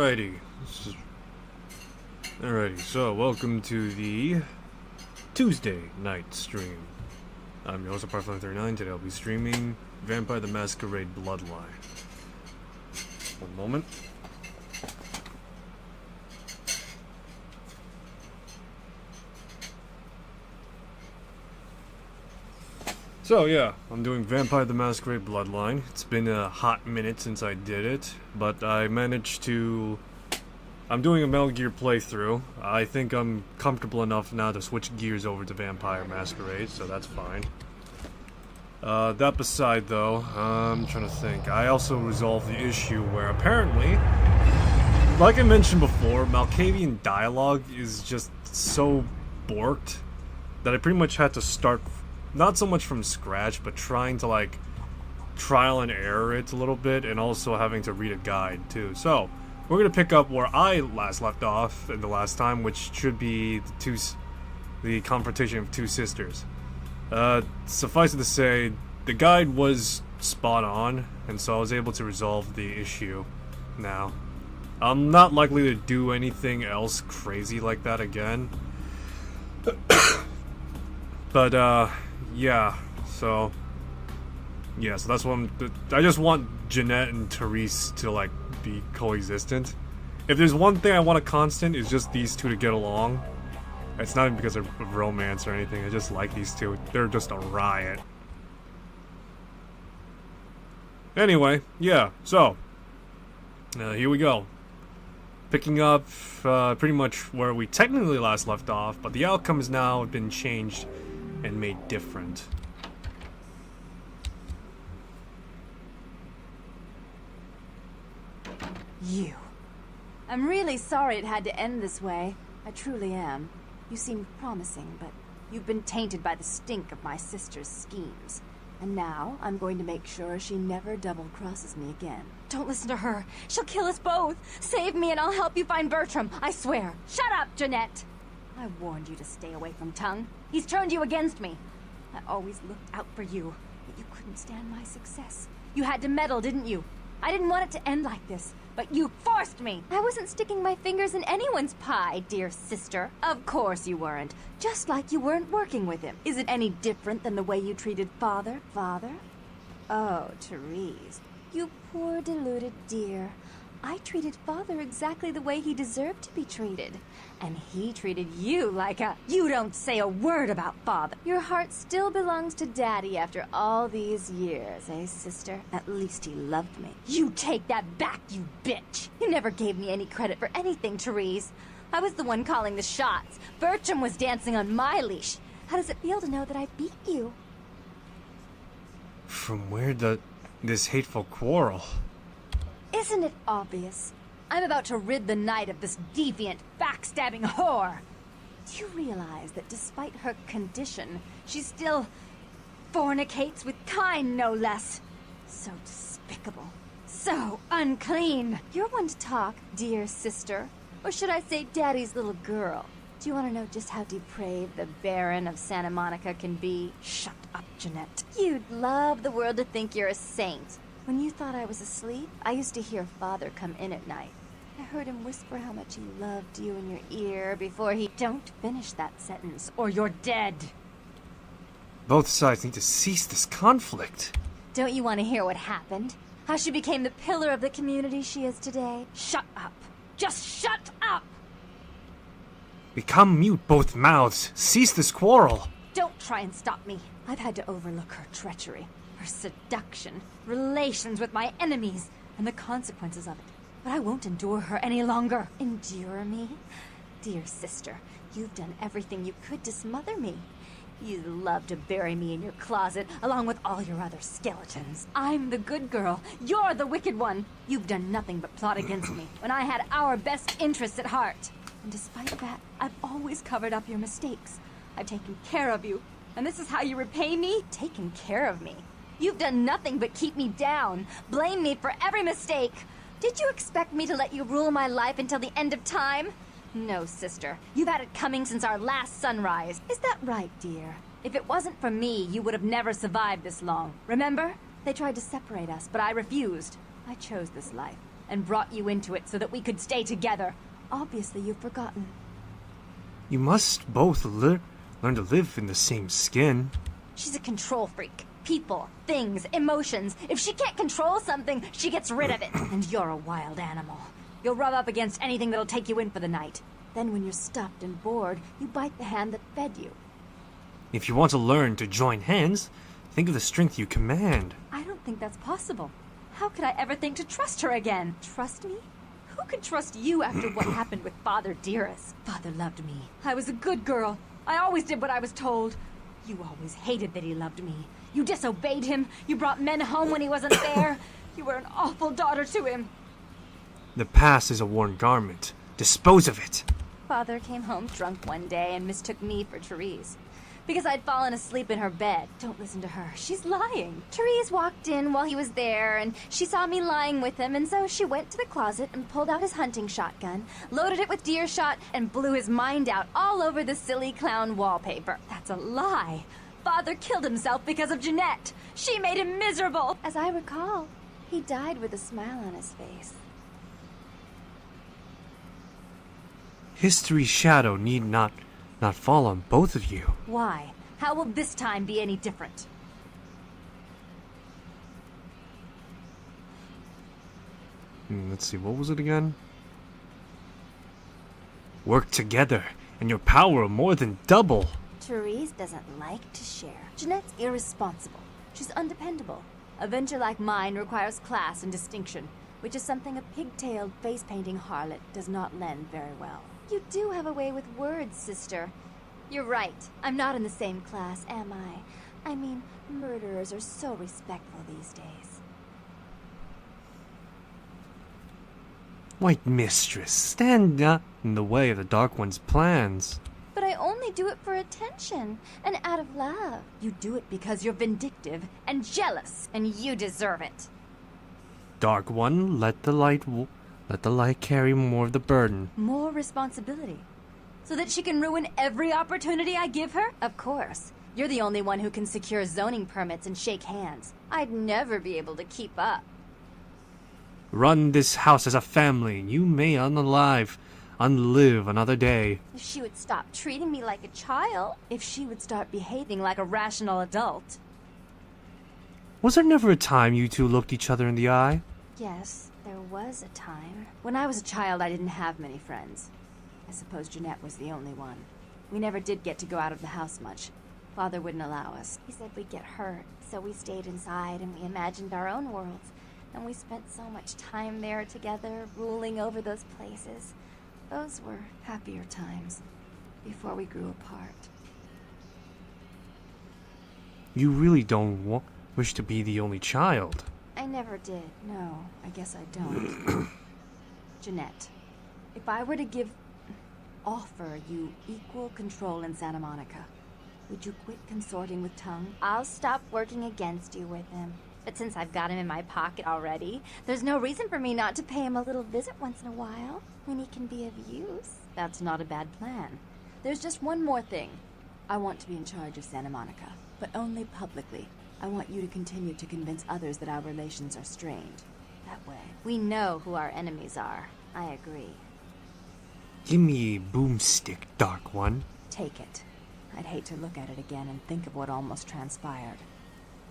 Alrighty, so welcome to the Tuesday night stream. I'm your host, Bloodline. Today I'll be streaming Vampire the Masquerade Bloodline. One moment. So yeah, I'm doing Vampire the Masquerade Bloodline. It's been a hot minute since I did it, but I managed to... I'm doing a Metal Gear playthrough. I think I'm comfortable enough now to switch gears over to Vampire Masquerade, so that's fine. That beside though, I'm trying to think. I also resolved the issue where apparently, like I mentioned before, Malkavian dialogue is just so borked that I pretty much had to start not so much from scratch, but trying to like trial and error it a little bit, and also having to read a guide too. So we're gonna pick up where I last left off in the last time, which should be the confrontation of two sisters. Suffice it to say, the guide was spot on, and so I was able to resolve the issue now. I'm not likely to do anything else crazy like that again. But yeah, so that's what I just want Jeanette and Therese to like be coexistent. If there's one thing I want a constant, is just these two to get along. It's not even because of romance or anything, I just like these two. They're just a riot. Anyway, yeah, so here we go. Picking up pretty much where we technically last left off, but the outcome has now been changed and made different. You. I'm really sorry it had to end this way. I truly am. You seemed promising, but you've been tainted by the stink of my sister's schemes. And now, I'm going to make sure she never double-crosses me again. Don't listen to her. She'll kill us both. Save me and I'll help you find Bertram. I swear. Shut up, Jeanette. I warned you to stay away from Tongue. He's turned you against me. I always looked out for you, but you couldn't stand my success. You had to meddle, didn't you? I didn't want it to end like this, but you forced me. I wasn't sticking my fingers in anyone's pie, dear sister. Of course you weren't. Just like you weren't working with him. Is it any different than the way you treated Father? Oh, Therese. You poor deluded dear. I treated Father exactly the way he deserved to be treated. And he treated you like a... You don't say a word about Father. Your heart still belongs to Daddy after all these years, eh, sister? At least he loved me. You take that back, you bitch! You never gave me any credit for anything, Therese. I was the one calling the shots. Bertram was dancing on my leash. How does it feel to know that I beat you? From where this hateful quarrel? Isn't it obvious? I'm about to rid the night of this deviant, backstabbing whore. Do you realize that despite her condition, she still fornicates with kind, no less? So despicable. So unclean. You're one to talk, dear sister. Or should I say Daddy's little girl? Do you want to know just how depraved the Baron of Santa Monica can be? Shut up, Jeanette. You'd love the world to think you're a saint. When you thought I was asleep, I used to hear Father come in at night. I heard him whisper how much he loved you in your ear before he... Don't finish that sentence, or you're dead. Both sides need to cease this conflict. Don't you want to hear what happened? How she became the pillar of the community she is today? Shut up. Just shut up! Become mute, both mouths. Cease this quarrel. Don't try and stop me. I've had to overlook her treachery. Her seduction, relations with my enemies, and the consequences of it. But I won't endure her any longer. Endure me? Dear sister, you've done everything you could to smother me. You love to bury me in your closet, along with all your other skeletons. I'm the good girl. You're the wicked one. You've done nothing but plot against me, when I had our best interests at heart. And despite that, I've always covered up your mistakes. I've taken care of you, and this is how you repay me? Taken care of me? You've done nothing but keep me down, blame me for every mistake. Did you expect me to let you rule my life until the end of time? No, sister. You've had it coming since our last sunrise. Is that right, dear? If it wasn't for me, you would have never survived this long. Remember? They tried to separate us, but I refused. I chose this life. and brought you into it so that we could stay together. Obviously, you've forgotten. You must both learn to live in the same skin. She's a control freak. People, things, emotions. If she can't control something, she gets rid of it. And you're a wild animal. You'll rub up against anything that'll take you in for the night. Then when you're stuffed and bored, you bite the hand that fed you. If you want to learn to join hands, think of the strength you command. I don't think that's possible. How could I ever think to trust her again? Trust me? Who could trust you after what happened with Father Dearest? Father loved me. I was a good girl. I always did what I was told. You always hated that he loved me. You disobeyed him. You brought men home when he wasn't there. You were an awful daughter to him. The past is a worn garment. Dispose of it. Father came home drunk one day and mistook me for Therese. Because I'd fallen asleep in her bed. Don't listen to her. She's lying. Therese walked in while he was there, and she saw me lying with him, and so she went to the closet and pulled out his hunting shotgun, loaded it with deer shot, and blew his mind out all over the silly clown wallpaper. That's a lie. Father killed himself because of Jeanette. She made him miserable. As I recall, he died with a smile on his face. History's shadow need not fall on both of you. Why? How will this time be any different? Let's see, what was it again? Work together, and your power will more than double. Therese doesn't like to share. Jeanette's irresponsible. She's undependable. A venture like mine requires class and distinction. Which is something a pigtailed, face-painting harlot does not lend very well. You do have a way with words, sister. You're right. I'm not in the same class, am I? I mean, murderers are so respectful these days. White Mistress, stand not in the way of the Dark One's plans. But I only do it for attention, and out of love. You do it because you're vindictive and jealous, and you deserve it. Dark One, let the light carry more of the burden. More responsibility. So that she can ruin every opportunity I give her? Of course. You're the only one who can secure zoning permits and shake hands. I'd never be able to keep up. Run this house as a family. You may unlive another day. If she would stop treating me like a child. If she would start behaving like a rational adult. Was there never a time you two looked each other in the eye? Yes, there was a time. When I was a child, I didn't have many friends. I suppose Jeanette was the only one. We never did get to go out of the house much. Father wouldn't allow us. He said we'd get hurt, so we stayed inside and we imagined our own worlds. And we spent so much time there together, ruling over those places. Those were happier times, before we grew apart. You really don't wish to be the only child. I never did. No, I guess I don't. Jeanette, if I were to offer you equal control in Santa Monica, would you quit consorting with Tongue? I'll stop working against you with him. But since I've got him in my pocket already, There's no reason for me not to pay him a little visit once in a while, when he can be of use. that's not a bad plan. There's just one more thing. I want to be in charge of Santa Monica, but only publicly. I want you to continue to convince others that our relations are strained. That way, we know who our enemies are. I agree. Give me a boomstick, Dark One. Take it. I'd hate to look at it again and think of what almost transpired.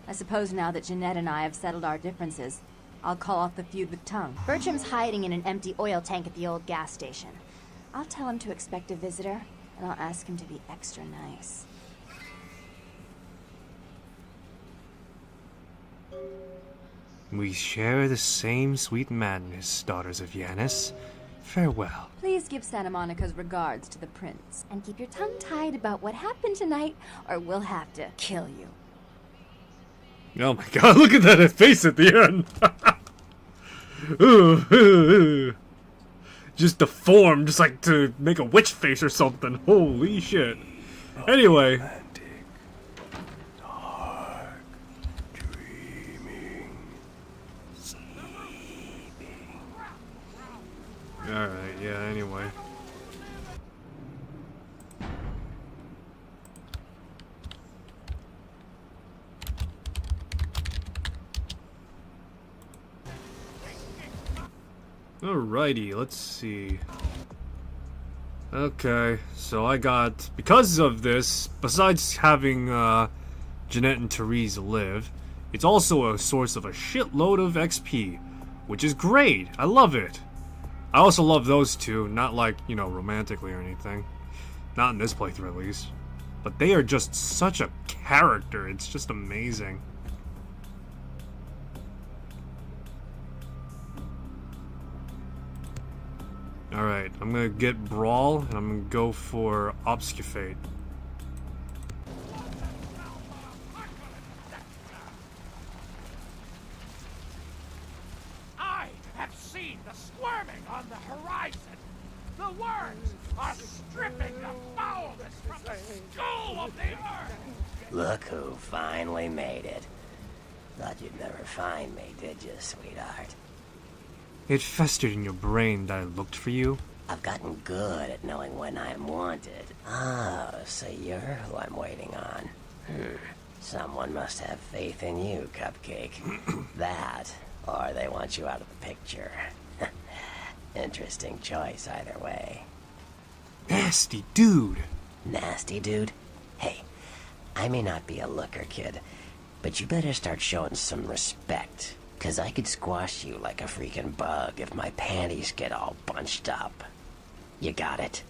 I suppose now that Jeanette and I have settled our differences, I'll call off the feud with Tongue. Bertram's hiding in an empty oil tank at the old gas station. I'll tell him to expect a visitor, and I'll ask him to be extra nice. We share the same sweet madness, daughters of Yanis. Farewell. Please give Santa Monica's regards to the prince, and keep your tongue tied about what happened tonight, or we'll have to kill you. Oh my god, look at that face at the end! Ooh. Just deformed, just like to make a witch face or something. Holy shit. Anyway. Dark, dreaming, sleeping. Alright, yeah, anyway. Alrighty, let's see. Okay, so I got, because of this, besides having Jeanette and Therese live, it's also a source of a shitload of XP, which is great. I love it. I also love those two, not like, you know, romantically or anything. Not in this playthrough, at least. But they are just such a character. It's just amazing. Alright, I'm gonna get Brawl, and I'm gonna go for Obfuscate. I have seen the squirming on the horizon. The worms are stripping the foulness from the skull of the earth. Look who finally made it. Thought you'd never find me, did you, sweetheart? It festered in your brain that I looked for you. I've gotten good at knowing when I'm wanted. Oh, so you're who I'm waiting on. Someone must have faith in you, Cupcake. That, or they want you out of the picture. Interesting choice either way. Nasty dude. Nasty dude? Hey, I may not be a looker, kid, but you better start showing some respect. 'Cause I could squash you like a freaking bug if my panties get all bunched up. You got it?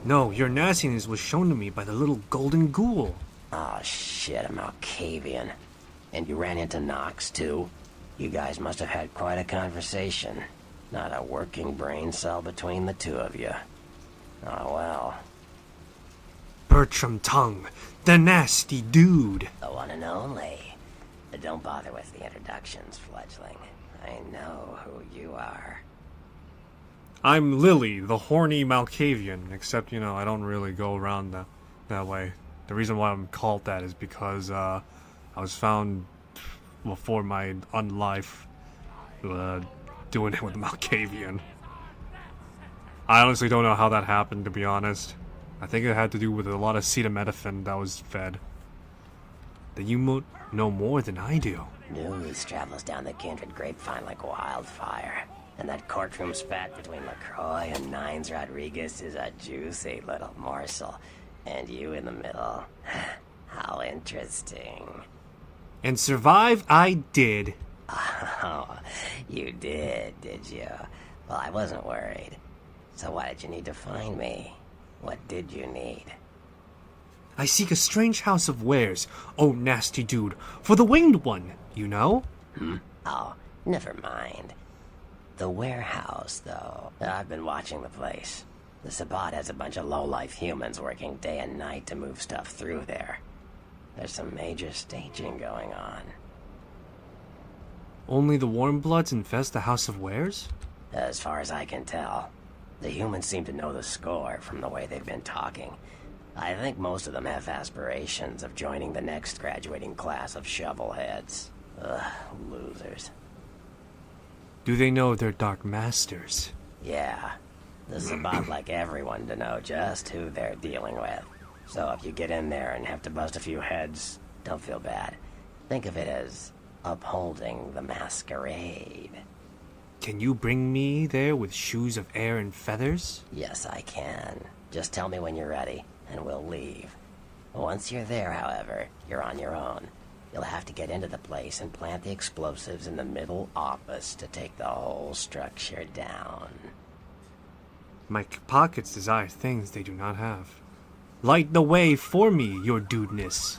No, your nastiness was shown to me by the little golden ghoul. Oh shit, a Malkavian. And you ran into Nox too? You guys must have had quite a conversation. Not a working brain cell between the two of you. Oh well. Bertram Tongue, the nasty dude. The one and only. But don't bother with the introductions, fledgling. I know who you are. I'm Lily, the horny Malkavian, except, you know, I don't really go around that way. The reason why I'm called that is because I was found before my unlife doing it with the Malkavian. I honestly don't know how that happened, to be honest. I think it had to do with a lot of acetaminophen that was fed. Then you know more than I do. News travels down the kindred grapevine like wildfire. And that courtroom spat between LaCroix and Nines Rodriguez is a juicy little morsel. And you in the middle. How interesting. And survive I did. Oh, you did you? Well, I wasn't worried. So why did you need to find me? What did you need? I seek a strange house of wares, oh nasty dude, for the winged one, you know? Oh, never mind. The warehouse, though. I've been watching the place. The Sabbat has a bunch of low-life humans working day and night to move stuff through there. There's some major staging going on. Only the warm bloods infest the house of wares? As far as I can tell. The humans seem to know the score from the way they've been talking. I think most of them have aspirations of joining the next graduating class of shovelheads. Ugh, losers. Do they know they're dark masters? Yeah. The Sabbat like everyone to know just who they're dealing with. So if you get in there and have to bust a few heads, don't feel bad. Think of it as upholding the Masquerade. Can you bring me there with shoes of air and feathers? Yes, I can. Just tell me when you're ready, and we'll leave. Once you're there, however, you're on your own. You'll have to get into the place and plant the explosives in the middle office to take the whole structure down. My pockets desire things they do not have. Light the way for me, your dudeness.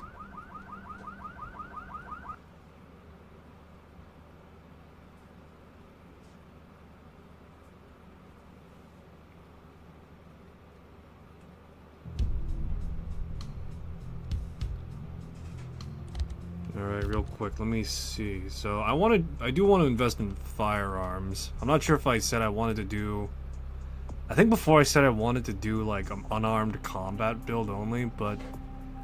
Alright, real quick, let me see. So I do want to invest in firearms. I'm not sure if I said I wanted to do... I think before I said I wanted to do like an unarmed combat build only, but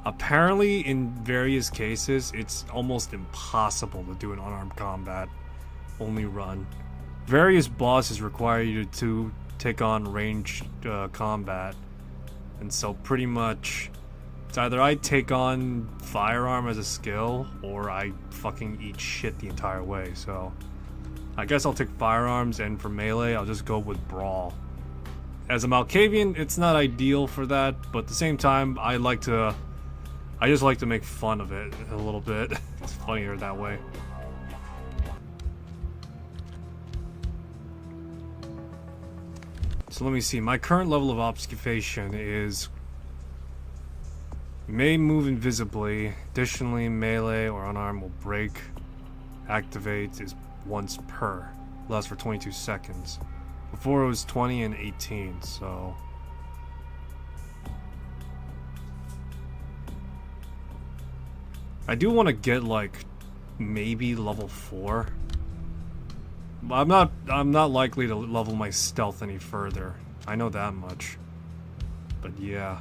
apparently in various cases it's almost impossible to do an unarmed combat only run. Various bosses require you to take on ranged combat, and so pretty much It's either I take on firearm as a skill, or I fucking eat shit the entire way, so... I guess I'll take firearms, and for melee, I'll just go with brawl. As a Malkavian, it's not ideal for that, but at the same time, I just like to make fun of it a little bit. It's funnier that way. So let me see, my current level of obfuscation is... may move invisibly, additionally melee or unarmed will break, activate is once per, lasts for 22 seconds. Before it was 20 and 18, so... I do want to get like maybe level 4. But I'm not likely to level my stealth any further. I know that much. But yeah.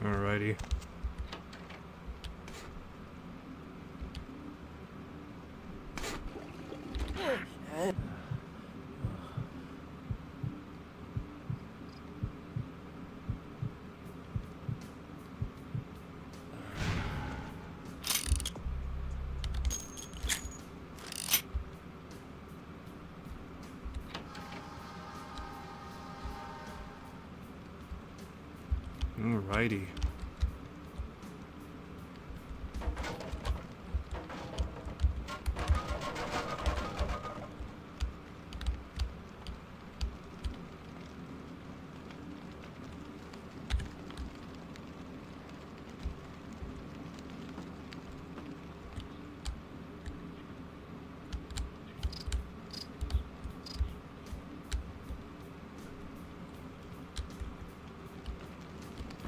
Alrighty. Alrighty.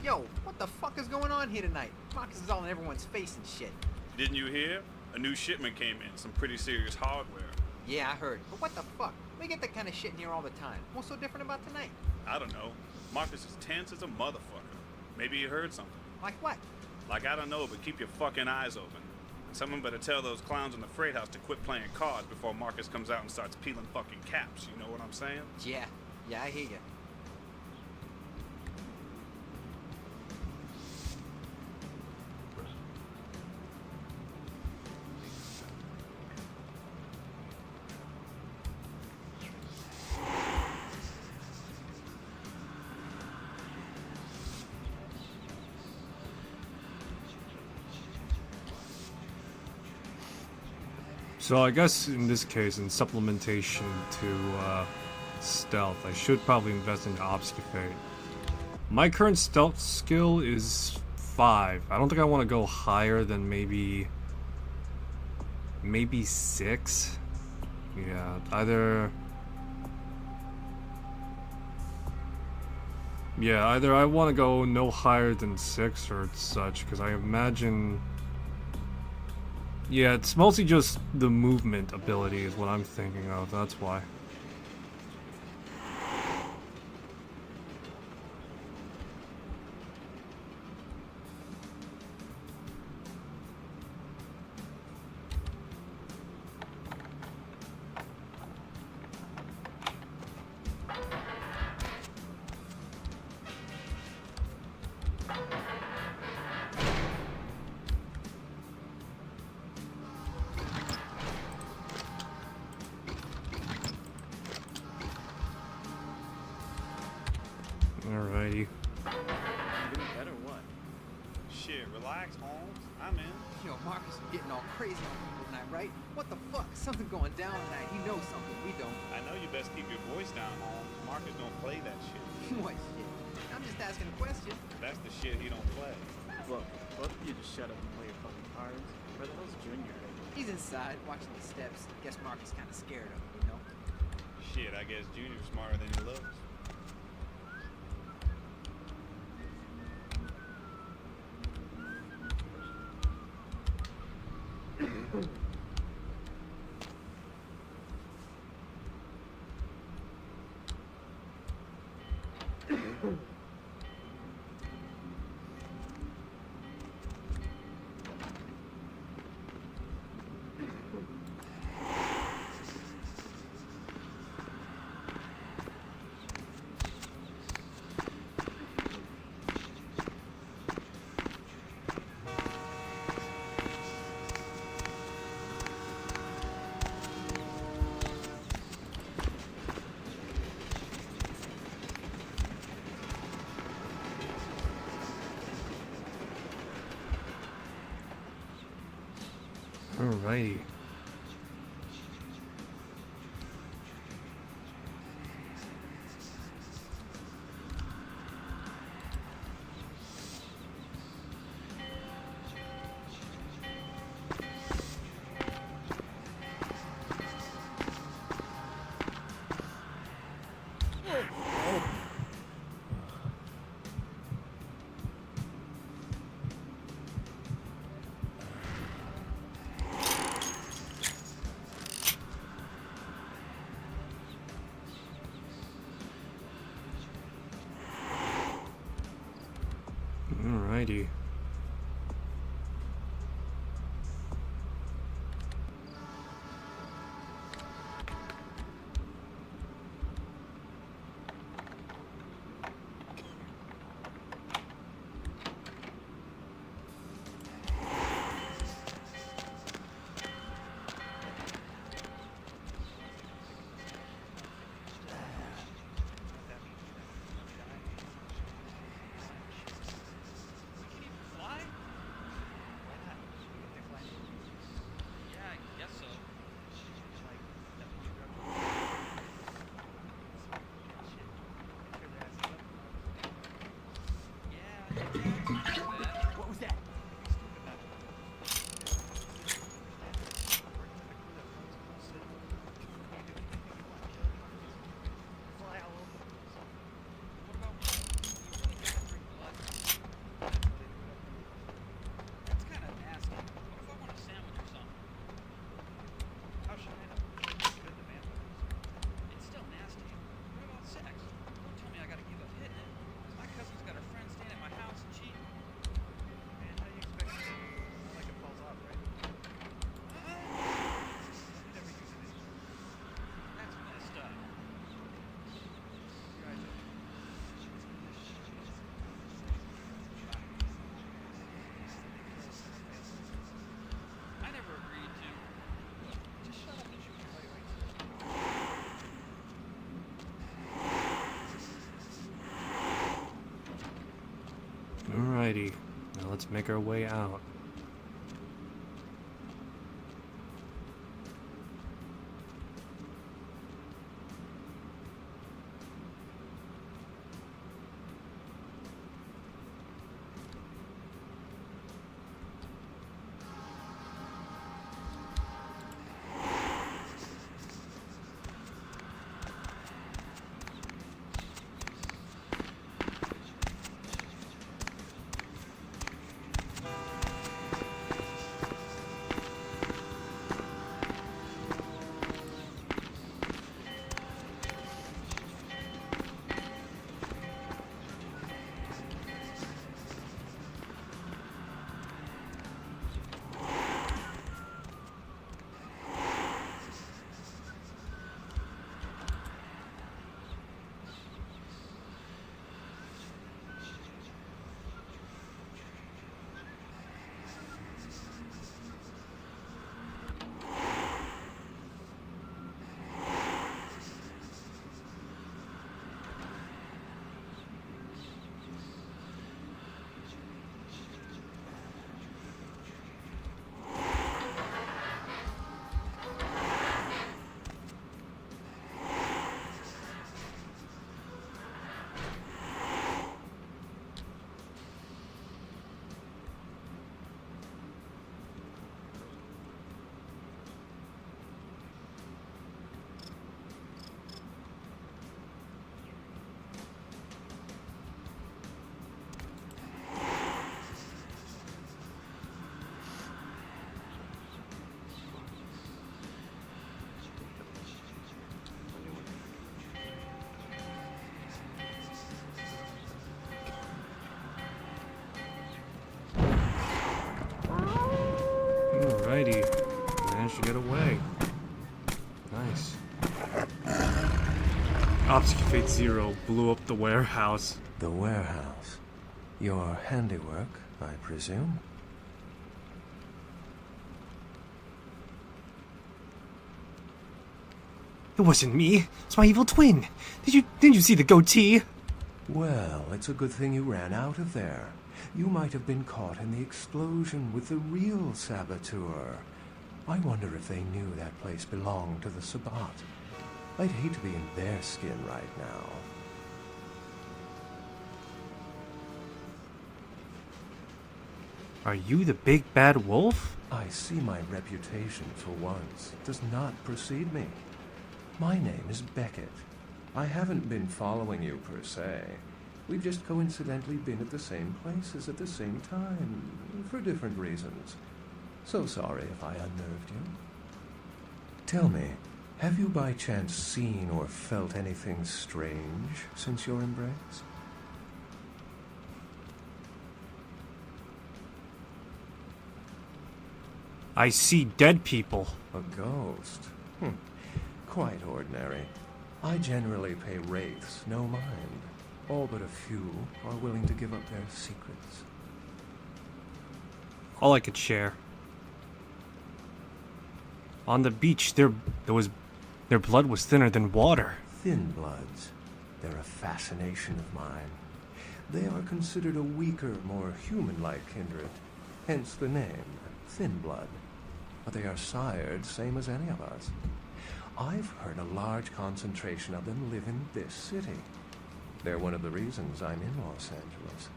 Yo, what the fuck is going on here tonight? Marcus is all in everyone's face and shit. Didn't you hear? A new shipment came in, some pretty serious hardware. Yeah, I heard. But what the fuck? We get that kind of shit in here all the time. What's so different about tonight? I don't know. Marcus is tense as a motherfucker. Maybe he heard something. Like what? Like, I don't know, but keep your fucking eyes open. And someone better tell those clowns in the freight house to quit playing cards before Marcus comes out and starts peeling fucking caps. You know what I'm saying? Yeah, I hear you. So I guess in this case, in supplementation to stealth, I should probably invest into obfuscate. My current stealth skill is 5. I don't think I want to go higher than maybe 6. Yeah, either I want to go no higher than 6 or such, because I imagine... Yeah, it's mostly just the movement ability is what I'm thinking of, that's why. Alrighty. Getting better what? Shit, relax, Holmes. I'm in. Yo, Marcus is getting all crazy on people tonight, right? What the fuck? Something going down tonight. He knows something we don't. I know you best keep your voice down, Holmes. Marcus don't play that shit. What shit? I'm just asking a question. That's the shit he don't play. Look, both of you just shut up and play your fucking cards. Where the hell's Junior? He's inside, watching the steps. Guess Marcus kind of scared of him, you know? Shit, I guess Junior's smarter than he looks. Alrighty. Alrighty. What was that? That's kind of nasty. What if I want a sandwich or something? How should I know? Good the vampires. It's still nasty. What about sex? Don't tell me I gotta give up hitting it. My cousin's got her friend staying at my house and cheating. Man, how do you expect it to? Not like it falls off, right? You never use it anymore. That's messed up. Your eyes open. I never agreed to. Just shut up and shoot your evaluates. Alrighty. Now let's make our way out. Alrighty. Managed to get away. Nice. Obfuscate Zero blew up the warehouse. The warehouse. Your handiwork, I presume? It wasn't me. It's my evil twin. Didn't you see the goatee? Well, it's a good thing you ran out of there. You might have been caught in the explosion with the real saboteur. I wonder if they knew that place belonged to the Sabbat. I'd hate to be in their skin right now. Are you the big bad wolf? I see my reputation for once does not precede me. My name is Beckett. I haven't been following you per se. We've just coincidentally been at the same places at the same time, for different reasons. So sorry if I unnerved you. Tell me, have you by chance seen or felt anything strange since your embrace? I see dead people. A ghost? Quite ordinary. I generally pay wraiths no mind. All but a few are willing to give up their secrets. All I could share. On the beach, their blood was thinner than water. Thin bloods. They're a fascination of mine. They are considered a weaker, more human-like kindred. Hence the name, Thin Blood. But they are sired same as any of us. I've heard a large concentration of them live in this city. They're one of the reasons I'm in Los Angeles.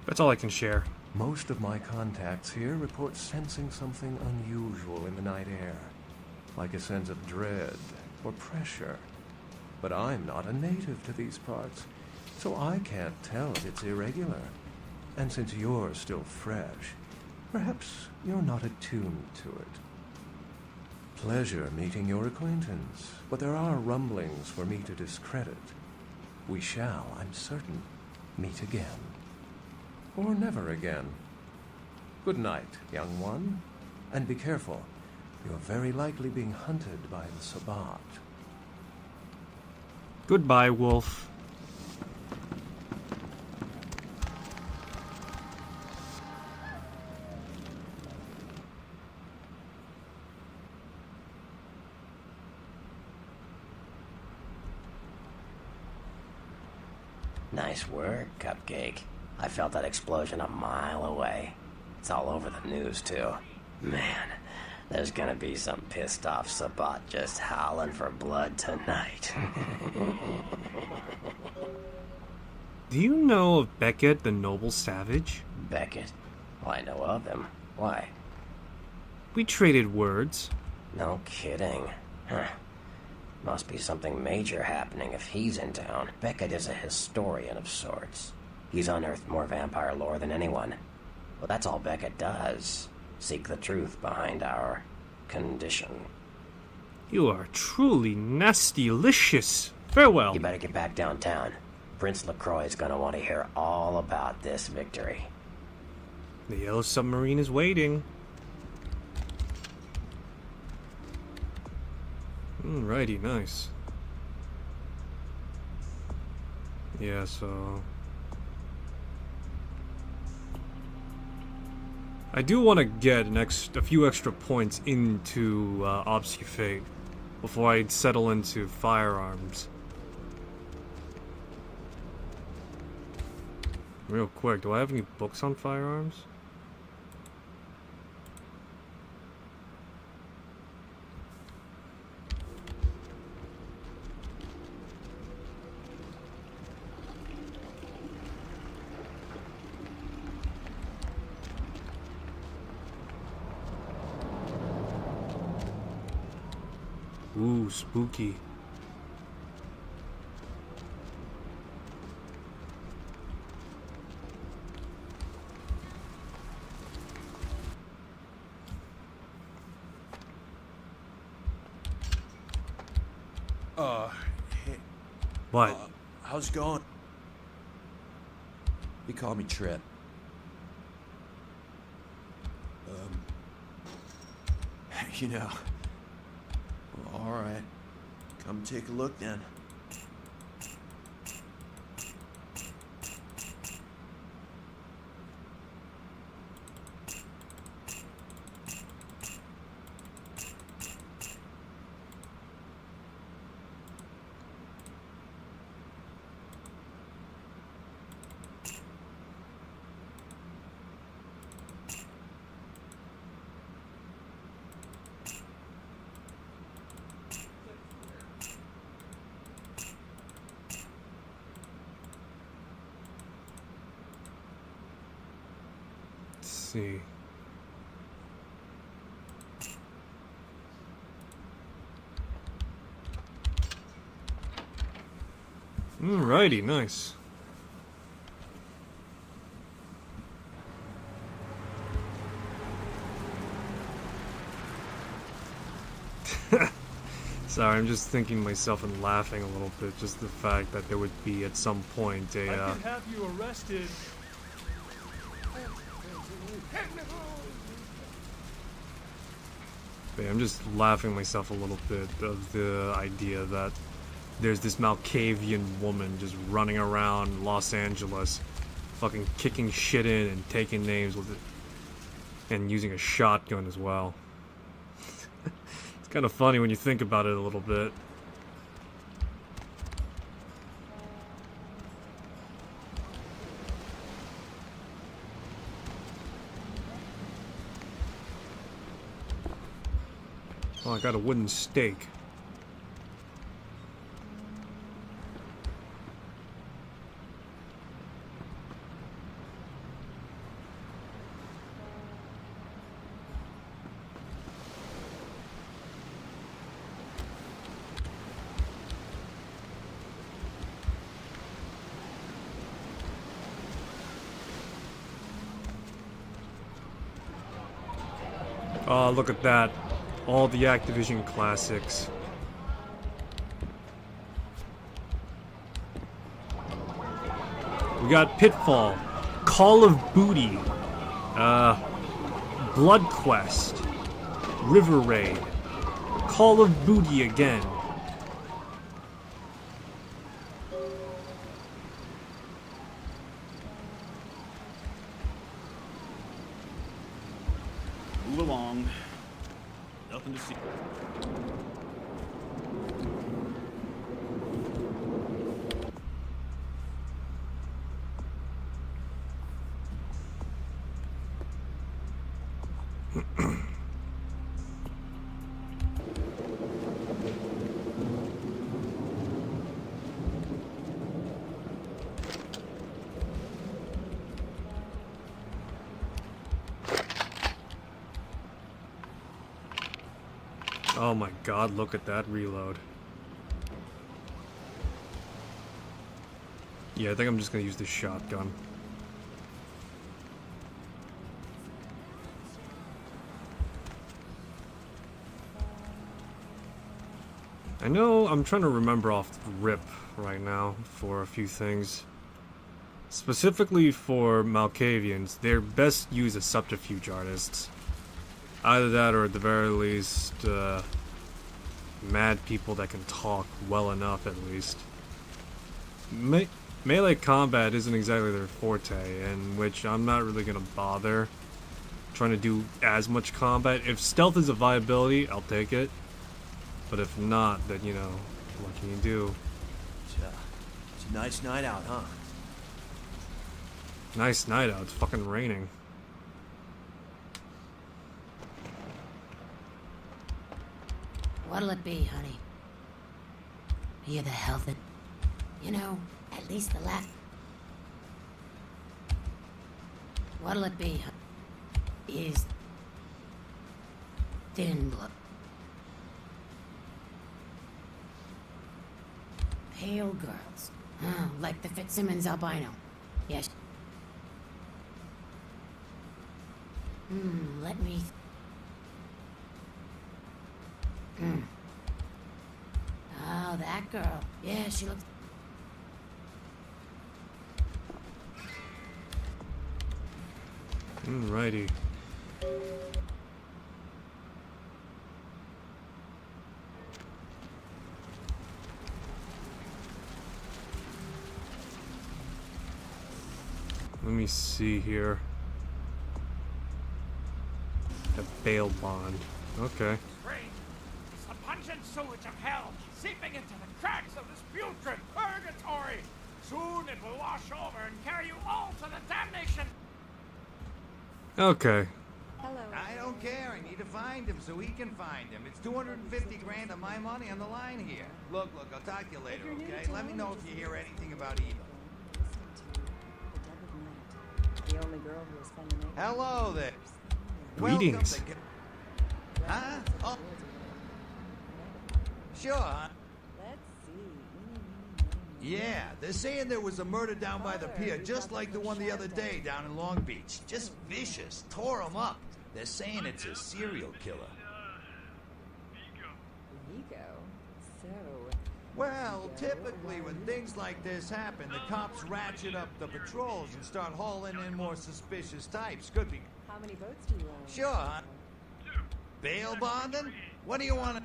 That's all I can share. Most of my contacts here report sensing something unusual in the night air, like a sense of dread or pressure. But I'm not a native to these parts, so I can't tell if it's irregular. And since you're still fresh, perhaps you're not attuned to it. Pleasure meeting your acquaintance, but there are rumblings for me to discredit. We shall, I'm certain, meet again. Or never again. Good night, young one. And be careful. You're very likely being hunted by the Sabbat. Goodbye, wolf. Nice work, Cupcake. I felt that explosion a mile away. It's all over the news, too. Man, there's gonna be some pissed off Sabbat just howling for blood tonight. Do you know of Beckett, the noble savage? Beckett? Well, I know of him. Why? We traded words. No kidding. Huh. Must be something major happening if he's in town. Beckett is a historian of sorts. He's unearthed more vampire lore than anyone. Well, that's all Beckett does. Seek the truth behind our condition. You are truly nasty-licious. Farewell. You better get back downtown. Prince LaCroix's gonna want to hear all about this victory. The yellow submarine is waiting. Alrighty, nice. Yeah, so... I do want to get a few extra points into Obfuscate before I settle into firearms. Real quick, do I have any books on firearms? Ooh, spooky. Hey, What? how's it going? He called me Trip. You know. Well, all right. Come take a look then. see. Alrighty, nice. Sorry, I'm just thinking to myself and laughing a little bit. Just the fact that there would be at some point a. I can have you arrested. I'm just laughing myself a little bit of the idea that there's this Malkavian woman just running around Los Angeles, fucking kicking shit in and taking names with it, and using a shotgun as well. It's kind of funny when you think about it a little bit. Oh, I got a wooden stake. Oh, look at that. All the Activision classics. We got Pitfall, Call of Booty, Blood Quest, River Raid, Call of Booty again. Move along. Nothing to see. Oh my god, look at that reload. Yeah, I think I'm just gonna use the shotgun. I know I'm trying to remember off the rip right now for a few things. Specifically for Malkavians, they're best used as subterfuge artists. Either that or at the very least, mad people that can talk well enough at least. Melee combat isn't exactly their forte, in which I'm not really gonna bother trying to do as much combat. If stealth is a viability, I'll take it. But if not, then you know, what can you do? It's a nice night out, huh? Nice night out, it's fucking raining. What'll it be, honey? Are you the hell that... You know, at least the last... What'll it be, honey? Is... Thin blood. Pale girls. Oh, like the Fitzsimmons albino. Yes. Let me... Oh, that girl. Yeah, she looks... Alrighty. Let me see here. A bail bond. Okay. It's the pungent sewage of hell, seeping into the cracks of this putrid purgatory. Soon it will wash over and carry you all to the damnation. Okay. Hello. I don't care. I need to find him so he can find him. It's 250 grand of my money on the line here. Look, I'll talk to you later, okay? Let me know if you hear anything about Eva. Hello there. Greetings. Welcome to... Huh? Oh. Sure, huh? Yeah, they're saying there was a murder down by the pier, just like the one the other day down in Long Beach. Just vicious. Tore 'em up. They're saying it's a serial killer. Well, typically when things like this happen, the cops ratchet up the patrols and start hauling in more suspicious types. Could be... How many boats do you own? Sure, huh? Bail bonding? What do you want to...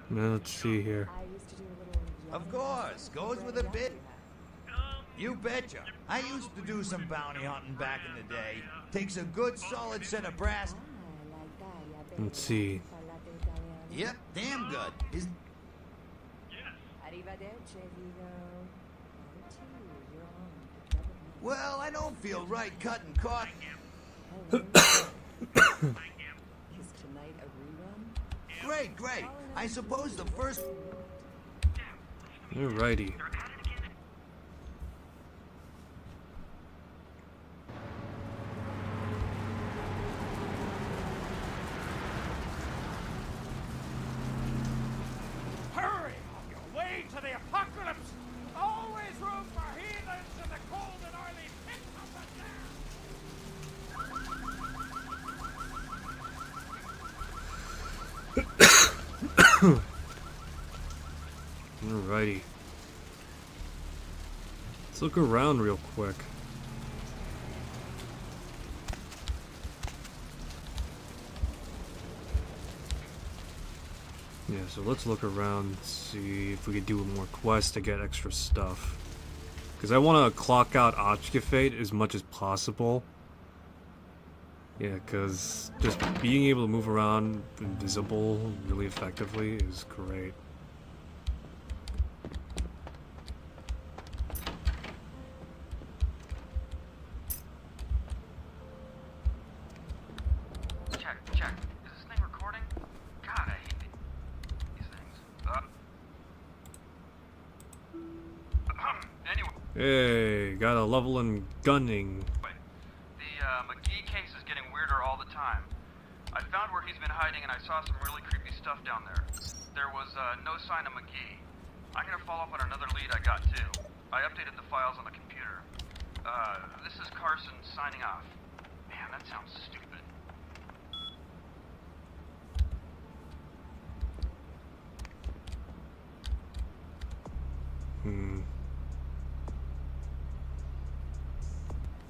Now, let's see here. I used to do a little... Of course, goes with a bit. You betcha. I used to do some bounty hunting back in the day. Takes a good solid set of brass... Let's see. Yep, damn good. Is... Well, I don't feel right cutting costs. Great, great. I suppose the first... Alrighty. Hurry on your way to the apocalypse! Always room for heathens in the cold and oily pits of the damned! Alrighty. Let's look around real quick. Yeah, so let's look around, see if we could do more quests to get extra stuff. Because I want to clock out Ochkafate as much as possible. Yeah, because just being able to move around invisible really effectively is great. Check. Is this thing recording? God, I hate these things. Anyway. Hey, got a level in gunning. The McGee case is getting weirder all the time. I found where he's been hiding and I saw some really creepy stuff down there. There was no sign of McGee. I'm gonna follow up on another lead I got too. I updated the files on the computer. This is Carson signing off. Man, that sounds stupid.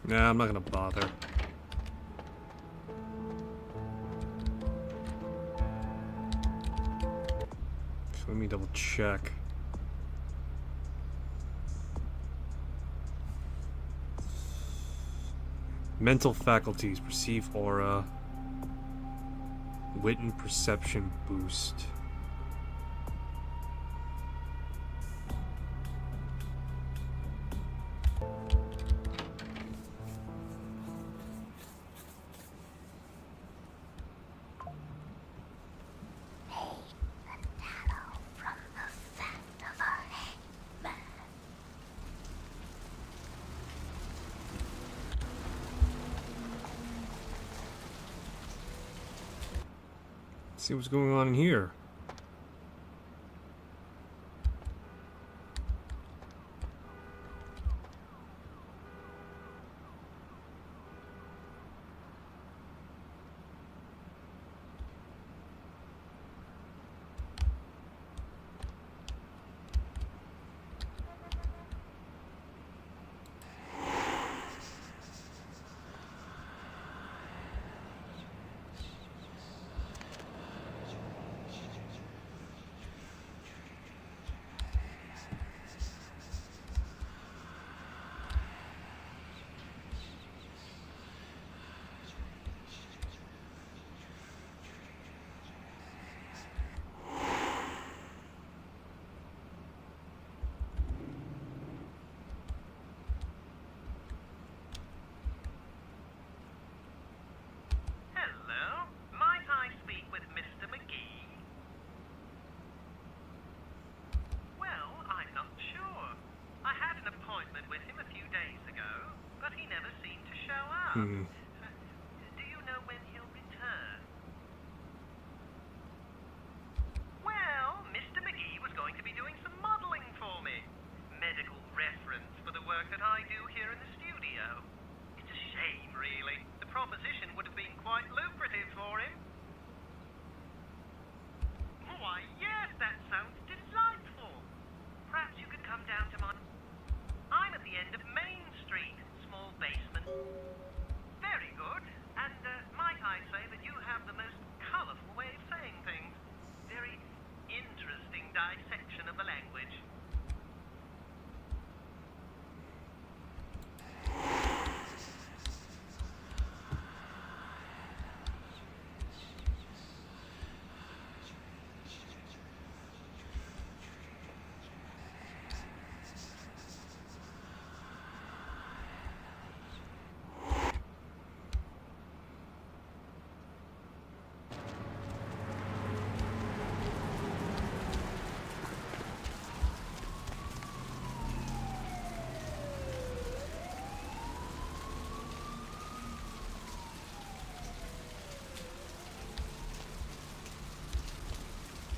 Nah, I'm not gonna bother. So let me double check. Mental faculties, perceive aura, wit and perception boost. See what's going on in here. Do you know when he'll return? Well, Mr. McGee was going to be doing some modeling for me. Medical reference for the work that I do here in the studio. It's a shame, really. The proposition would have been quite lucrative for him. Why, yes, that sounds delightful. Perhaps you could come down to my... I'm at the end of Main Street, small basement. Very good. And might I say that you have the most colorful way of saying things. Very interesting dissection of the language.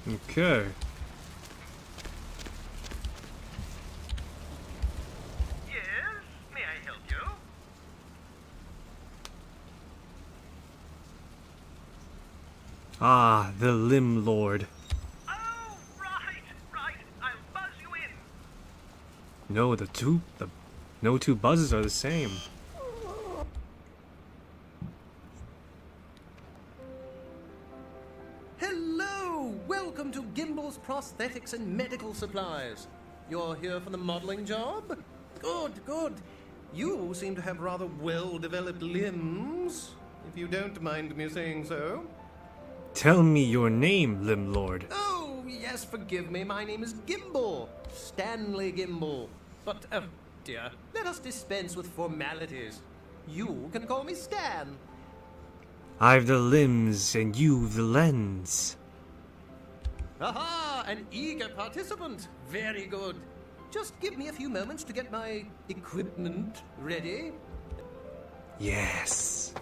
Okay. Yes? May I help you? Ah, the Limb Lord. Oh, right. I'll buzz you in. No, no two buzzes are the same. Hello! Welcome to Gimble's Prosthetics and Medical Supplies. You're here for the modeling job? Good. You seem to have rather well-developed limbs, if you don't mind me saying so. Tell me your name, Limb Lord. Oh, yes, forgive me. My name is Gimble. Stanley Gimble. But, oh dear, let us dispense with formalities. You can call me Stan. I've the limbs and you've the lens. Aha! An eager participant. Very good. Just give me a few moments to get my equipment ready. Yes.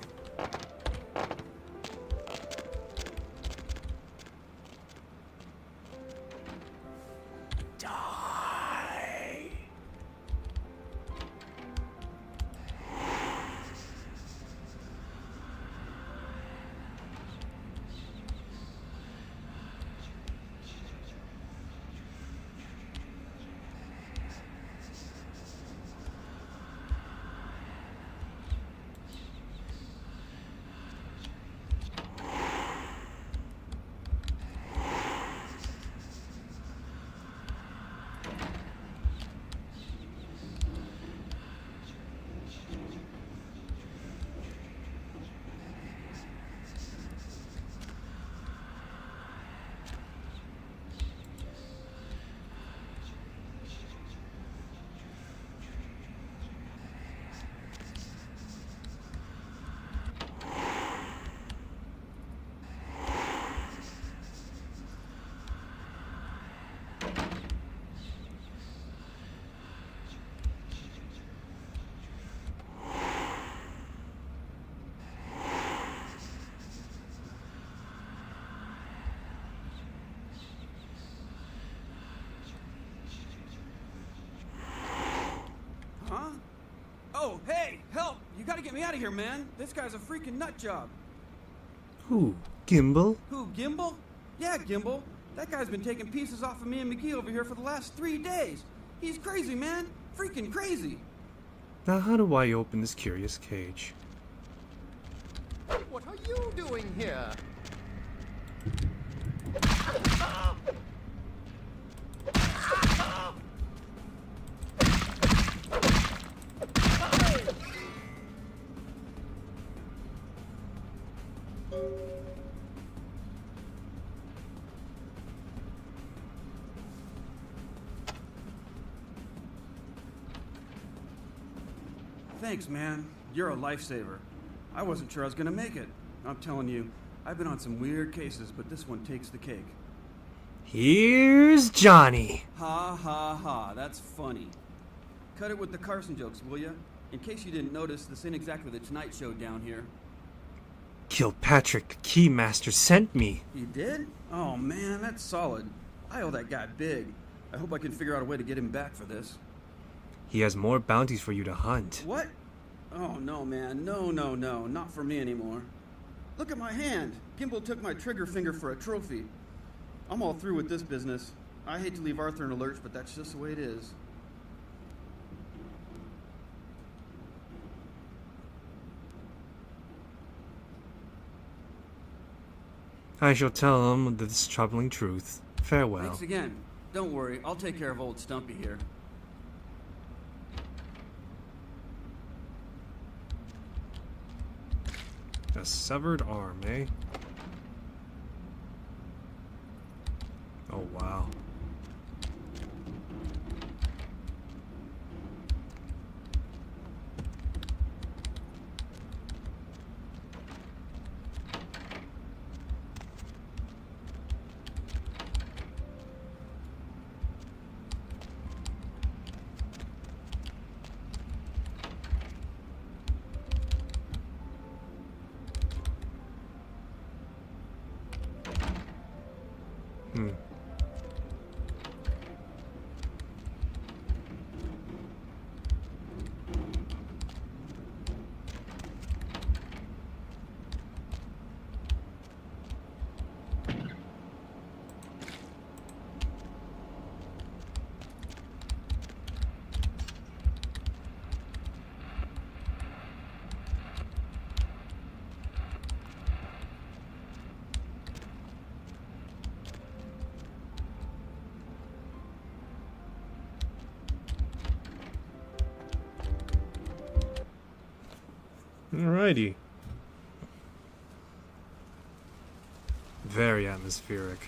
Oh, hey, help! You gotta get me out of here, man. This guy's a freaking nut job. Who? Gimbal? Who, Gimbal? Yeah, Gimbal. That guy's been taking pieces off of me and McGee over here for the last 3 days. He's crazy, man. Freaking crazy. Now how do I open this curious cage? What are you doing here? Thanks, man. You're a lifesaver. I wasn't sure I was gonna make it. I'm telling you, I've been on some weird cases, but this one takes the cake. Here's Johnny. Ha ha ha, that's funny. Cut it with the Carson jokes, will ya? In case you didn't notice, this ain't exactly the Tonight Show down here. Kilpatrick, the Keymaster, sent me. He did? Oh man, that's solid. I owe that guy big. I hope I can figure out a way to get him back for this. He has more bounties for you to hunt. What? Oh no, man. No, not for me anymore. Look at my hand. Gimbal took my trigger finger for a trophy. I'm all through with this business. I hate to leave Arthur in a lurch, but that's just the way it is. I shall tell him this troubling truth. Farewell. Thanks again. Don't worry, I'll take care of old Stumpy here. A severed arm, eh? Oh, wow. Alrighty. Very atmospheric.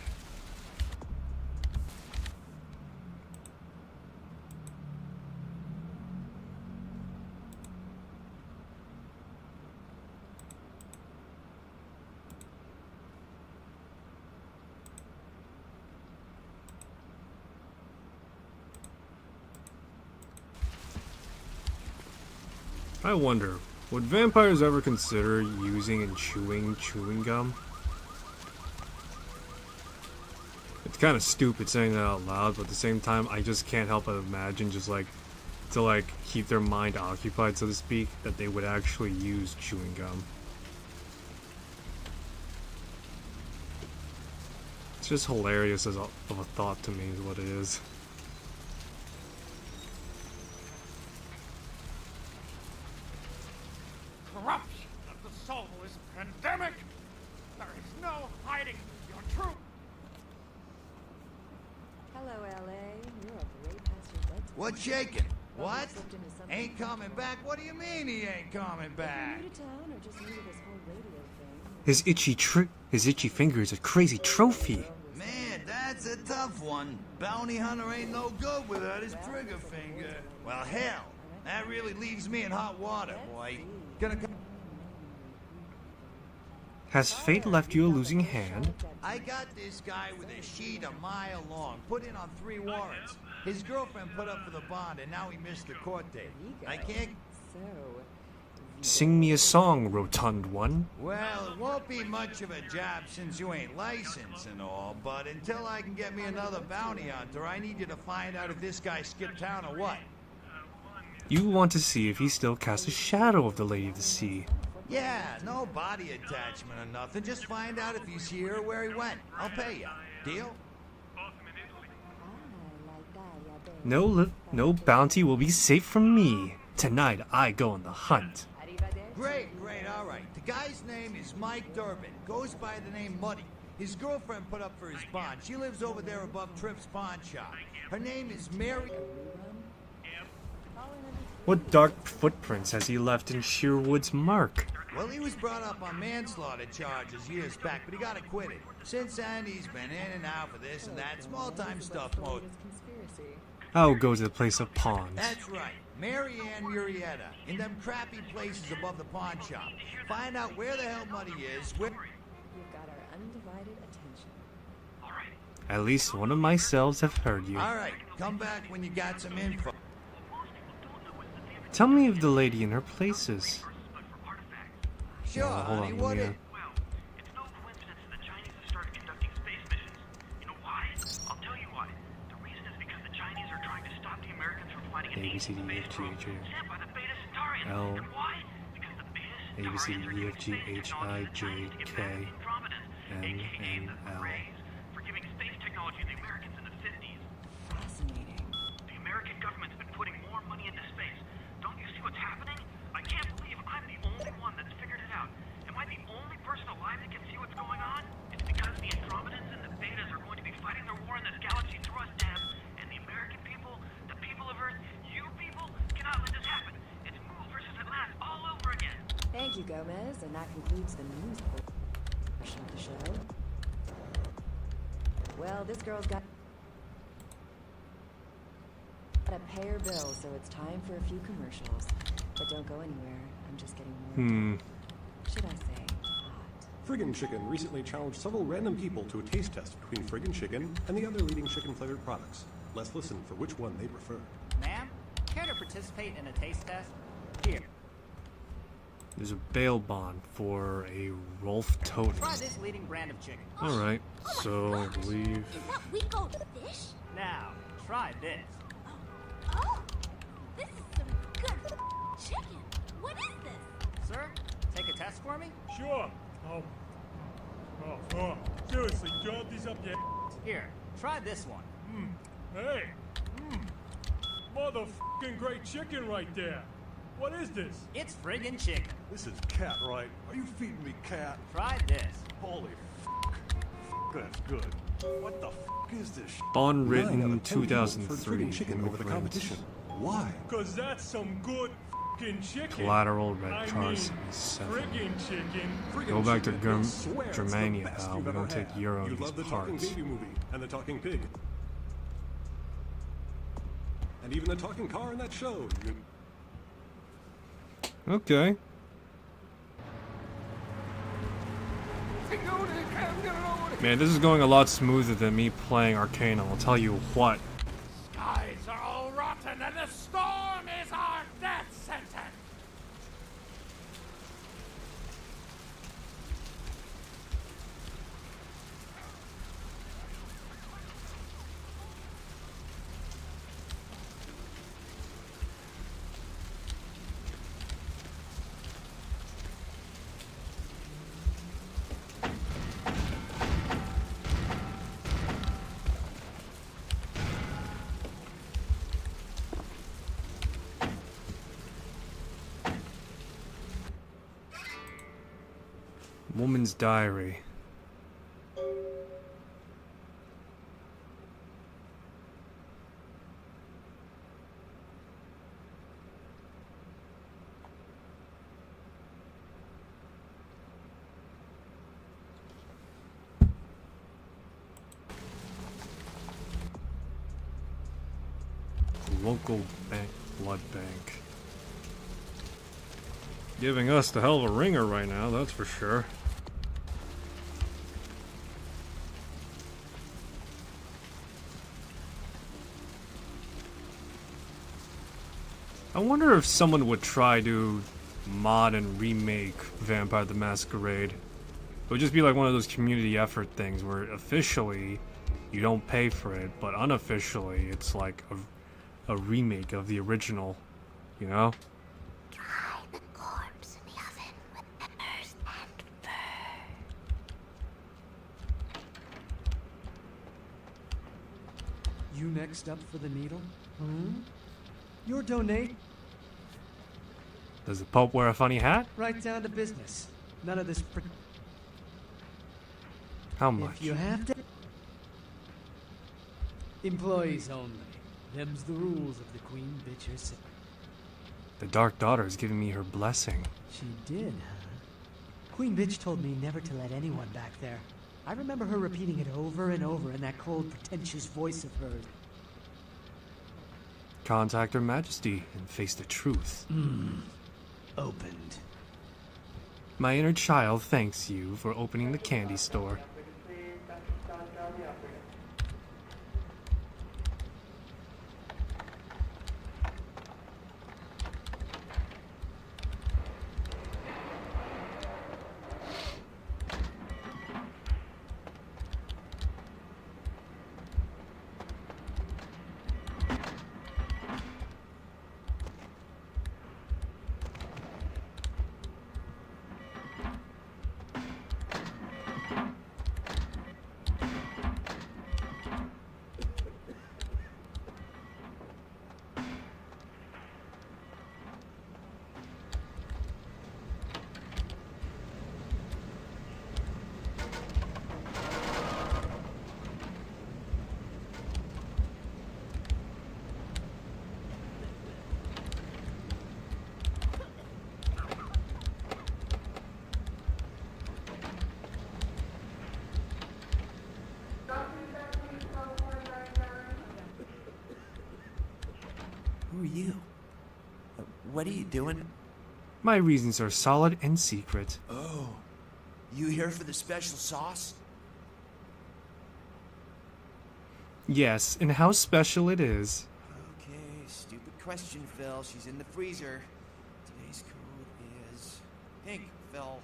I wonder, would vampires ever consider using and chewing gum? It's kind of stupid saying that out loud, but at the same time, I just can't help but imagine just to keep their mind occupied, so to speak, that they would actually use chewing gum. It's just hilarious of a thought to me is what it is. Corruption of the soul is pandemic. There is no hiding your truth. Hello, L.A. You're a great past your bedtime. What's shaking? What? Ain't coming back? What do you mean he ain't coming back? New to town or just new to this whole radio thing? His itchy finger is a crazy trophy. Man, that's a tough one. Bounty hunter ain't no good without his trigger finger. Well, hell, that really leaves me in hot water, boy. Gonna come. Has fate left you a losing hand? I got this guy with a sheet a mile long, put in on 3 warrants. His girlfriend put up for the bond, and now he missed the court date. I can't. Sing me a song, rotund one. Well, it won't be much of a job since you ain't licensed and all, but until I can get me another bounty hunter, I need you to find out if this guy skipped town or what. You want to see if he still casts a shadow of the Lady of the Sea. Yeah, no body attachment or nothing. Just find out if he's here or where he went. I'll pay you. Deal? No bounty will be safe from me. Tonight I go on the hunt. Great, all right. The guy's name is Mike Durbin. Goes by the name Muddy. His girlfriend put up for his bond. She lives over there above Tripp's pawn shop. Her name is Mary. What dark footprints has he left in Sherwood's mark? Well, he was brought up on manslaughter charges years back, but he got acquitted. Since then, he's been in and out for this and that. Small-time stuff, mode. I'll go to the place of pawns. That's right. Mary Ann Murrieta. In them crappy places above the pawn shop. Find out where the hell Muddy is. You've got our undivided attention. At least one of my cells have heard you. All right. Come back when you got some info. Tell me of the lady in her places. Sure, hold honey, on, what let it... me, Well, it's no coincidence that the Chinese have started conducting space missions. You know why? I'll tell you why. The reason is because the Chinese are trying to stop the Americans from finding an ancient space probe sent by the Beta Centaurians. L And why? Because the Beta A B C Centaurians D are E F using G space H technology I of the J Chinese to get K back at the Andromedans, N aka N the L. Greys, for giving space technology to the Americans in the 50s. Fascinating. The American government's been putting more money into space. Don't you see what's happening? I can't believe I'm the only one that's figured it out. Am I the only person alive that can see what's going on? It's because the Andromedans and the Betas are going to be fighting their war in this galaxy through us, Deb. And the American people, the people of Earth, you people, cannot let this happen. It's move versus Atlantis all over again. Thank you, Gomez, and that concludes the news portion of the show. Well, this girl's got to pay her bills, so it's time for a few commercials. But don't go anywhere. I'm just getting more. Should I say hot? Friggin' Chicken recently challenged several random people to a taste test between Friggin' Chicken and the other leading chicken-flavored products. Let's listen for which one they prefer. Ma'am, care to participate in a taste test? Here. There's a bail bond for a Rolf Totem. Try this leading brand of chicken. Alright, so I believe... Is that week-old fish? Now, try this. Oh, this is some good chicken. What is this? Sir, take a test for me? Sure. Seriously, drop these up your Here, try this one. Hey. Motherfucking great chicken right there. What is this? It's friggin' chicken. This is cat, right? Are you feeding me cat? Try this. Holy that's good. What the is this? Bond 9 out written of 10 people preferred 2003. Friggin' Chicken over the competition. Why? Cause that's some good fucking chicken. Collateral Red I Car mean, 77. friggin' chicken. Go back to Chicken, I swear it's the Germania, best pal. you've We ever don't take had. Euro You these love the Talking parts. Baby movie and the Talking Pig. And even the talking car in that show. Okay. Man, this is going a lot smoother than me playing Arcane, I'll tell you what. Skies are all rotten and the storm is our death sentence. Woman's Diary. Local bank, blood bank. Giving us the hell of a ringer right now, that's for sure. I wonder if someone would try to mod and remake Vampire the Masquerade. It would just be like one of those community effort things where officially you don't pay for it, but unofficially it's like a remake of the original, you know? Dry the corpse in the oven with peppers and fur. You next up for the needle? Your donate Does the Pope wear a funny hat? right down to business. None of this. How much? If you have to. Employees only. Them's the rules of the Queen Bitch herself. The Dark Daughter is giving me her blessing. She did, huh? Queen Bitch told me never to let anyone back there. I remember her repeating it over and over in that cold, pretentious voice of hers. Contact Her Majesty and face the truth. Opened. My inner child thanks you for opening the candy store. you? What are you doing? My reasons are solid and secret. Oh, you here for the special sauce? Yes, and how special it is. Okay, stupid question, Phil. She's in the freezer. Today's code is pink, Phil.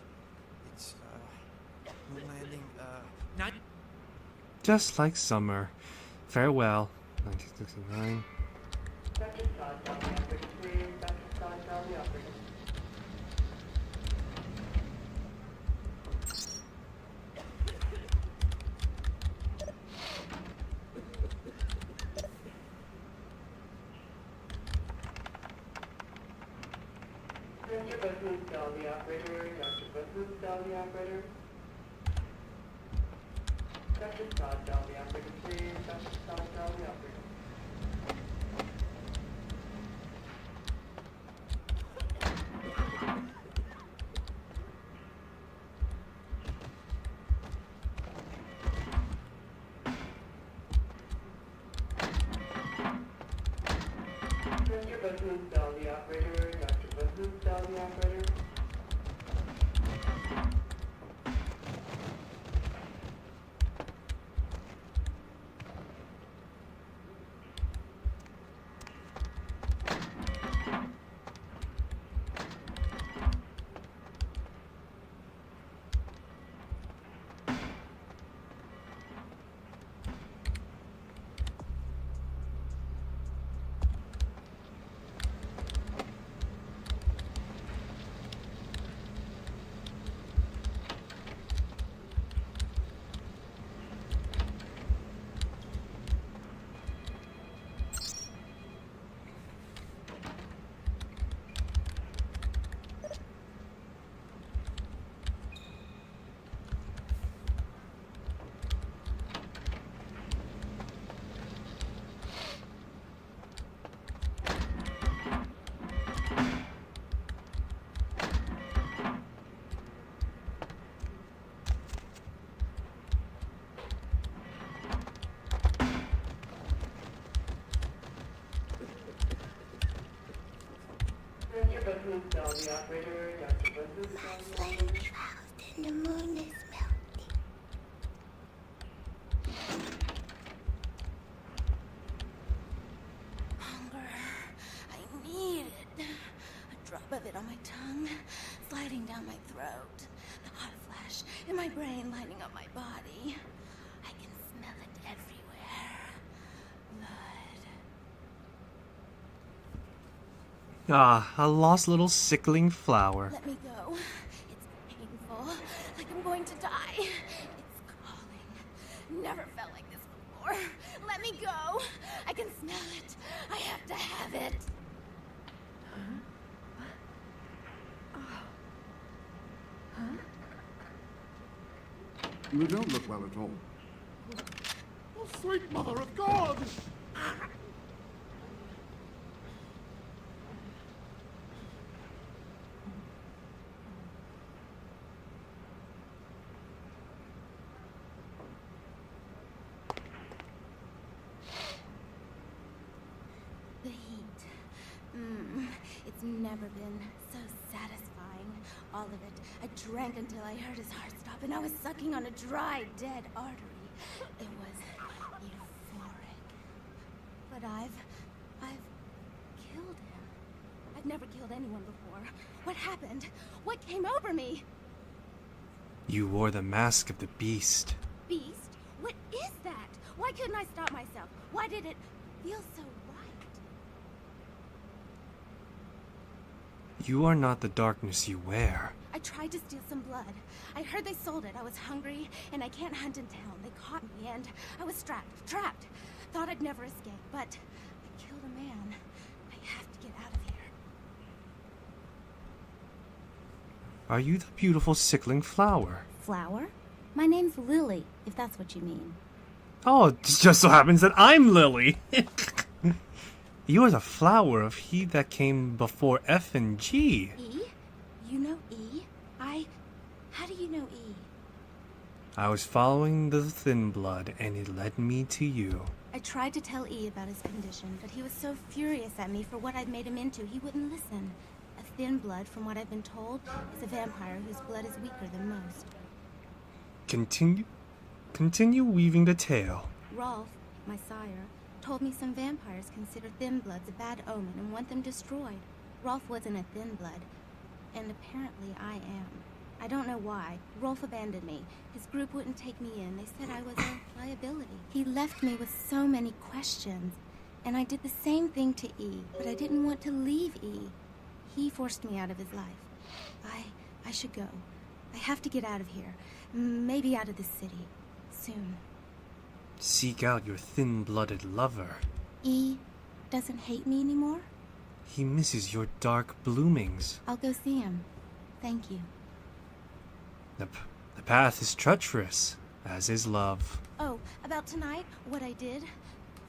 It's, moon landing, not... Just like summer. Farewell, 1969. Mr. Business, tell the operator. Dr. Business, tell the operator. Dr. Scott, tell the operator, please. Dr. Scott, tell the operator. Mr. Business, tell the operator. Dr. Business, tell the operator. Mr. Business, tell the operator. Dr. Business, tell the operator. And the moon is melting. Hunger. I need it. A drop of it on my tongue, sliding down my throat. The hot flash in my brain lining up my body. I can smell it everywhere. Blood. Ah, a lost little sickling flower. Let me go. It's painful. Like I'm going to die. It's calling. Never felt like this before. Let me go. I can smell it. I have to have it. You don't look well at all. Oh, sweet mother of God! The heat. It's never been so satisfying. All of it. I drank until I heard his heart stop and I was sucking on a dry, dead artery. It was euphoric. But I've killed him. I've never killed anyone before. What happened? What came over me? You wore the mask of the beast. Beast? What is that? Why couldn't I stop myself? Why did it feel so right? You are not the darkness you wear. I tried to steal some blood. I heard they sold it. I was hungry, and I can't hunt in town. They caught me, and I was trapped. Thought I'd never escape, but I killed a man. I have to get out of here. Are you the beautiful sickling flower? Flower? My name's Lily, if that's what you mean. Oh, it just so happens that I'm Lily. You are the flower of he that came before F and G. E? You know E? How do you know E? I was following the thin blood, and it led me to you. I tried to tell E about his condition, but he was so furious at me for what I'd made him into, he wouldn't listen. A thin blood, from what I've been told, is a vampire whose blood is weaker than most. Continue weaving the tale. Rolf, my sire, told me some vampires consider thin bloods a bad omen and want them destroyed. Rolf wasn't a thin blood, and apparently I am. I don't know why. Rolf abandoned me. His group wouldn't take me in. They said I was a liability. He left me with so many questions, and I did the same thing to E, but I didn't want to leave E. He forced me out of his life. I should go. I have to get out of here. Maybe out of the city. Soon. Seek out your thin-blooded lover. E doesn't hate me anymore? He misses your dark bloomings. I'll go see him. Thank you. The path is treacherous, as is love. Oh, about tonight, what I did?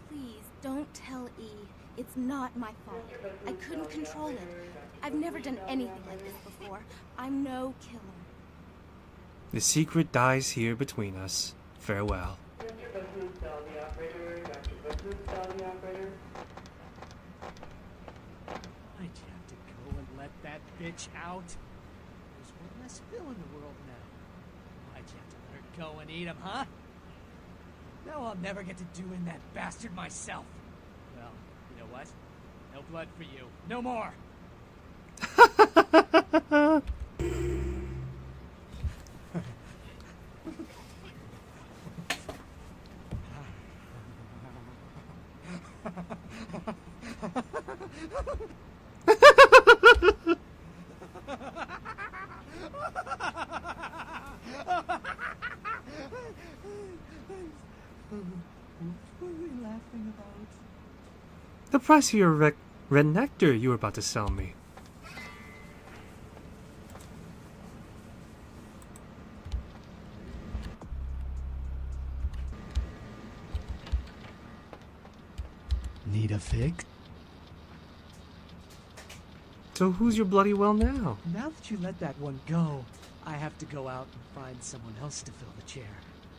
Please, don't tell E. It's not my fault. I couldn't control it. I've never done anything like this before. I'm no killer. The secret dies here between us. Farewell. Dr. Buzz, tell the operator. Dr. Buzz, tell the operator. Why'd you have to go and let that bitch out? There's one less Phil in the world now. Why'd you have to let her go and eat him, huh? Now I'll never get to do in that bastard myself. Well, you know what? No blood for you. No more! What were we laughing about? The price of your red nectar you were about to sell me. Need a fig? So who's your bloody well now? Now that you let that one go, I have to go out and find someone else to fill the chair.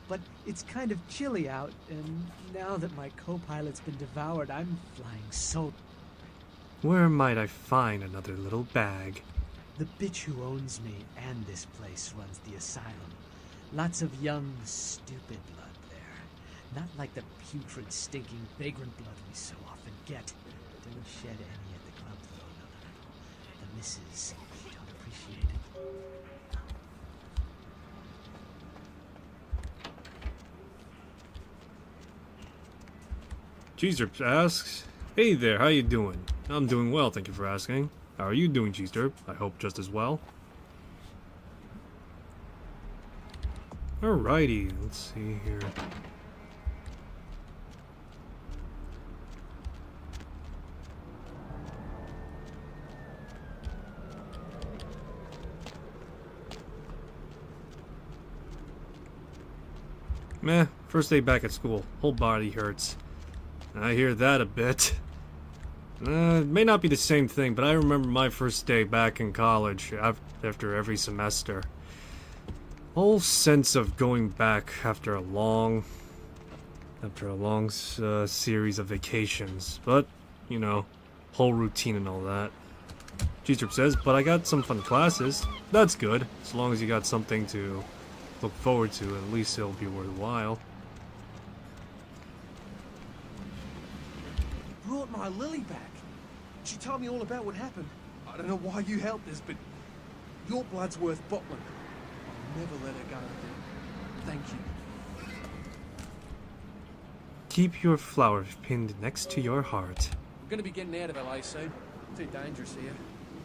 But it's kind of chilly out, and now that my co-pilot's been devoured, I'm flying so... Where might I find another little bag? The bitch who owns me and this place runs the asylum. Lots of young, stupid blood there. Not like the putrid, stinking, vagrant blood we so often get. Don't shed any at the club, though, no. The missus, she don't appreciate it. Cheeserp asks, "Hey there, how you doing?" "I'm doing well, thank you for asking. How are you doing, Cheeserp? I hope just as well." Alrighty, let's see here. Meh, first day back at school. Whole body hurts. I hear that a bit. It may not be the same thing, but I remember my first day back in college after every semester. Whole sense of going back after a long series of vacations. But, you know, whole routine and all that. Cheeserp says, "But I got some fun classes." That's good, as long as you got something to look forward to, at least it'll be worthwhile. Brought my Lily back. She told me all about what happened. I don't know why you helped us, but your blood's worth bottling. I'll never let her go again. Thank you. Keep your flower pinned next to your heart. We're going to be getting out of LA soon. Too dangerous here.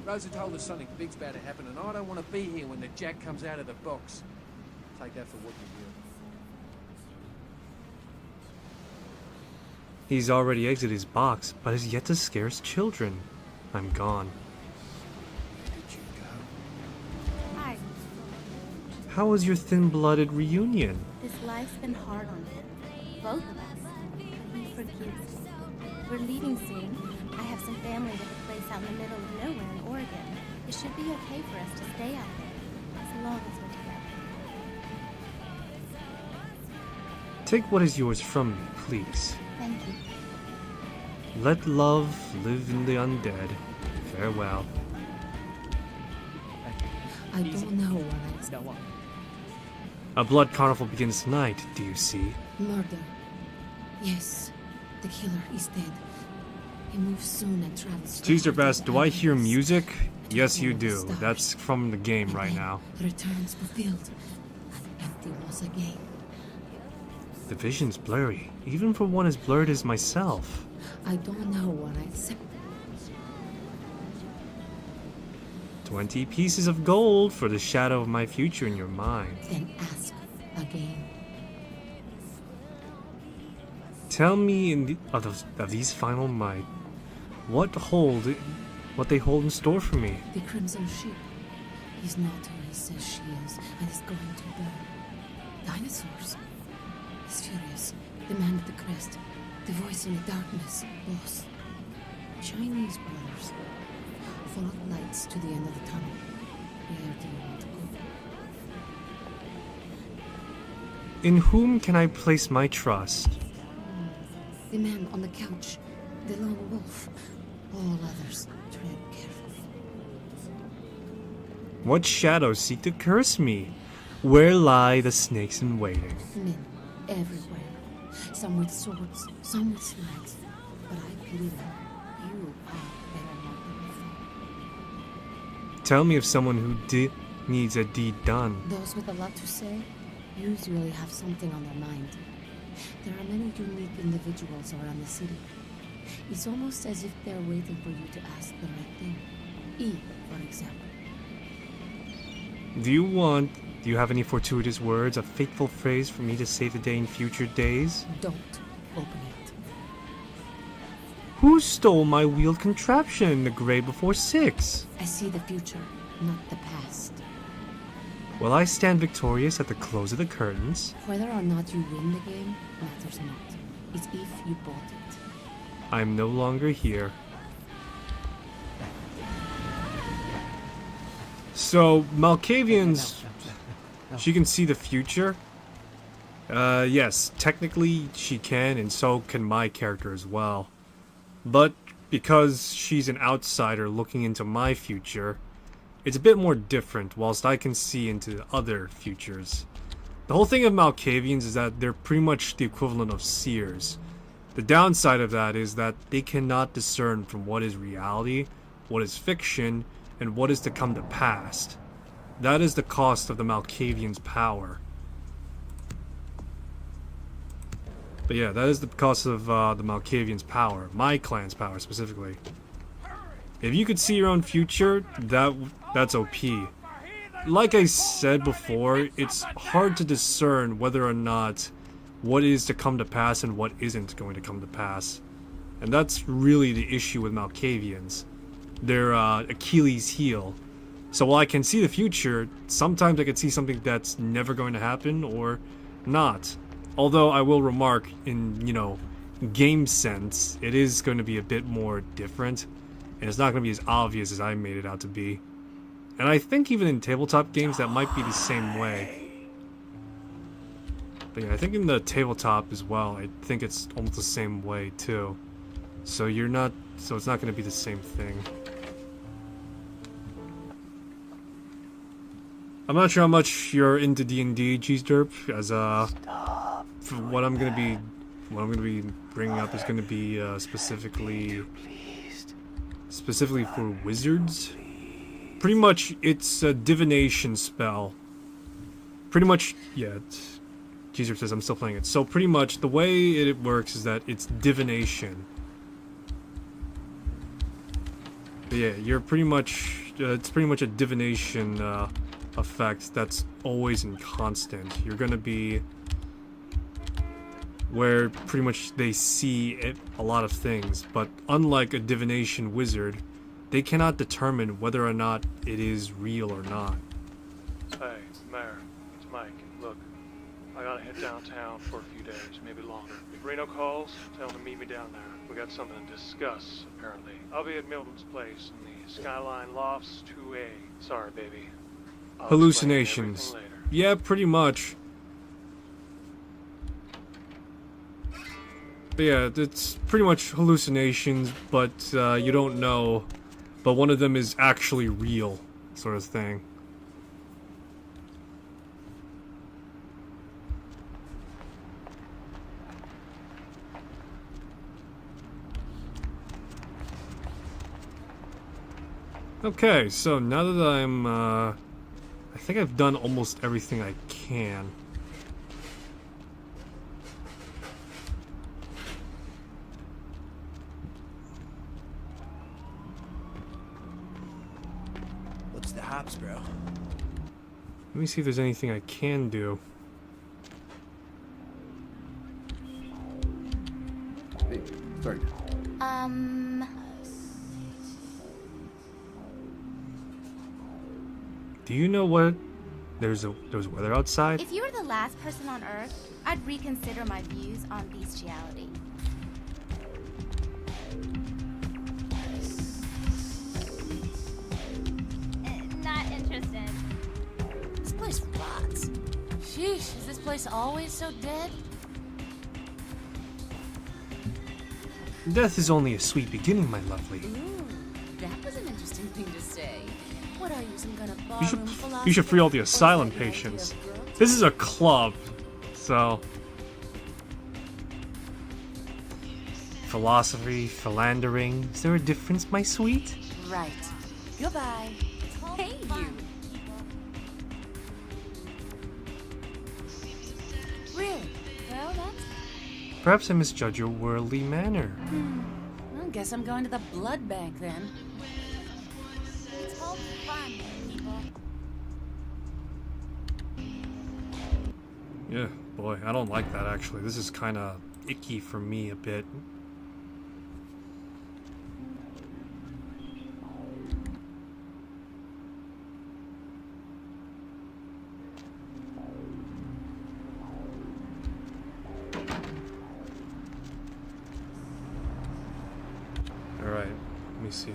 Rosa told us something big's about to happen, and I don't want to be here when the jack comes out of the box. Take that for what you will. He's already exited his box, but has yet to scare his children. I'm gone. Hi. How was your thin-blooded reunion? This life's been hard on him. Both of us. But he forgives me. We're leaving soon. I have some family with a place out in the middle of nowhere in Oregon. It should be okay for us to stay out there, as long as we're together. Take what is yours from me, please. Thank you. Let love live in the undead. Farewell. I don't know what I... A blood carnival begins tonight, do you see? Murder. Yes. The killer is dead. He moves soon and travels... Caesar Bass, do I hear music? Yes, you do. That's from the game right now. Returns fulfilled. Empty was again. The vision's blurry, even for one as blurred as myself. I don't know what I said. 20 pieces of gold for the shadow of my future in your mind. Then ask again. Tell me of these final might, what they hold in store for me. The Crimson Ship is not who he says she is, and is going to burn. Dinosaurs. He's furious. The man with the crest. The voice in the darkness. Boss. Chinese brothers. Follow the lights to the end of the tunnel. Where do you want to go? In whom can I place my trust? The man on the couch. The lone wolf. All others tread carefully. What shadows seek to curse me? Where lie the snakes in waiting? Men everywhere. Some with swords, some with swords. But I believe you are better not than before. Tell me of someone who needs a deed done. Those with a lot to say usually have something on their mind. There are many unique individuals around the city. It's almost as if they're waiting for you to ask the right thing. E, for example. Do you have any fortuitous words, a fateful phrase for me to save the day in future days? Don't open it. Who stole my wheeled contraption in the gray before 6? I see the future, not the past. Will I stand victorious at the close of the curtains? Whether or not you win the game matters not. It's if you bought it. I'm no longer here. So, Malkavian's... She can see the future? Yes, technically she can, and so can my character as well. But because she's an outsider looking into my future, it's a bit more different, whilst I can see into other futures. The whole thing of Malkavians is that they're pretty much the equivalent of seers. The downside of that is that they cannot discern from what is reality, what is fiction, and what is to come to pass. That is the cost of the Malkavian's power. But yeah, that is the cost of the Malkavian's power. My clan's power, specifically. If you could see your own future, that's OP. Like I said before, it's hard to discern whether or not what is to come to pass and what isn't going to come to pass. And that's really the issue with Malkavians. They're Achilles' heel. So while I can see the future, sometimes I can see something that's never going to happen or not. Although I will remark, in, game sense, it is going to be a bit more different. And it's not going to be as obvious as I made it out to be. And I think even in tabletop games that might be the same way. But yeah, I think in the tabletop as well, I think it's almost the same way too. So it's not going to be the same thing. I'm not sure how much you're into D&D, Cheese Derp, as what I'm gonna be bringing up is gonna be specifically for wizards. Pretty much, it's a divination spell. Pretty much, yeah. Cheese Derp says I'm still playing it. So pretty much the way it works is that it's divination. But yeah, you're pretty much it's pretty much a divination effect that's always and constant. You're gonna be where pretty much they see a lot of things, but unlike a divination wizard, they cannot determine whether or not it is real or not. Hey, Mayor, it's Mike. Look, I gotta head downtown for a few days, maybe longer. If Reno calls, tell him to meet me down there. We got something to discuss, apparently. I'll be at Milton's place in the Skyline Lofts 2A. Sorry, baby. Hallucinations. Yeah, pretty much. But yeah, it's pretty much hallucinations, but you don't know. But one of them is actually real, sort of thing. Okay, so now that I'm, I think I've done almost everything I can. What's the hops, bro? Let me see if there's anything I can do. Hey, sorry. Do you know what? There's weather outside? If you were the last person on Earth, I'd reconsider my views on bestiality. Not interested. This place rots. Sheesh, is this place always so dead? Death is only a sweet beginning, my lovely. Ooh, that was an interesting thing to say. What are you, some kind of You barroom you should free all the philosopher? asylum Or is that your patients. idea of girl This is a club, so... Philosophy, philandering. Is there a difference, my sweet? Right. Goodbye. Hey, you. Really? Well, that's... Perhaps I misjudge your worldly manner. I guess I'm going to the blood bank then. It's all fun, people. Yeah, boy, I don't like that actually. This is kind of icky for me a bit. Alright, let me see.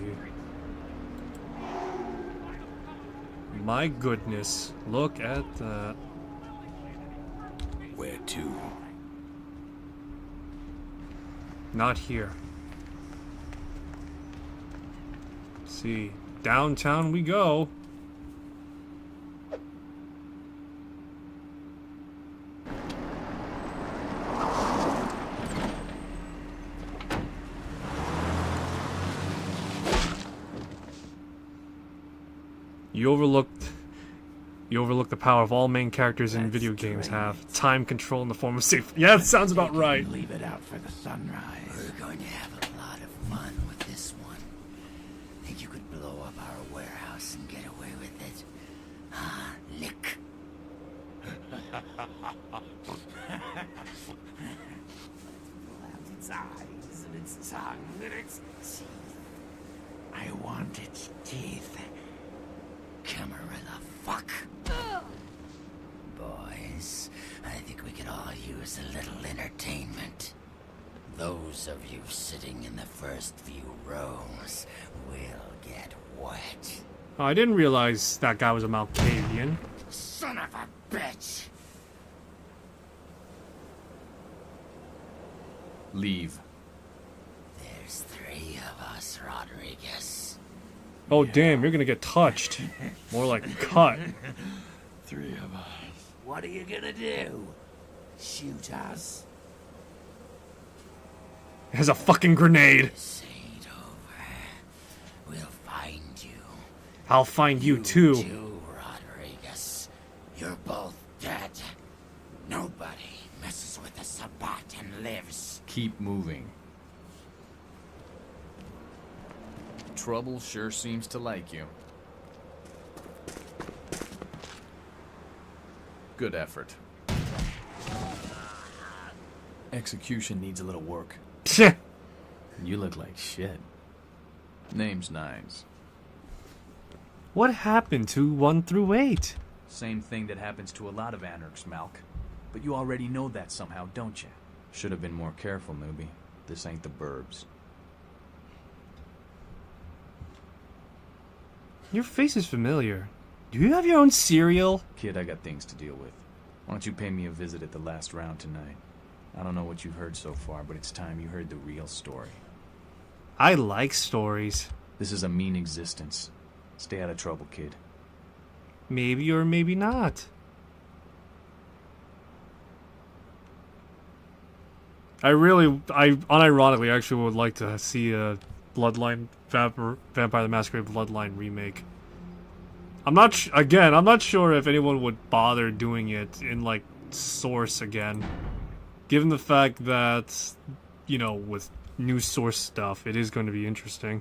My goodness, look at that. Where to? Not here. Let's see, downtown we go. You overlook the power of all main characters in video games have. Time control in the form of safe. Yeah, that sounds about right. Leave it out for the sunrise. We're going to have a lot of fun with this one. Think you could blow up our warehouse and get away with it? Ah, lick. Its eyes and its tongue and its teeth. I want its teeth. Camarilla fuck. Boys, I think we could all use a little entertainment. Those of you sitting in the first few rows will get wet. Oh, I didn't realize that guy was a Malkavian. Son of a bitch! Leave. There's 3 of us, Rodriguez. Oh damn, you're gonna get touched. More like cut. 3 of us. What are you gonna do? Shoot us? It has a fucking grenade. This ain't over. We'll find you. I'll find you too. You, Rodriguez. You're both dead. Nobody messes with a Sabbat and lives. Keep moving. Trouble sure seems to like you. Good effort. Execution needs a little work. You look like shit. Name's Nines. What happened to 1 through 8? Same thing that happens to a lot of anarchs, Malk. But you already know that somehow, don't you? Should have been more careful, newbie. This ain't the burbs. Your face is familiar. Do you have your own cereal? Kid, I got things to deal with. Why don't you pay me a visit at the last round tonight? I don't know what you've heard so far, but it's time you heard the real story. I like stories. This is a mean existence. Stay out of trouble, kid. Maybe or maybe not. I unironically actually would like to see a Bloodline, Vampire the Masquerade Bloodline remake. I'm not sure if anyone would bother doing it in, like, Source again. Given the fact that, you know, with new Source stuff, it is going to be interesting.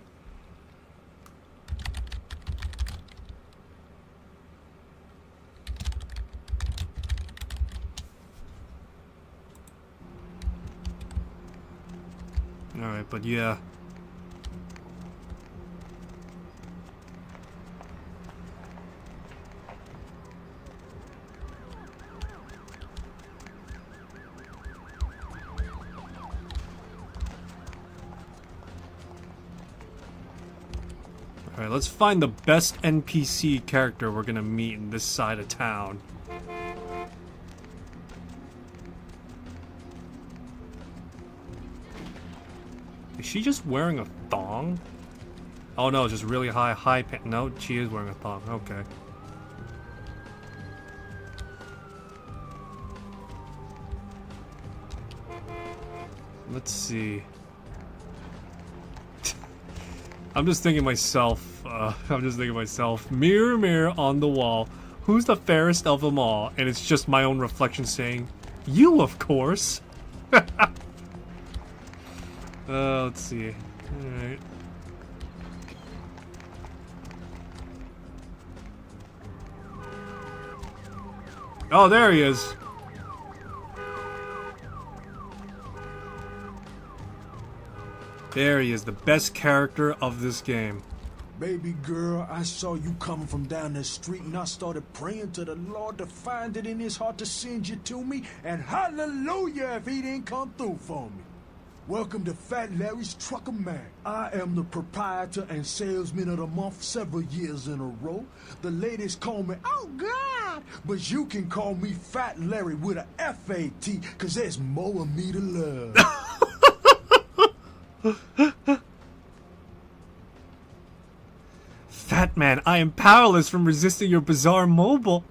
Alright, but yeah. Alright, let's find the best NPC character we're gonna meet in this side of town. Is she just wearing a thong? Oh no, just really high pants. No, she is wearing a thong. Okay. Let's see. I'm just thinking myself, mirror, mirror on the wall, who's the fairest of them all? And it's just my own reflection saying, you, of course. Let's see. Alright. Oh, there he is. There he is, the best character of this game. Baby girl, I saw you coming from down the street and I started praying to the Lord to find it in his heart to send you to me, and hallelujah if he didn't come through for me. Welcome to Fat Larry's Trucker Mag. I am the proprietor and salesman of the month several years in a row. The ladies call me, oh God, but you can call me Fat Larry with a F-A-T, cause there's more of me to love. Fat man, I am powerless from resisting your bizarre mobile.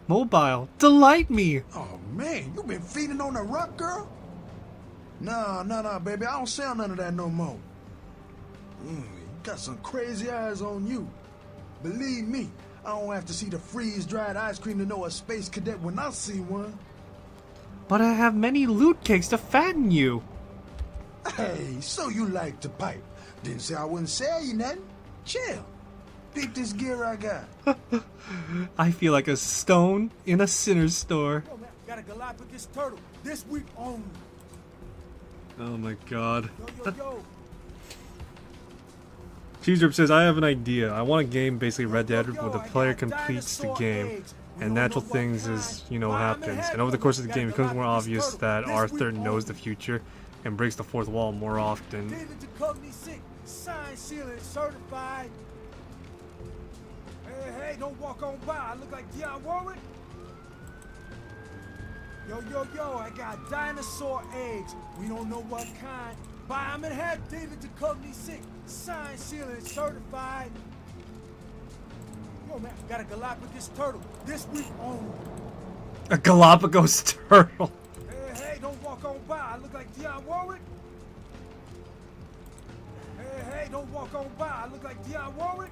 Delight me. Oh man, you been feeding on the rock, girl? Nah, baby, I don't sell none of that no more. You got some crazy eyes on you. Believe me, I don't have to see the freeze-dried ice cream to know a space cadet when I see one. But I have many loot cakes to fatten you. Hey, so you like to pipe. Didn't say I wouldn't sell you nothing. Chill. Peep this gear I got. I feel like a stone in a sinner's store. Yo, man, got a Galapagos turtle. This week only. Oh my god. Yo. Cheesedrip says, I have an idea. I want a game basically Red Dead where the player completes the game and natural things as, you know, happens. And over the course of the game it becomes more obvious that Arthur knows the future and breaks the fourth wall more often. Signed, sealed, certified. Hey, don't walk on by. I look like Dionne Warwick. Yo, I got dinosaur eggs. We don't know what kind. Buy them and have David Duchovny sick. Signed, sealed, and certified. Yo, man, got a Galapagos turtle. This week only. A Galapagos turtle. Hey, don't walk on by. I look like Dionne Warwick. Hey, don't walk on by. I look like Dionne Warwick.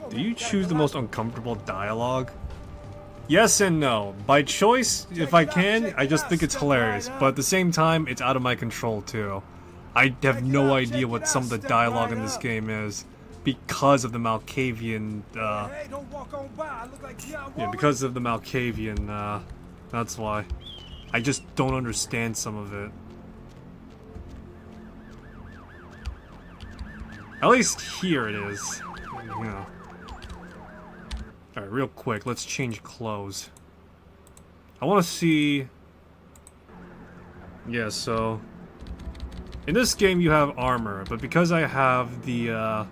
Yo, Do you choose the most uncomfortable dialogue? Yes and no. By choice, if I can, I just think it's hilarious. But at the same time, it's out of my control too. I have no idea what some of the dialogue in this game is because of the Malkavian, yeah, because of the Malkavian, that's why. I just don't understand some of it. At least here it is. Yeah. Alright, real quick, let's change clothes. I want to see... Yeah, so... In this game you have armor, but because I have the,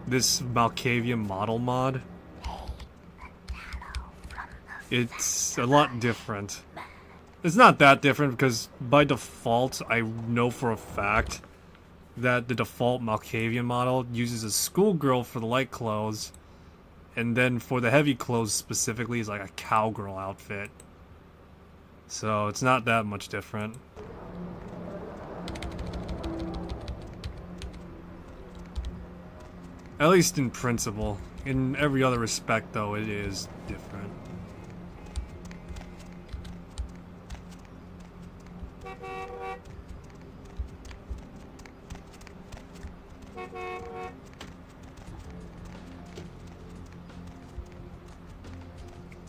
this Malkavian model mod, it's a lot different. It's not that different because by default, I know for a fact that the default Malkavian model uses a schoolgirl for the light clothes, and then for the heavy clothes specifically is like a cowgirl outfit. So it's not that much different. At least in principle. In every other respect, though, it is different.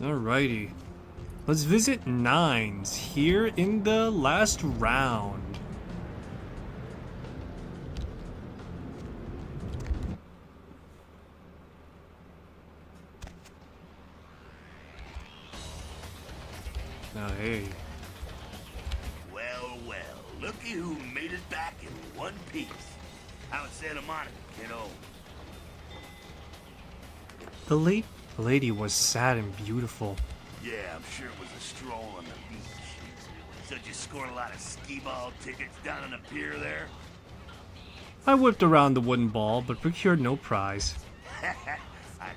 Alrighty. Let's visit Nines here in the last round. Now, hey. Well, well, looky who made it back in one piece. How it's Santa Monica, kiddo? The late lady was sad and beautiful. Yeah, I'm sure it was a stroll on the beach. So you scored a lot of skee-ball tickets down on the pier there? I whipped around the wooden ball, but procured no prize. I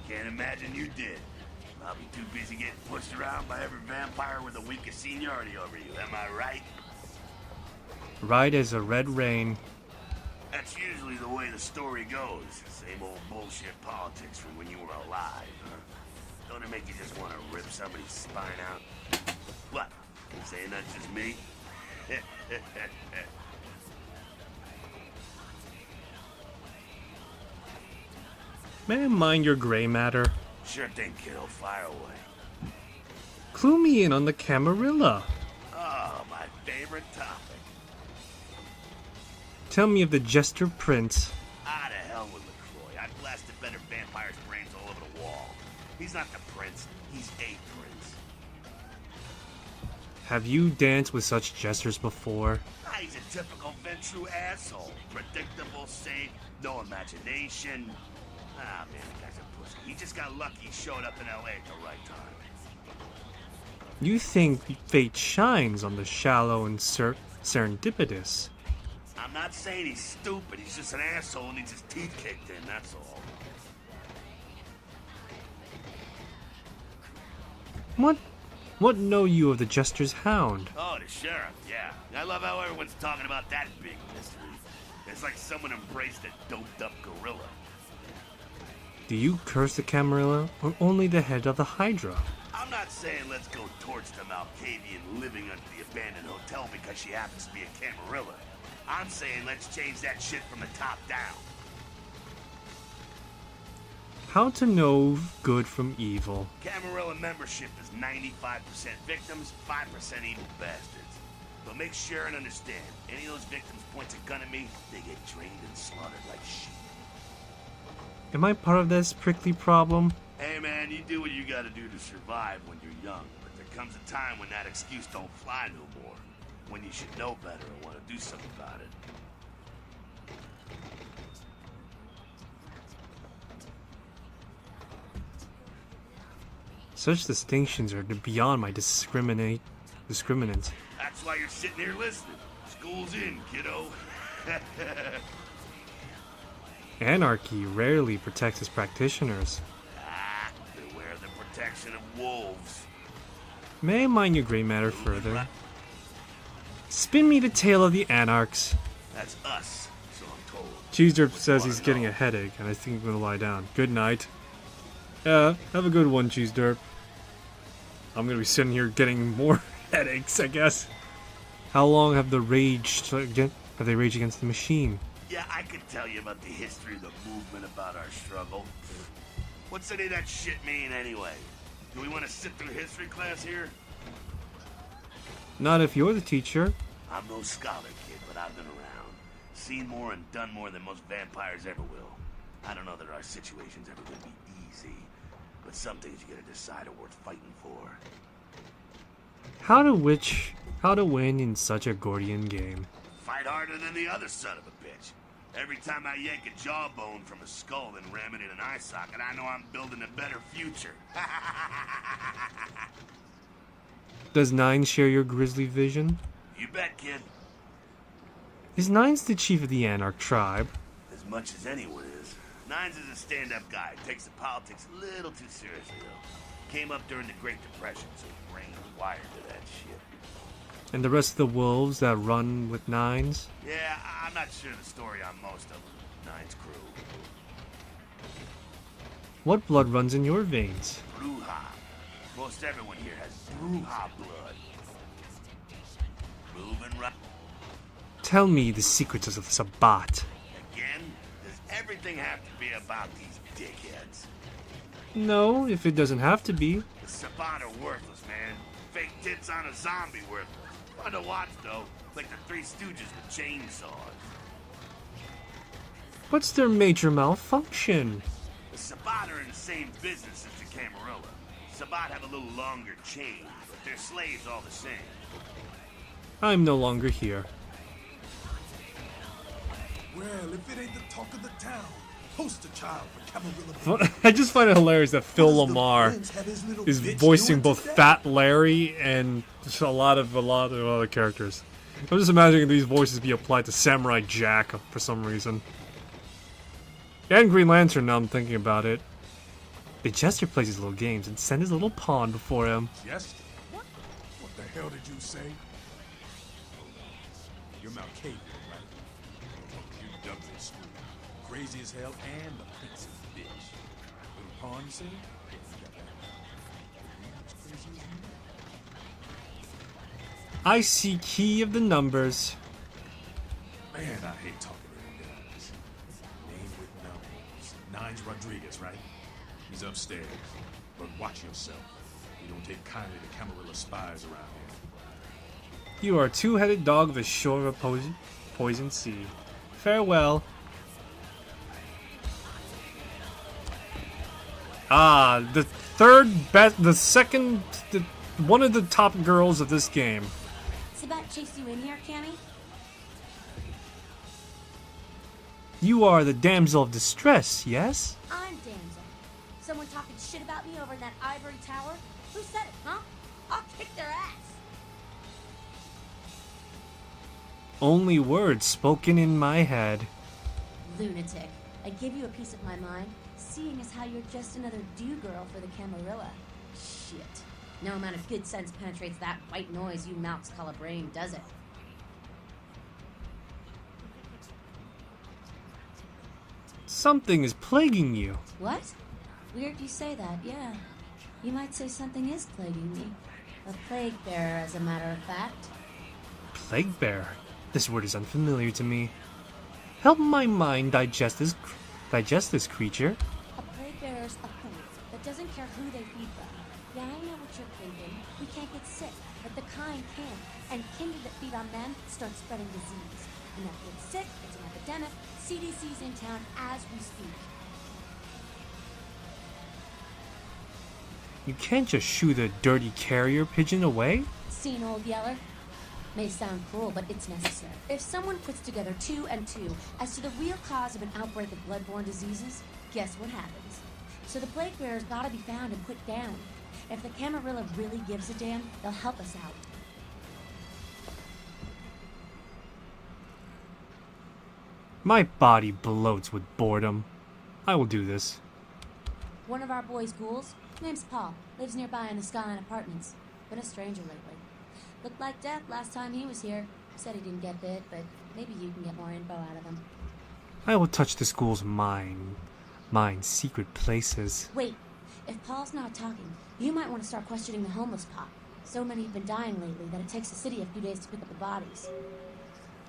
can't imagine you did. I'll be too busy getting pushed around by every vampire with the weakest seniority over you, am I right? Right as a red rain. That's usually the way the story goes. Same old bullshit politics from when you were alive, huh? Don't it make you just want to rip somebody's spine out? What? You saying that's just me? May I mind your gray matter? Sure thing, kiddo. Fire away. Clue me in on the Camarilla. Oh, my favorite topic. Tell me of the Jester Prince. Ah, to hell with LaCroix. I blasted better vampire's brains all over the wall. He's not the prince. He's a prince. Have you danced with such jesters before? Ah, he's a typical Ventru asshole. Predictable, safe, no imagination. Ah, man, the guy's a pussy. He just got lucky he showed up in L.A. at the right time. You think fate shines on the shallow and serendipitous. I'm not saying he's stupid. He's just an asshole who needs his teeth kicked in, that's all. What know you of the Jester's Hound? Oh, the sheriff, yeah. I love how everyone's talking about that big mystery. It's like someone embraced a doped-up gorilla. Do you curse the Camarilla, or only the head of the Hydra? I'm not saying let's go torch the Malkavian living under the abandoned hotel because she happens to be a Camarilla. I'm saying let's change that shit from the top down. How to know good from evil. Camarilla membership is 95% victims, 5% evil bastards. But make sure and understand, any of those victims points a gun at me, they get drained and slaughtered like sheep. Am I part of this prickly problem? Hey man, you do what you gotta do to survive when you're young, but there comes a time when that excuse don't fly no more. When you should know better and want to do something about it. Such distinctions are beyond my discriminant. That's why you're sitting here listening. School's in, kiddo. Anarchy rarely protects its practitioners. Ah, beware the protection of wolves. May I mind your gray matter further? Spin me the tale of the Anarchs. That's us, so I'm told. Cheese Derp says he's getting a headache, and I think I'm gonna lie down. Good night. Yeah, have a good one, Cheese Derp. I'm gonna be sitting here getting more headaches, I guess. How long have they raged against the machine? Yeah, I could tell you about the history of the movement about our struggle. What's any of that shit mean anyway? Do we want to sit through history class here? Not if you're the teacher. I'm no scholar, kid, but I've been around. Seen more and done more than most vampires ever will. I don't know that our situation's ever gonna be easy, but some things you gotta decide are worth fighting for. How to win in such a Gordian game? Fight harder than the other son of a bitch. Every time I yank a jawbone from a skull and ram it in an eye socket, I know I'm building a better future. Does Nines share your grisly vision? You bet, kid. Is Nines the chief of the Anarch tribe? As much as anyone is. Nines is a stand-up guy. Takes the politics a little too seriously, though. Came up during the Great Depression, so his brain wired to that shit. And the rest of the wolves that run with Nines? Yeah, I'm not sure the story on most of them. Nines crew. What blood runs in your veins? Bruja. Most everyone here has Bruja blood. Moving right. Tell me the secrets of Sabbat. Again? Does everything have to be about these dickheads? No, if it doesn't have to be. The Sabbat are worthless, man. Fake tits on a zombie worthless. Fun to watch, though. Like the Three Stooges with chainsaws. What's their major malfunction? The Sabbat are in the same business as the Camarilla. Sabbat have a little longer chain, but they're slaves all the same. I'm no longer here. Well, if it ain't the talk of the town, poster child for Camarilla. I just find it hilarious that Phil Lamar is voicing both Fat Larry and just a lot of other characters. I'm just imagining these voices be applied to Samurai Jack for some reason. And Green Lantern, now I'm thinking about it. The Jester plays these little games and send his little pawn before him. Jester? What the hell did you say? You're Malkavian, right? You Douglas Street. Crazy as hell and a princess bitch. Little pawn, you say? Yeah, you got that. As crazy as you? I see key of the numbers. Man, I hate talking to them guys. Name with numbers. Nines Rodriguez, right? He's upstairs. But watch yourself. You don't take kindly to Camarilla spies around here. You are a two-headed dog of the shore of a poison sea. Farewell. Ah, the one of the top girls of this game. Sabbat chased you in here, Cammy? You are the damsel of distress, yes? I'm damsel. Someone talking shit about me over in that ivory tower? Who said it, huh? I'll kick their ass. Only words spoken in my head. Lunatic. I give you a piece of my mind, seeing as how you're just another do-girl for the Camarilla. Shit. No amount of good sense penetrates that white noise you mouths call a brain, does it? Something is plaguing you. What? Weird you say that, yeah. You might say something is plaguing me. A plague bearer, as a matter of fact. Plague bearer. This word is unfamiliar to me. Help my mind digest this creature. A plague bearer's a pony that doesn't care who they feed from. Yeah, I know what you're thinking. We can't get sick, but the kind can. And kindred that feed on them start spreading disease. And that gets sick, it's an epidemic. CDC's in town as we speak. You can't just shoo the dirty carrier pigeon away? Seen, old yeller? May sound cruel, but it's necessary. If someone puts together 2 and 2 as to the real cause of an outbreak of bloodborne diseases, guess what happens? So the plague bearer's gotta be found and put down. If the Camarilla really gives a damn, they'll help us out. My body bloats with boredom. I will do this. One of our boys' ghouls, name's Paul, lives nearby in the Skyline Apartments. Been a stranger lately. Looked like death last time he was here. Said he didn't get bit, but maybe you can get more info out of him. I will touch the school's mind secret places. Wait, if Paul's not talking, you might want to start questioning the homeless pot. So many have been dying lately that it takes the city a few days to pick up the bodies.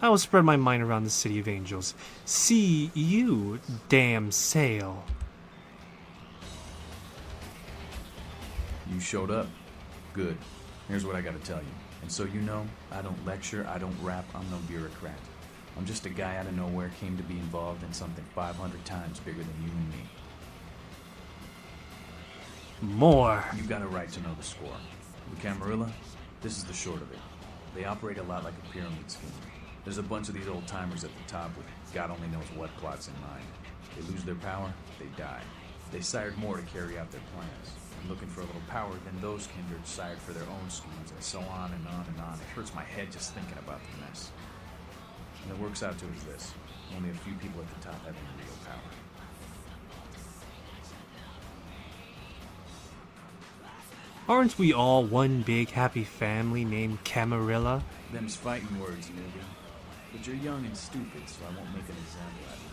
I will spread my mind around the City of Angels. See you, damn sail. You showed up. Good. Here's what I gotta tell you. And so you know, I don't lecture, I don't rap, I'm no bureaucrat. I'm just a guy out of nowhere came to be involved in something 500 times bigger than you and me. More. You got a right to know the score. The Camarilla, this is the short of it. They operate a lot like a pyramid scheme. There's a bunch of these old-timers at the top with God only knows what plots in mind. They lose their power, they die. They sired more to carry out their plans. and looking for a little power, then those kindred sired for their own schemes, and so on and on and on. It hurts my head just thinking about the mess. And it works out to is this. Only a few people at the top have any real power. Aren't we all one big happy family named Camarilla? Them's fighting words, nigga. But you're young and stupid, so I won't make an example out of you.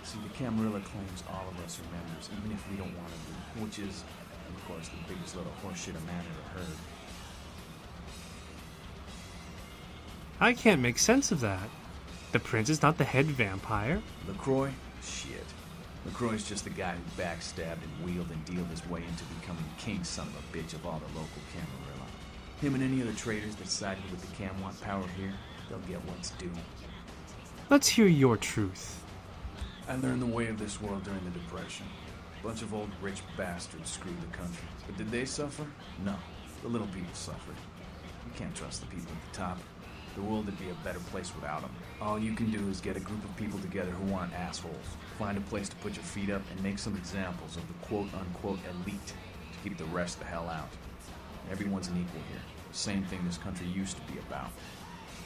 See, the Camarilla claims all of us are members, even if we don't want to be, which is, of course, the biggest little horseshit a man ever heard. I can't make sense of that. The prince is not the head vampire. LaCroix? Shit. LaCroix's just the guy who backstabbed and wheeled and dealed his way into becoming king son of a bitch of all the local Camarilla. Him and any other traitors that sided with the Cam want power here, they'll get what's due. Let's hear your truth. I learned the way of this world during the Depression. A bunch of old rich bastards screwed the country. But did they suffer? No. The little people suffered. You can't trust the people at the top. The world would be a better place without them. All you can do is get a group of people together who aren't assholes. Find a place to put your feet up and make some examples of the quote-unquote elite to keep the rest the hell out. Everyone's an equal here. Same thing this country used to be about.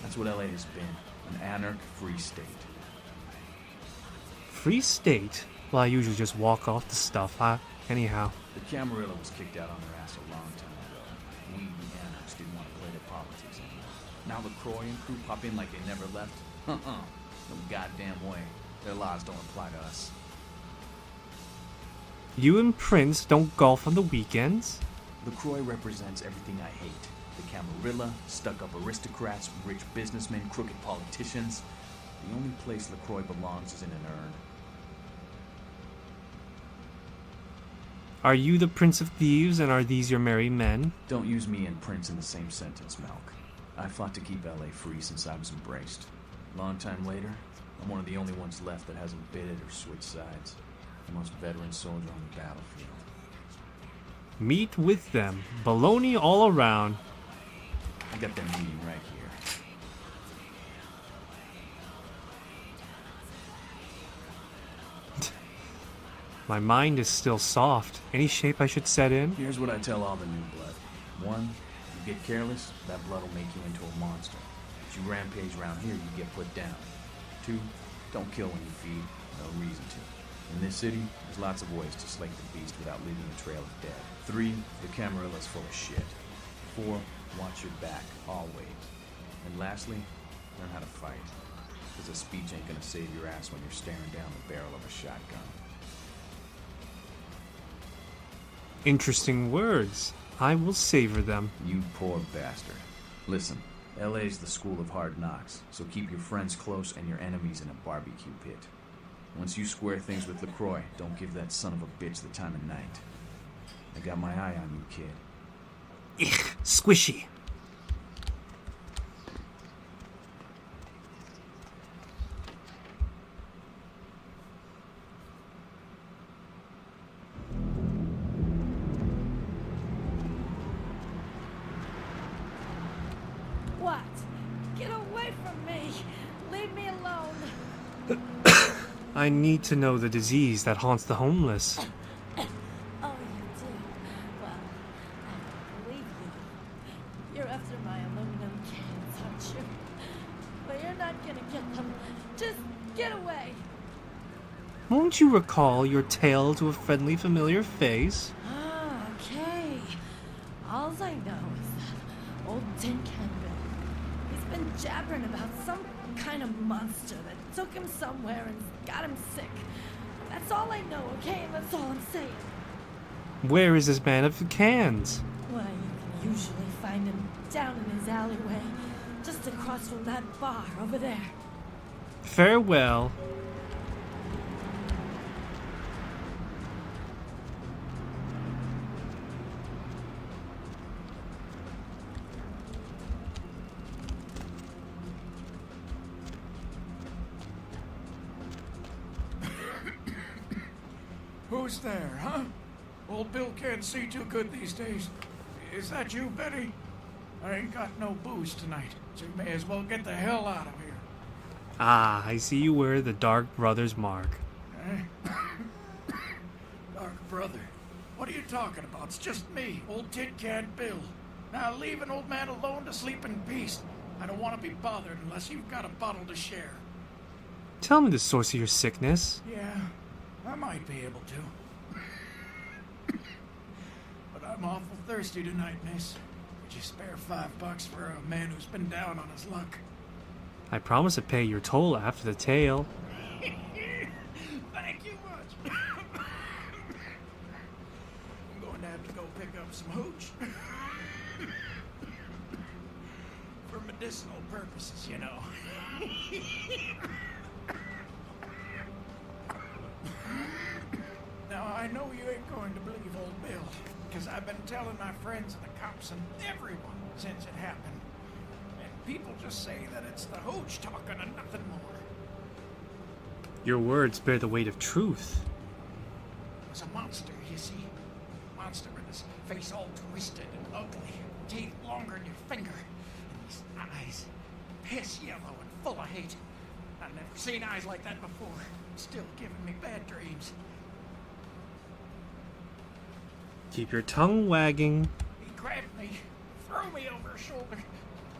That's what LA has been. An anarch-free state. Free state? Well, I usually just walk off the stuff, huh? Anyhow. The Camarilla was kicked out on their ass a long time ago. We, the anarchs, didn't want to play their politics anymore. Now LaCroix and crew pop in like they never left? No goddamn way. Their laws don't apply to us. You and Prince don't golf on the weekends? LaCroix represents everything I hate. The Camarilla, stuck-up aristocrats, rich businessmen, crooked politicians. The only place LaCroix belongs is in an urn. Are you the Prince of Thieves, and are these your merry men? Don't use me and Prince in the same sentence, Malk. I fought to keep LA free since I was embraced. Long time later, I'm one of the only ones left that hasn't bidded or switched sides. The most veteran soldier on the battlefield. Meet with them. Baloney all around. I got their meeting right here. My mind is still soft. Any shape I should set in? Here's what I tell all the new blood. 1, you get careless, that blood will make you into a monster. If you rampage around here, you get put down. 2, don't kill when you feed. No reason to. In this city, there's lots of ways to slake the beast without leaving a trail of dead. 3, the Camarilla's full of shit. 4, watch your back, always. And lastly, learn how to fight. Because a speech ain't gonna save your ass when you're staring down the barrel of a shotgun. Interesting words. I will savor them. You poor bastard. Listen, LA's the school of hard knocks, so keep your friends close and your enemies in a barbecue pit. Once you square things with LaCroix, don't give that son of a bitch the time of night. I got my eye on you, kid. Ich, squishy. What? Get away from me! Leave me alone! I need to know the disease that haunts the homeless. Oh, you do? Well, I believe you. You're after my aluminum cans, aren't you? But you're not gonna get them. Just get away! Won't you recall your tale to a friendly, familiar face? Ah, okay. All I know is that old Tin Can Bill. He's been jabbering about some kind of monster that took him somewhere and got him sick. That's all I know, okay? And that's all I'm saying. Where is this man of the cans? Well, you can usually find him down in his alleyway, just across from that bar over there. Farewell. Who's there, huh? Old Bill can't see too good these days. Is that you, Betty? I ain't got no booze tonight, so you may as well get the hell out of here. Ah, I see you wear the Dark Brothers mark. Eh? Dark brother. What are you talking about? It's just me, old Tin Can Bill. Now leave an old man alone to sleep in peace. I don't want to be bothered unless you've got a bottle to share. Tell me the source of your sickness. Yeah, I might be able to. But I'm awful thirsty tonight, miss. Would you spare $5 for a man who's been down on his luck? I promise to pay your toll after the tale. Thank you much. I'm going to have to go pick up some hooch. For medicinal purposes, you know. Now, I know you ain't going to believe old Bill, because I've been telling my friends and the cops and everyone since it happened. And people just say that it's the hooch talking and nothing more. Your words bear the weight of truth. It was a monster, you see. Monster with his face all twisted and ugly, teeth longer than your finger, and his eyes piss yellow and full of hate. I've never seen eyes like that before. Still giving me bad dreams. Keep your tongue wagging. He grabbed me, threw me over his shoulder,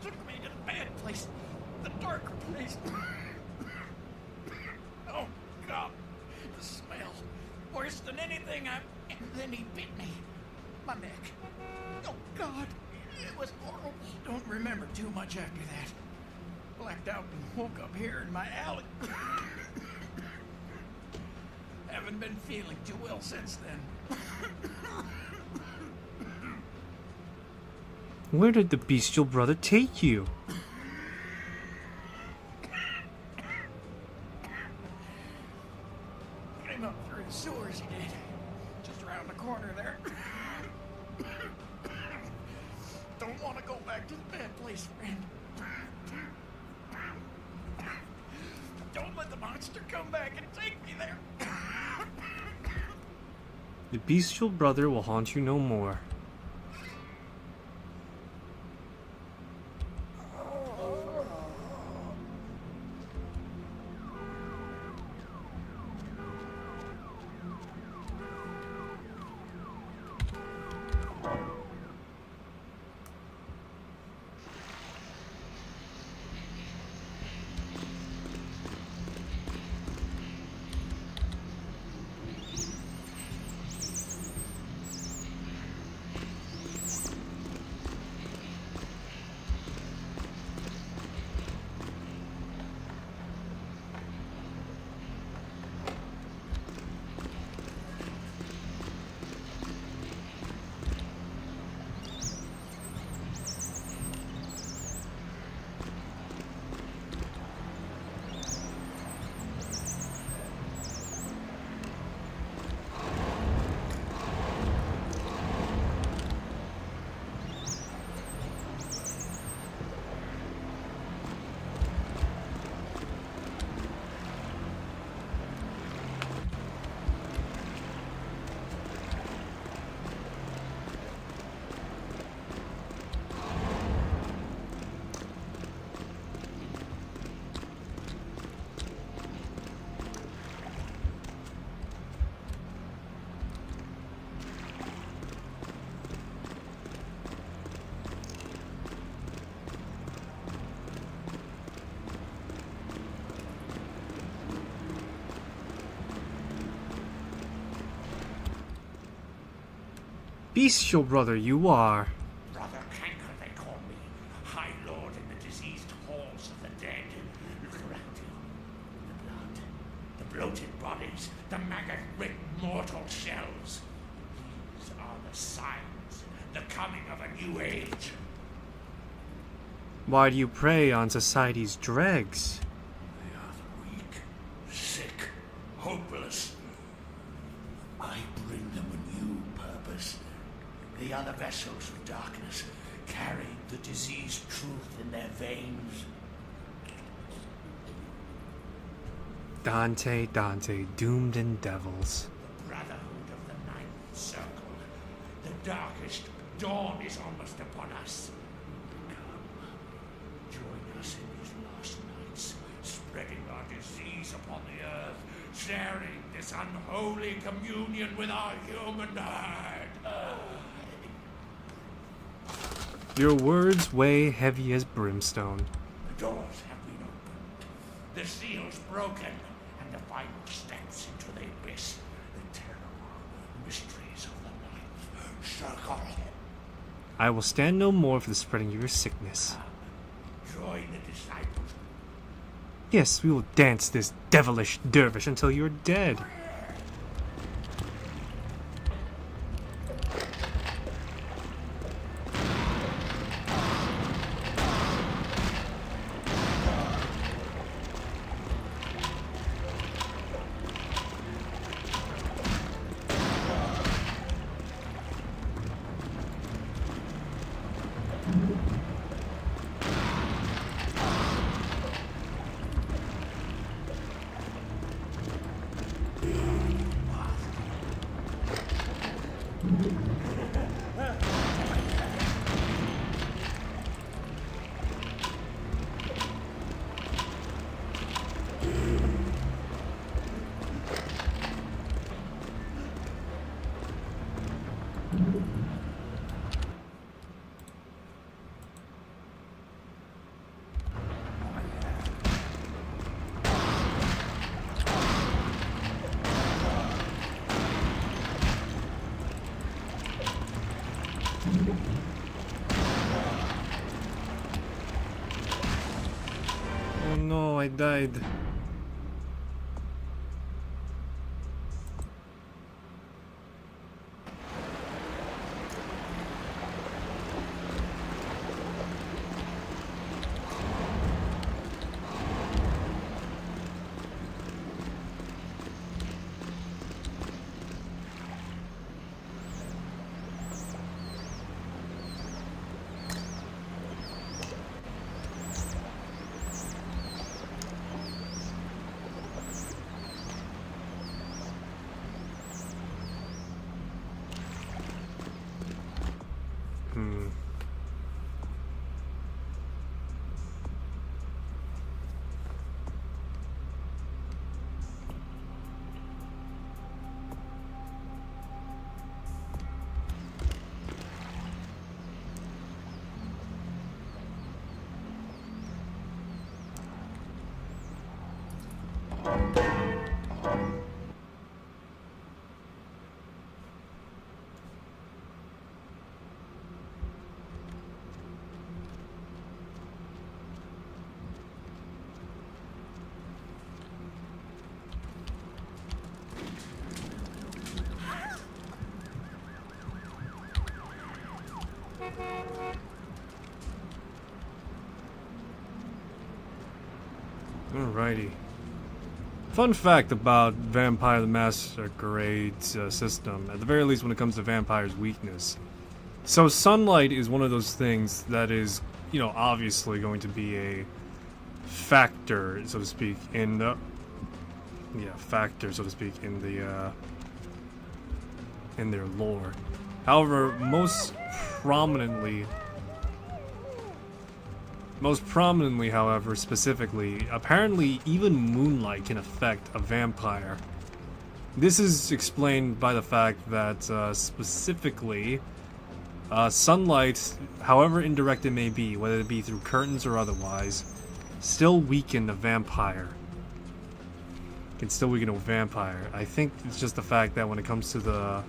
took me to the bad place, the darker place. Oh, God, the smell. Worse than anything and then he bit me. My neck. Oh, God, it was horrible. Don't remember too much after that. Blacked out and woke up here in my alley. Haven't been feeling too well since then. Where did the bestial brother take you? Came up through the sewers, he did. Just around the corner there. Don't want to go back to the bad place, friend. Don't let the monster come back and take me there. The bestial brother will haunt you no more. Bestial brother, you are. Brother Canker, they call me. High Lord in the diseased halls of the dead. Look around you. The blood, the bloated bodies, the maggot-riddled mortal shells. These are the signs, the coming of a new age. Why do you prey on society's dregs? They are weak, sick, hopeless. I bring them a new purpose. They are the vessels of darkness, carrying the diseased truth in their veins. Dante, doomed and devils. The brotherhood of the Ninth Circle. The darkest dawn is almost upon us. Come, join us in these last nights, spreading our disease upon the earth, sharing this unholy communion with our human herd. Your words weigh heavy as brimstone. The doors have been opened, the seals broken, and the final steps into the abyss. The terrible mysteries of the ninth circle. I will stand no more for the spreading of your sickness. Join the disciples. Yes, we will dance this devilish dervish until you are dead. Oh no, I died. Alrighty. Fun fact about Vampire the Masquerade's system, at the very least when it comes to Vampire's weakness. So sunlight is one of those things that is, you know, obviously going to be a factor, so to speak, in the... Yeah, factor, so to speak, in the, in their lore. However, most prominently, however, specifically, apparently even moonlight can affect a vampire. This is explained by the fact that, specifically, sunlight, however indirect it may be, whether it be through curtains or otherwise, still weaken a vampire. Can still weaken a vampire. I think it's just the fact that when it comes to the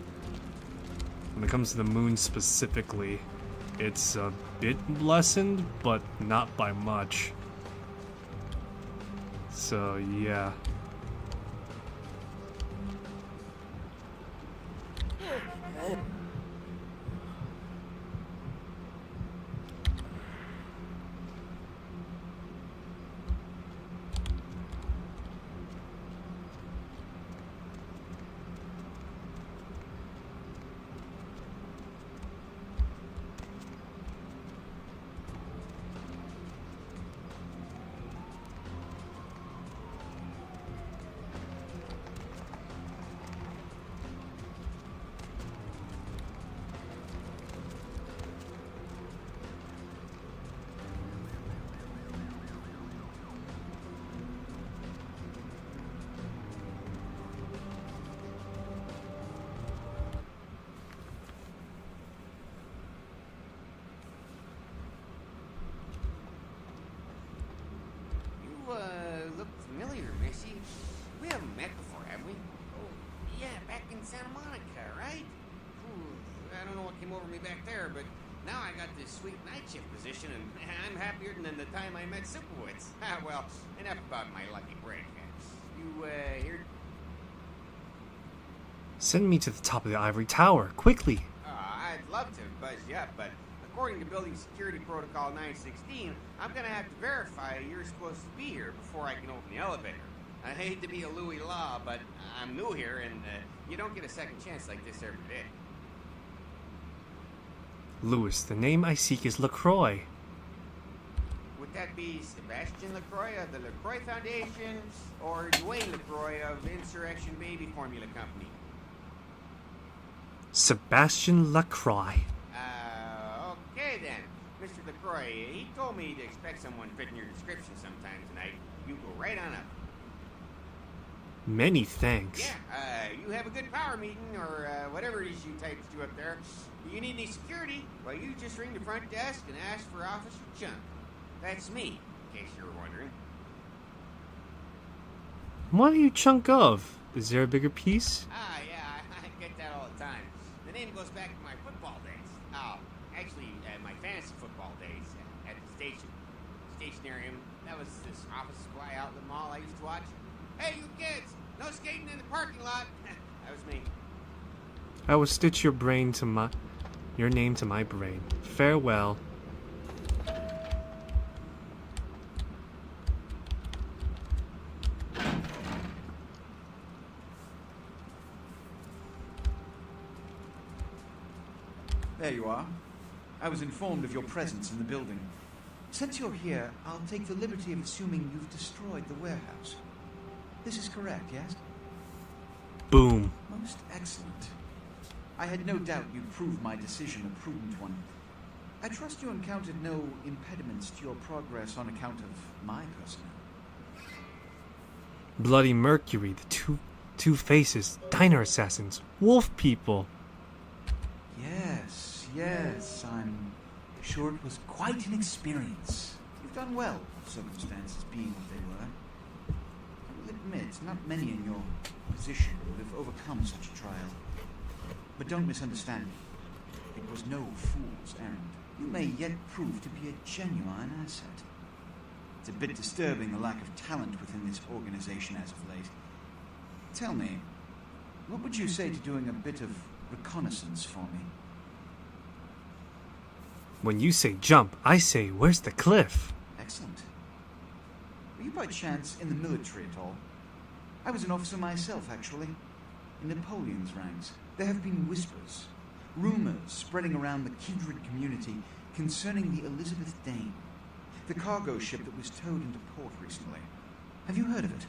moon specifically, it's a bit lessened, but not by much. So, yeah. in Santa Monica, right? Ooh, I don't know what came over me back there, but now I got this sweet night shift position, and I'm happier than the time I met Sipowicz. Well, enough about my lucky break. You, here? Send me to the top of the ivory tower, quickly. I'd love to buzz you up, but according to Building Security Protocol 916, I'm gonna have to verify you're supposed to be here before I can open the elevator. I hate to be a Louis Law, but I'm new here, and you don't get a second chance like this every day. Louis, the name I seek is LaCroix. Would that be Sebastian LaCroix of the LaCroix Foundation, or Dwayne LaCroix of Insurrection Baby Formula Company? Sebastian LaCroix. Okay then. Mr. LaCroix, he told me to expect someone fitting your description sometime tonight. You go right on up. Many thanks. Yeah, you have a good power meeting, or whatever it is you types do up there. Do you need any security? Well, you just ring the front desk and ask for Officer Chunk. That's me, in case you were wondering. What are you chunk of? Is there a bigger piece? Yeah, I get that all the time. The name goes back to my football days. Actually, my fantasy football days at the stationarium. That was this office supply outlet mall I used to watch. Hey, you kids! No skating in the parking lot! That was me. I will stitch your name to my brain. Farewell. There you are. I was informed of your presence in the building. Since you're here, I'll take the liberty of assuming you've destroyed the warehouse. This is correct, yes? Boom. Most excellent. I had no doubt you'd prove my decision a prudent one. I trust you encountered no impediments to your progress on account of my personnel. Bloody Mercury, the two faces, diner assassins, wolf people. Yes, I'm sure it was quite an experience. You've done well, circumstances being what they were. I will admit, not many in your position would have overcome such a trial. But don't misunderstand me. It was no fool's errand. You may yet prove to be a genuine asset. It's a bit disturbing the lack of talent within this organization as of late. Tell me, what would you say to doing a bit of reconnaissance for me? When you say jump, I say, where's the cliff? Excellent. Were you by chance in the military at all? I was an officer myself, actually. In Napoleon's ranks, there have been whispers, rumors spreading around the kindred community concerning the Elizabeth Dane, the cargo ship that was towed into port recently. Have you heard of it?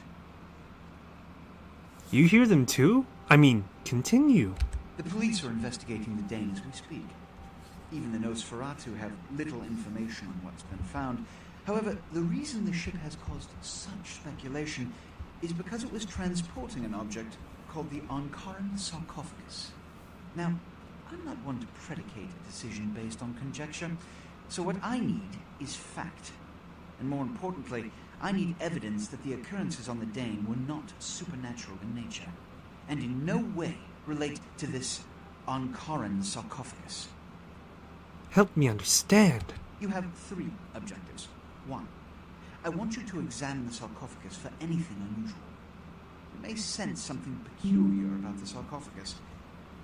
You hear them too? I mean, continue. The police are investigating the Dane as we speak. Even the Nosferatu have little information on what's been found. However, the reason the ship has caused such speculation is because it was transporting an object called the Ankaran sarcophagus. Now, I'm not one to predicate a decision based on conjecture, so what I need is fact. And more importantly, I need evidence that the occurrences on the Dane were not supernatural in nature, and in no way relate to this Ankaran sarcophagus. Help me understand. You have 3 objectives. 1. I want you to examine the sarcophagus for anything unusual. You may sense something peculiar about the sarcophagus.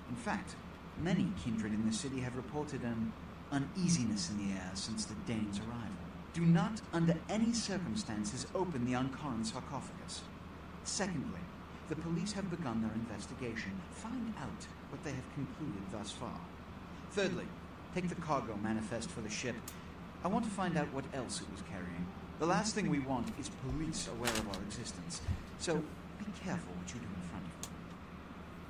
In fact, many kindred in the city have reported an uneasiness in the air since the Dane's arrival. Do not, under any circumstances, open the Ankaran sarcophagus. Secondly, the police have begun their investigation. Find out what they have concluded thus far. Thirdly, take the cargo manifest for the ship. I want to find out what else it was carrying. The last thing we want is police aware of our existence. So be careful what you do in front of them.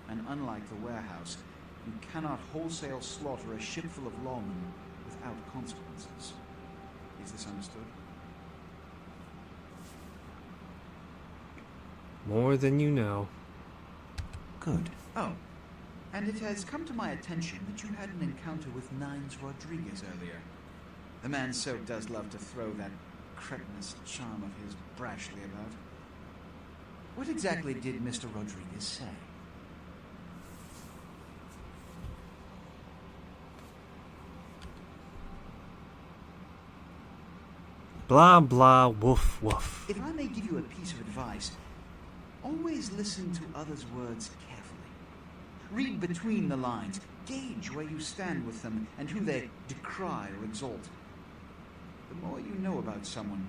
And unlike the warehouse, you cannot wholesale slaughter a ship full of lawmen without consequences. Is this understood? More than you know. Good. Oh, and it has come to my attention that you had an encounter with Nines Rodriguez earlier. The man so does love to throw that cretinous charm of his brashly about. What exactly did Mr. Rodriguez say? Blah blah woof woof. If I may give you a piece of advice, always listen to others' words carefully. Read between the lines, gauge where you stand with them and who they decry or exalt. The more you know about someone,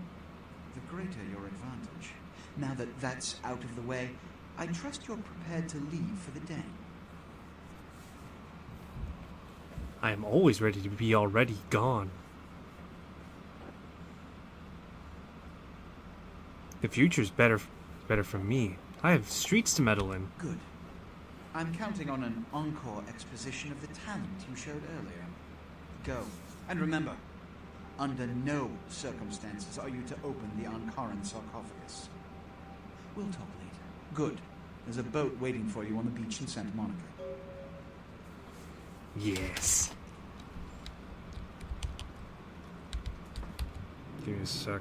the greater your advantage. Now that that's out of the way, I trust you're prepared to leave for the day. I am always ready to be already gone. The future's better for me. I have streets to meddle in. Good. I'm counting on an encore exposition of the talent you showed earlier. Go. And remember, under no circumstances are you to open the Ankaran sarcophagus. We'll talk later. Good. There's a boat waiting for you on the beach in Santa Monica. Yes. Give me a sec.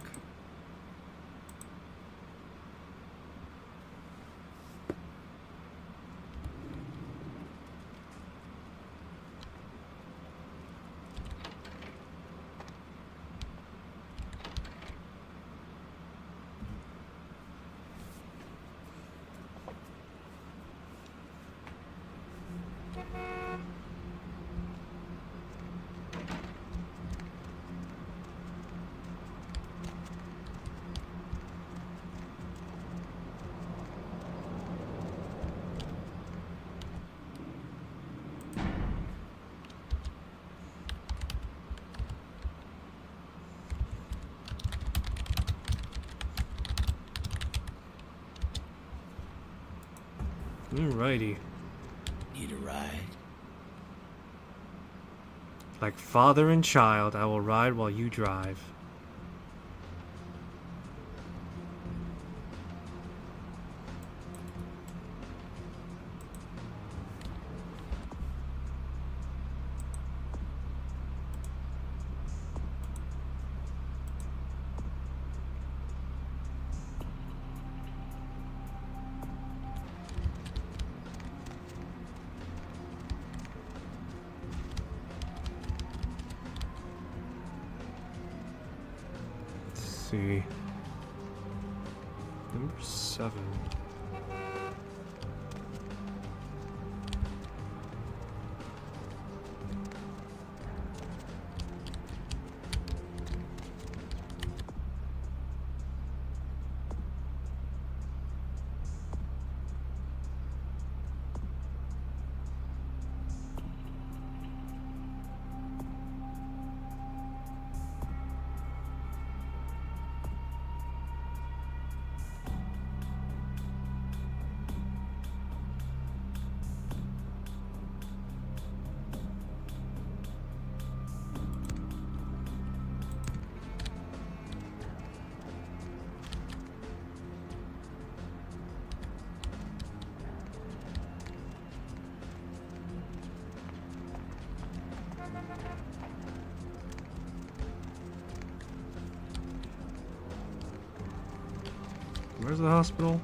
Alrighty. Need a ride? Like father and child, I will ride while you drive. See. Number 7. Where's the hospital?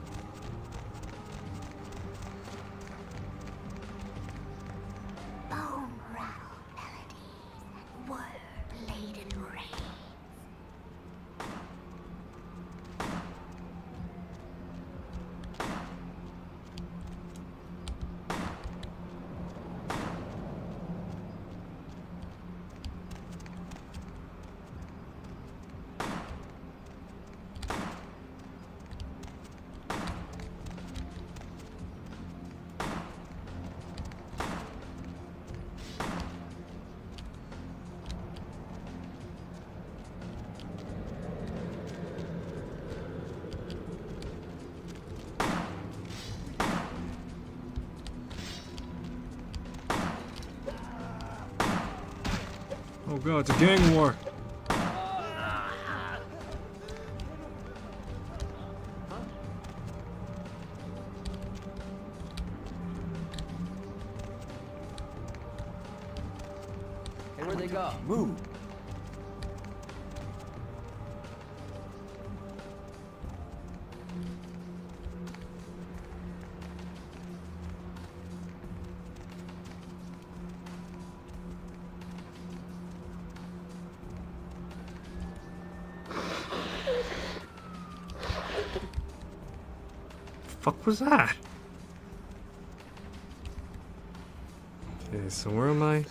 Bone rattle melodies, word-laden rain. Oh god, it's a gang war. Hey, where'd they go? Move! fuck was that? Okay, so where am I?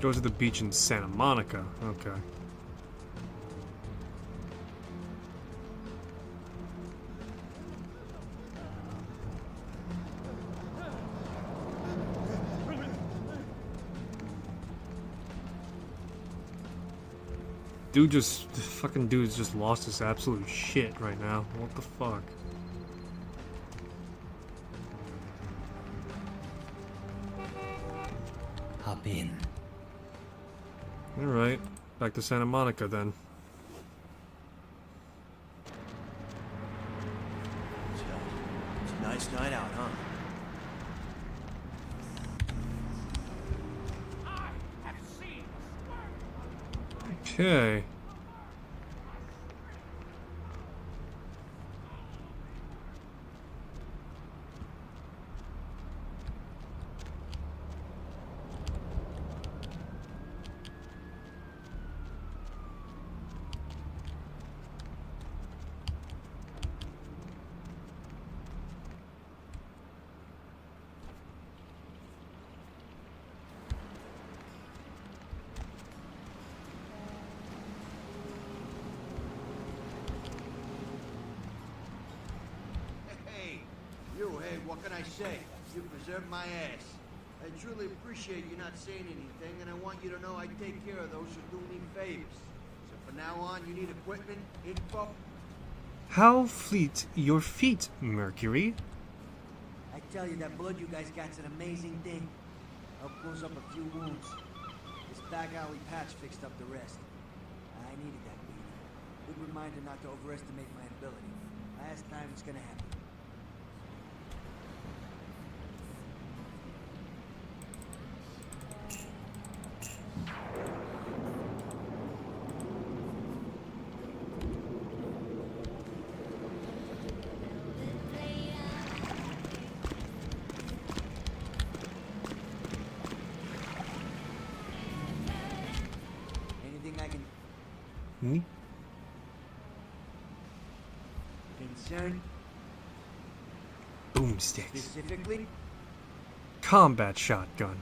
Go to the beach in Santa Monica. Okay. The fucking dude's just lost his absolute shit right now. What the fuck? Hop in. Alright, back to Santa Monica then. It's a nice night out, huh? Okay. Hey, what can I say? You preserved my ass. I truly appreciate you not saying anything, and I want you to know I take care of those who do me favors. So from now on, you need equipment, info. How fleet your feet, Mercury? I tell you, that blood you guys got's an amazing thing. Helped close up a few wounds. This back alley patch fixed up the rest. I needed that beating. Good reminder not to overestimate my ability. Last time it's gonna happen. Anything I can... Concern? Boomsticks. Specifically? Combat shotgun.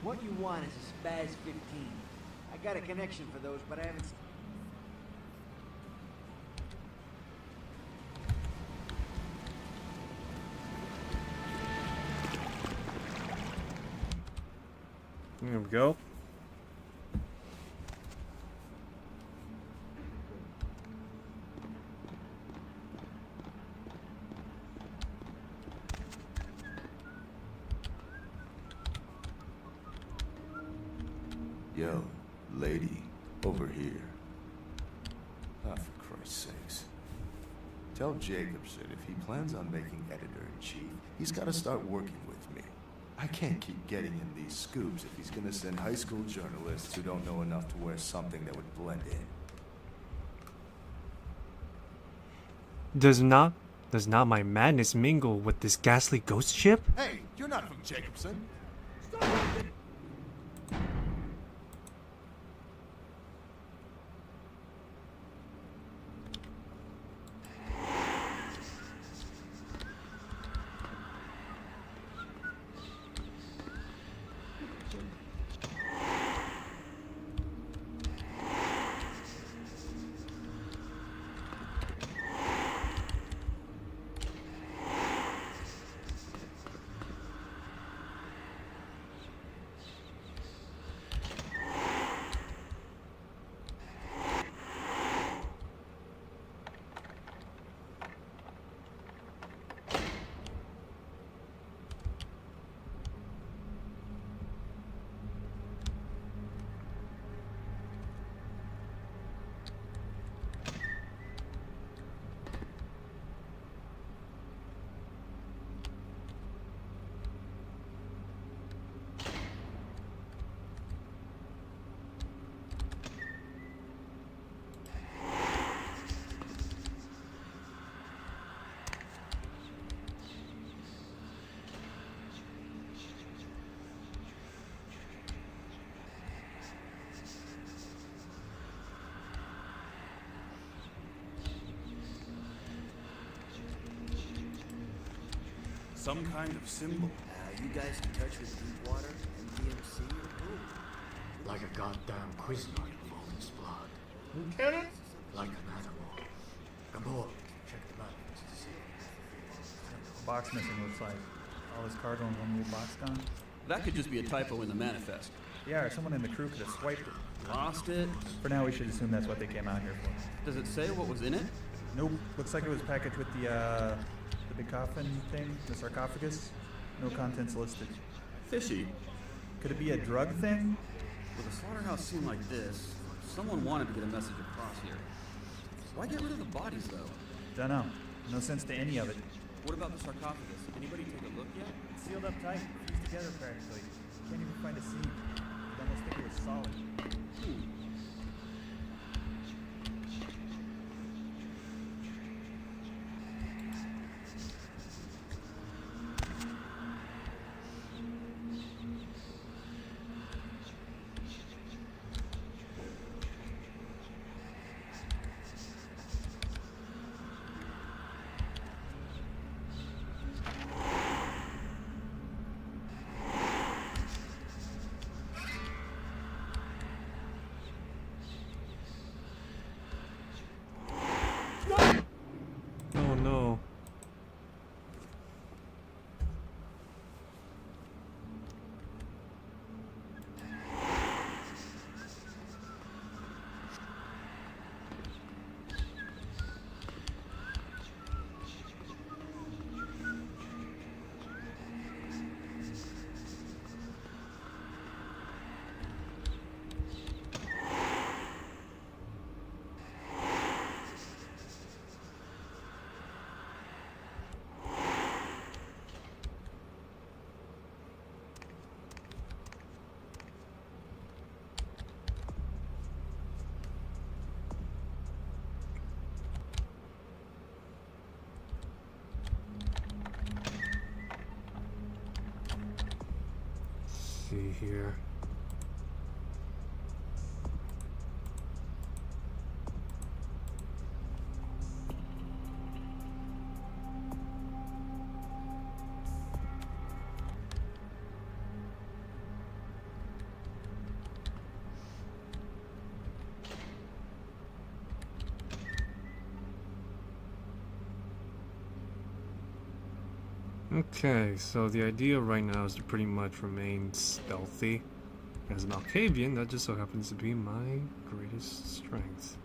What you want is a Spaz 15. I got a connection for those, but I haven't... There we go. Yo, lady, over here. Ah, for Christ's sakes. Tell Jacobson if he plans on making editor-in-chief, he's got to start working with me. I can't keep getting him these scoops if he's gonna send high school journalists who don't know enough to wear something that would blend in. Does not my madness mingle with this ghastly ghost ship? Hey, you're not from Jacobson. Some kind of symbol. You guys in touch with Deepwater and DMC or who? Like a goddamn Cuisinart of all this blood. Lieutenant? Like an animal. Come on, check the map to see. Box missing, looks like. All his cargo in one little box gone. That could just be a typo in the manifest. Yeah, or someone in the crew could have swiped it. Lost it? For now, we should assume that's what they came out here for. Does it say what was in it? Nope. Looks like it was packaged with the big coffin thing, the sarcophagus. No contents listed. Fishy. Could it be a drug thing? With a slaughterhouse scene like this, someone wanted to get a message across here. Why get rid of the bodies, though? Dunno. No sense to any of it. What about the sarcophagus? Anybody take a look yet? It's sealed up tight, fused together practically. Can't even find a seam. You'd almost think it was solid. Oh no. See here. Okay, so the idea right now is to pretty much remain stealthy. As an Alcavian, that just so happens to be my greatest strength.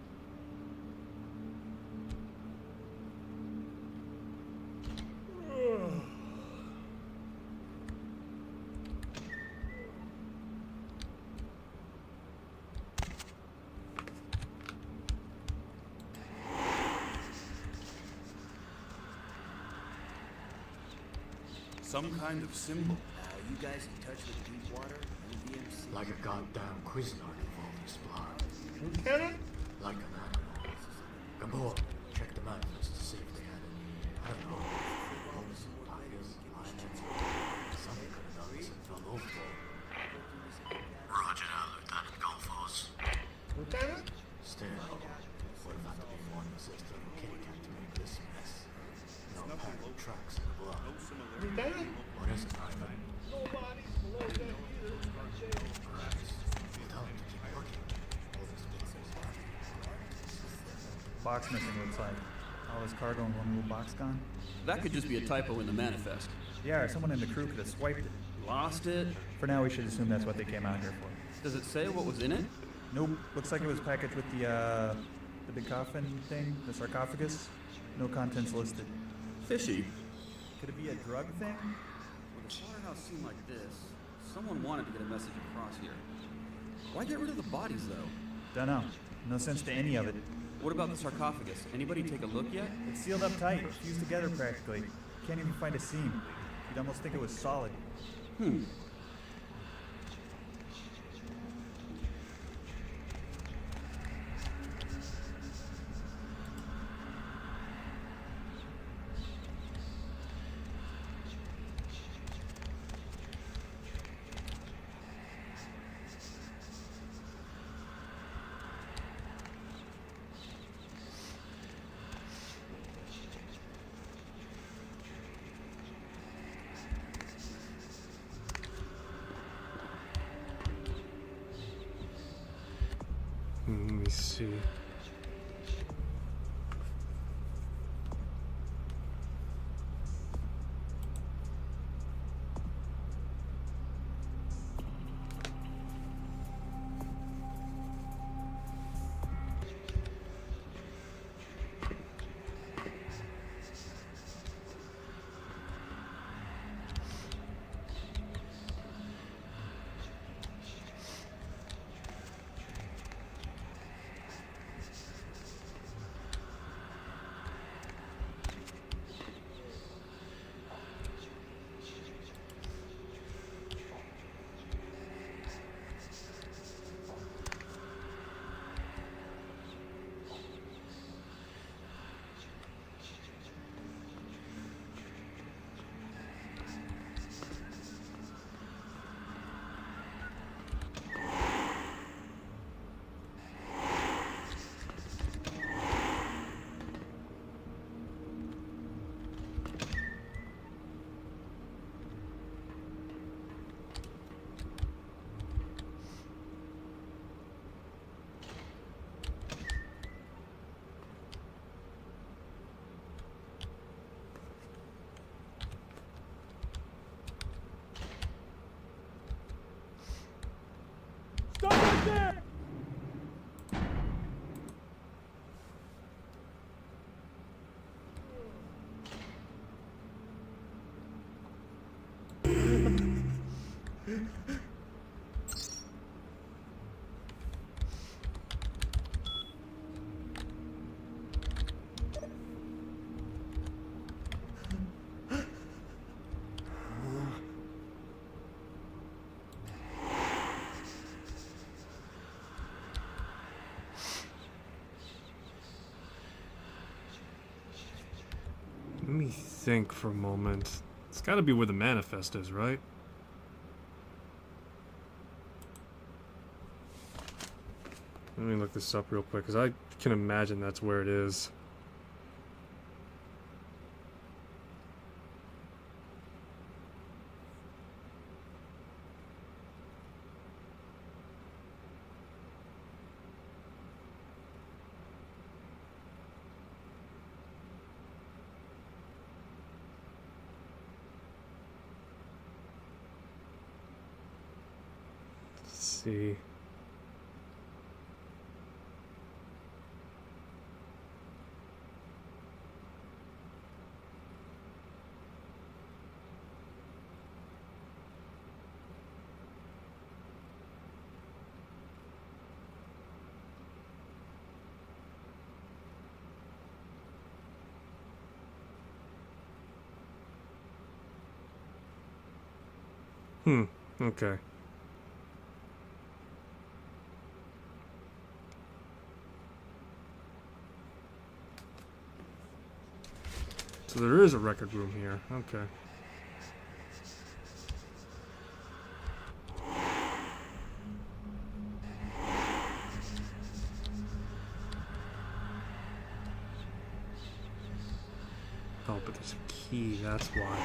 Some kind of symbol. You guys in touch with Deepwater and DMC? Like a goddamn Cuisinart of all this blood. Lieutenant? Like an animal. Come on, check the map just to see if they had any, I don't know, bones, tigers, lions. Something could have done this and fell overboard. Roger that, Lieutenant Golfos. Lieutenant? Still, would have had to be one sister of kitty cat to make this mess. No apparent tracks in the blood. Lieutenant? What is it, Ivan? No bodies below that either. Perhaps we'll tell him to keep looking. All this business. Box missing, looks like. All his cargo in one little box gone. That could just be a typo in the manifest. Yeah, or someone in the crew could have swiped it. Lost it? For now, we should assume that's what they came out here for. Does it say what was in it? Nope. Looks like it was packaged with the big coffin thing, the sarcophagus. No contents listed. Fishy. Could it be a drug thing? With a slaughterhouse scene like this, someone wanted to get a message across here. Why get rid of the bodies, though? Dunno. No sense to any of it. What about the sarcophagus? Anybody take a look yet? It's sealed up tight, fused together practically. Can't even find a seam. You'd almost think it was solid. see. Stop right there! Let me think for a moment. It's gotta be where the manifest is, right? Let me look this up real quick, because I can imagine that's where it is. Let's see. Okay. So there is a record room here. Okay. Oh, but there's a key, that's why.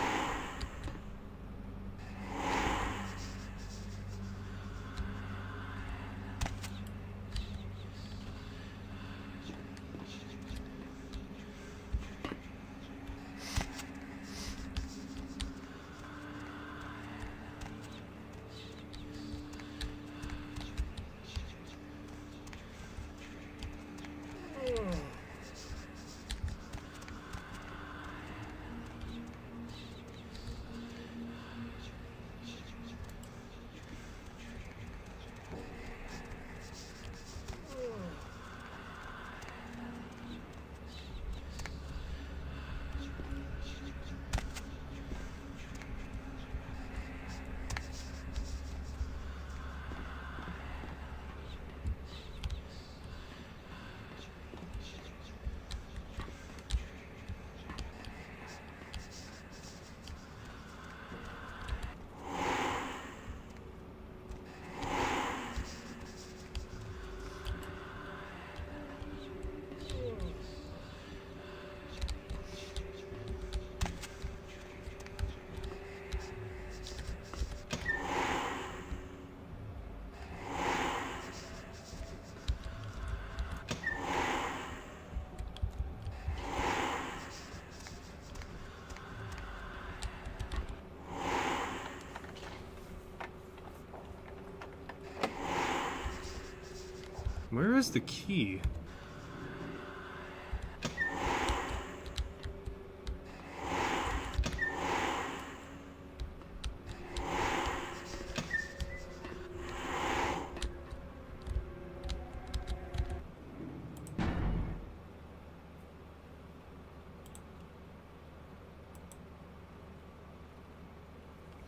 Where is the key?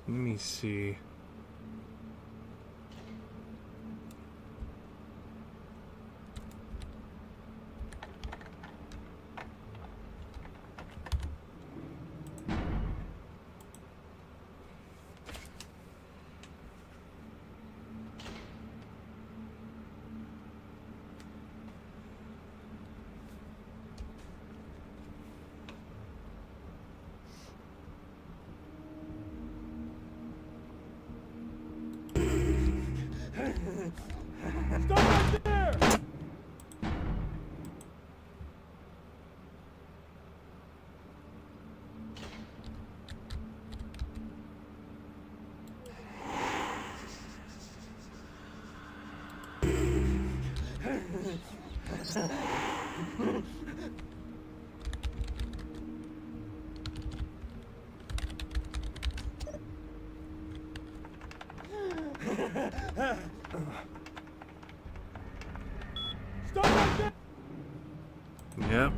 Let me see. Stop right there! Stop right there! Yep.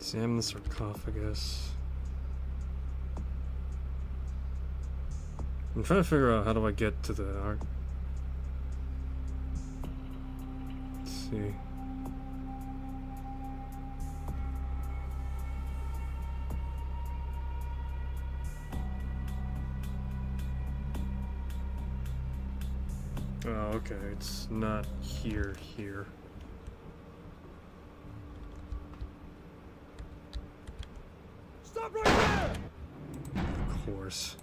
Examine the sarcophagus. I'm trying to figure out how do I get to the art. Let's see. Oh, okay, it's not here. Stop right there! Of course.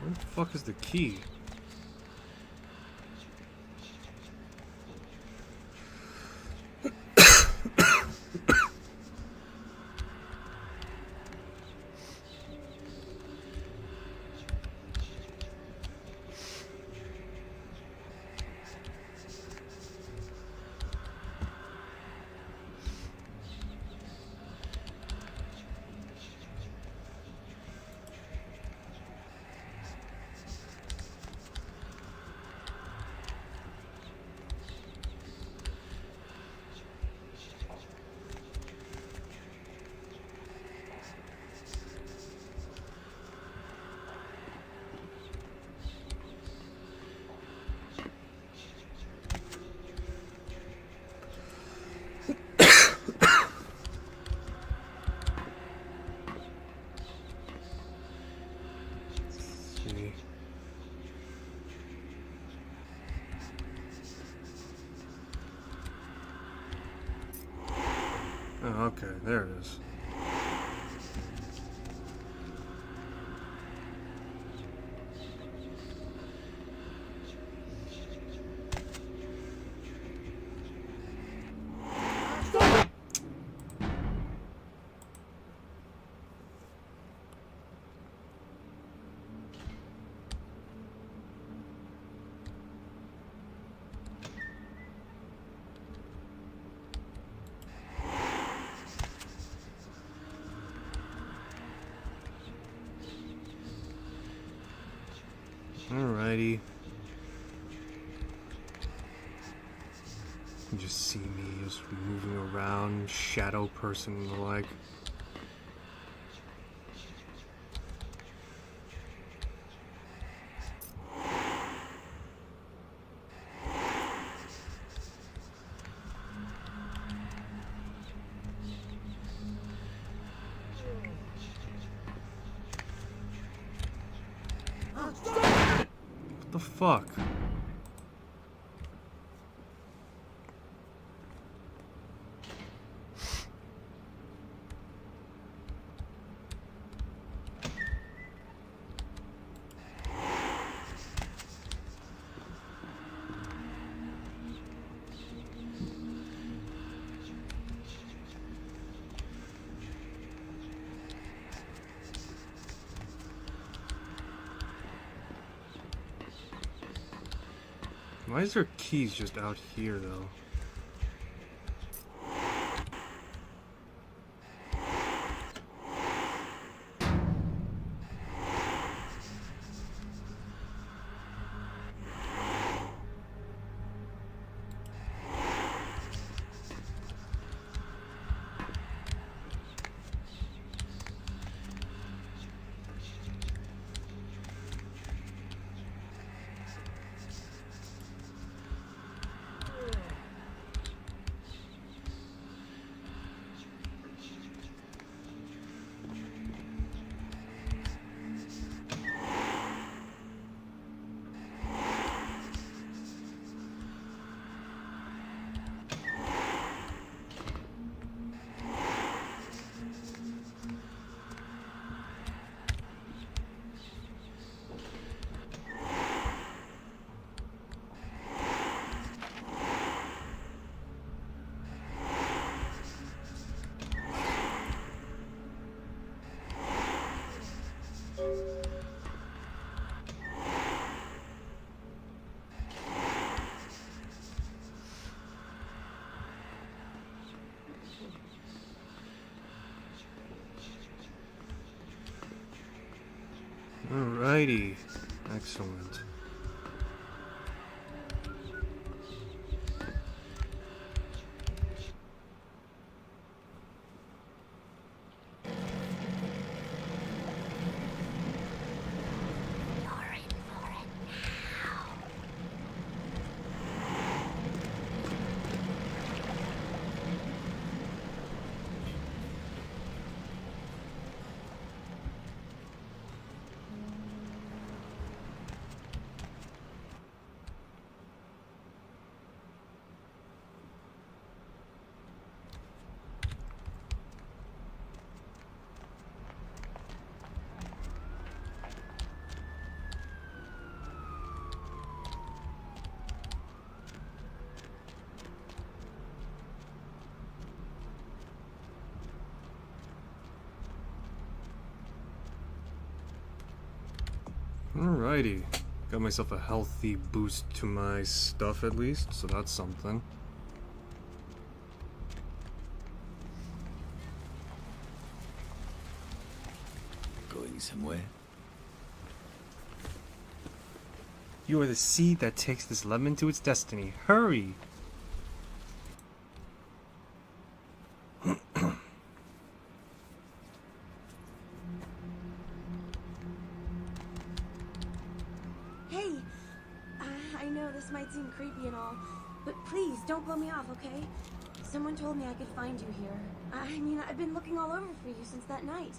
Where the fuck is the key? Oh, okay, there it is. Alrighty. You just see me just moving around, shadow person and the like. What the fuck? Why is there keys just out here, though? Alrighty. Excellent. Alrighty. Got myself a healthy boost to my stuff at least, so that's something. Going somewhere? You are the seed that takes this lemon to its destiny. Hurry! Hey, I know this might seem creepy and all, but please don't blow me off, okay? Someone told me I could find you here. I mean, I've been looking all over for you since that night.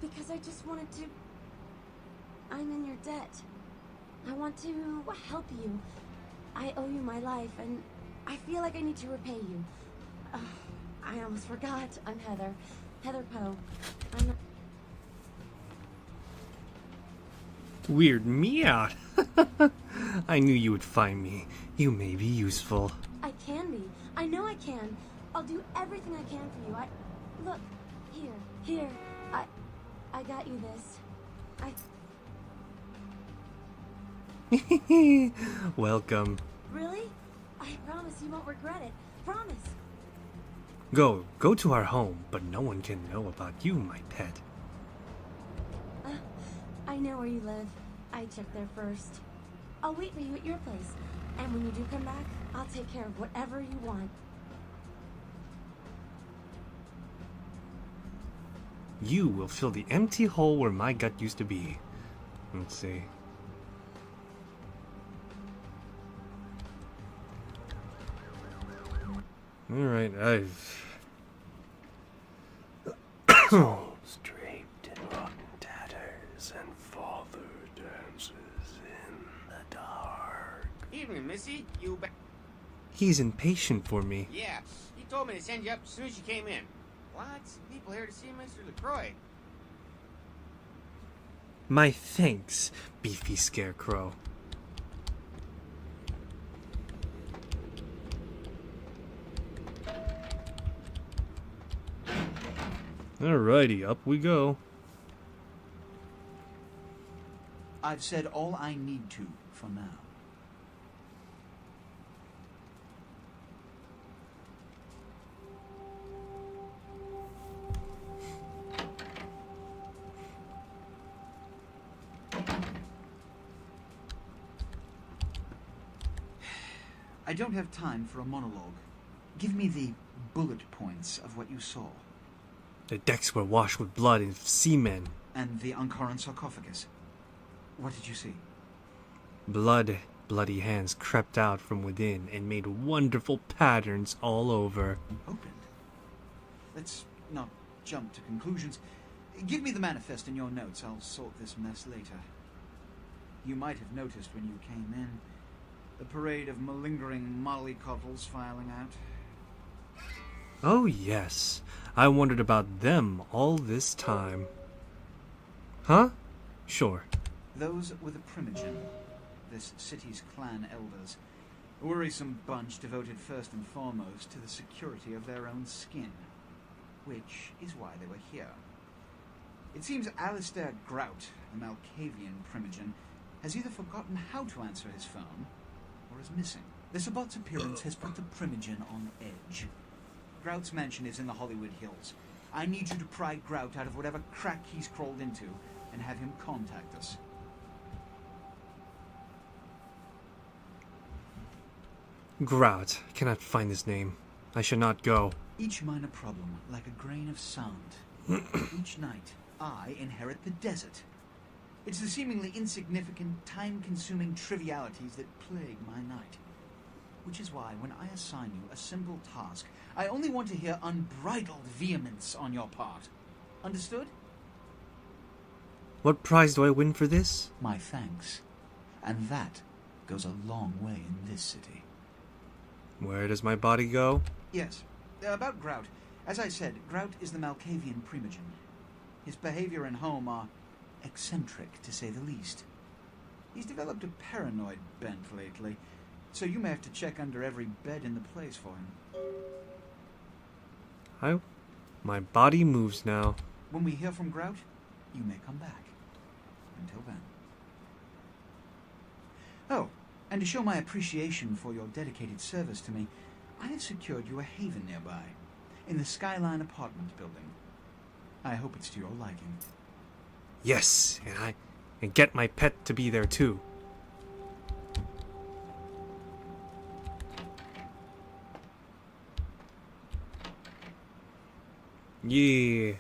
Because I just wanted to... I'm in your debt. I want to help you. I owe you my life, and I feel like I need to repay you. I almost forgot. I'm Heather. Heather Poe. I'm not... Weird me out. I knew you would find me. You may be useful. I can be. I know I can. I'll do everything I can for you. Look. Here. I got you this. Welcome. Really? I promise you won't regret it. Promise. Go to our home, but no one can know about you, my pet. I know where you live. I checked there first. I'll wait for you at your place. And when you do come back, I'll take care of whatever you want. You will fill the empty hole where my gut used to be. Let's see. Alright, Souls draped in rotten tatters, and father dances in the dark. Evening, Missy. You back? He's impatient for me. Yeah, he told me to send you up as soon as you came in. Lots of people here to see Mr. LaCroix. My thanks, beefy scarecrow. Alrighty, up we go. I've said all I need to for now. I don't have time for a monologue. Give me the bullet points of what you saw. The decks were washed with blood and semen. And the Ankaran sarcophagus. What did you see? Bloody hands crept out from within and made wonderful patterns all over. Opened? Let's not jump to conclusions. Give me the manifest in your notes. I'll sort this mess later. You might have noticed when you came in the parade of malingering mollycoddles filing out. Oh yes, I wondered about them all this time. Huh? Sure. Those were the Primogen, this city's clan elders. A worrisome bunch devoted first and foremost to the security of their own skin. Which is why they were here. It seems Alistair Grout, the Malkavian Primogen, has either forgotten how to answer his phone, or is missing. The Sabbat's appearance has put the Primogen on edge. Grout's mansion is in the Hollywood Hills. I need you to pry Grout out of whatever crack he's crawled into, and have him contact us. Grout. Cannot find his name. I should not go. Each minor problem, like a grain of sand. Each night, I inherit the desert. It's the seemingly insignificant, time-consuming trivialities that plague my night. Which is why, when I assign you a simple task, I only want to hear unbridled vehemence on your part. Understood? What prize do I win for this? My thanks. And that goes a long way in this city. Where does my body go? Yes. About Grout. As I said, Grout is the Malkavian Primogen. His behavior and home are eccentric, to say the least. He's developed a paranoid bent lately, so you may have to check under every bed in the place for him. My body moves now. When we hear from Grout, you may come back. Until then. Oh, and to show my appreciation for your dedicated service to me, I have secured you a haven nearby, in the Skyline apartment building. I hope it's to your liking. Yes, and get my pet to be there too. Yeah.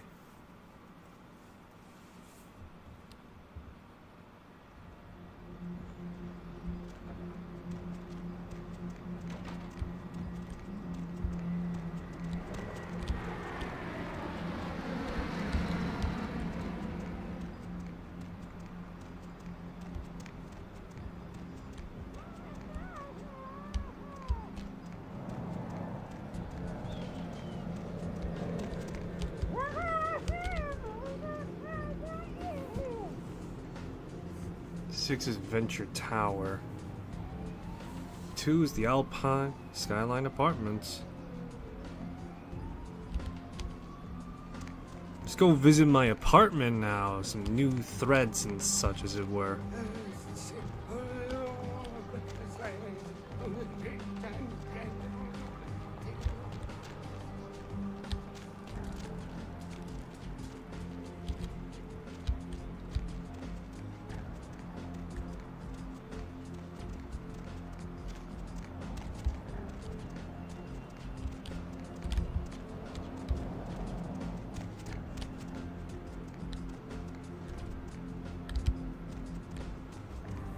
6 is Venture Tower. 2 is the Alpine Skyline Apartments. Let's go visit my apartment now. Some new threads and such, as it were.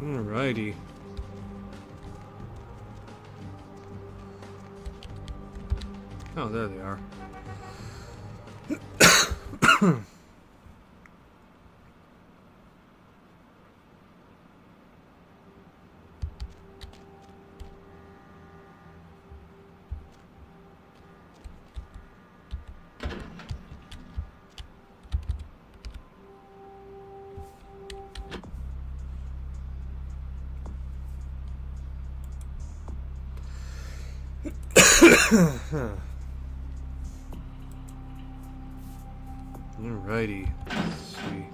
Alrighty. Oh, there they are. Alrighty. Let's see.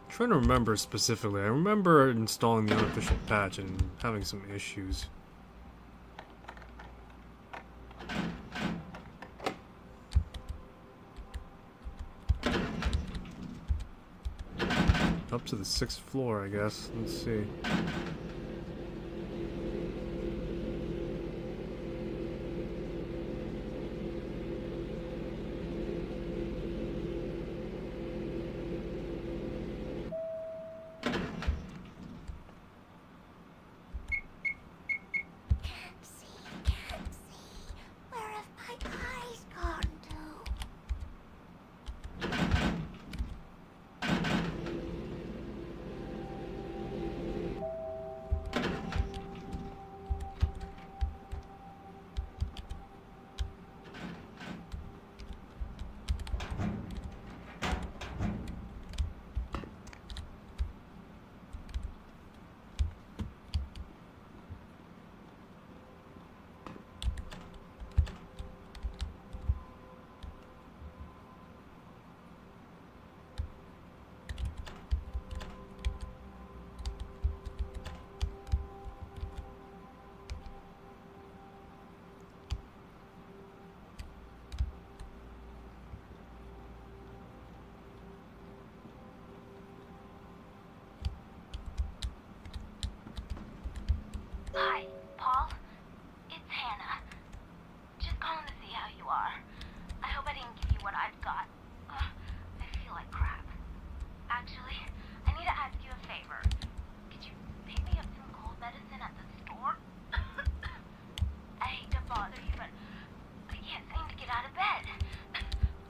Trying to remember specifically. I remember installing the unofficial patch and having some issues. Up to the 6th floor, I guess. Let's see. Hi, Paul. It's Hannah. Just calling to see how you are. I hope I didn't give you what I've got. I feel like crap. Actually, I need to ask you a favor. Could you pick me up some cold medicine at the store? I hate to bother you, but I can't seem to get out of bed.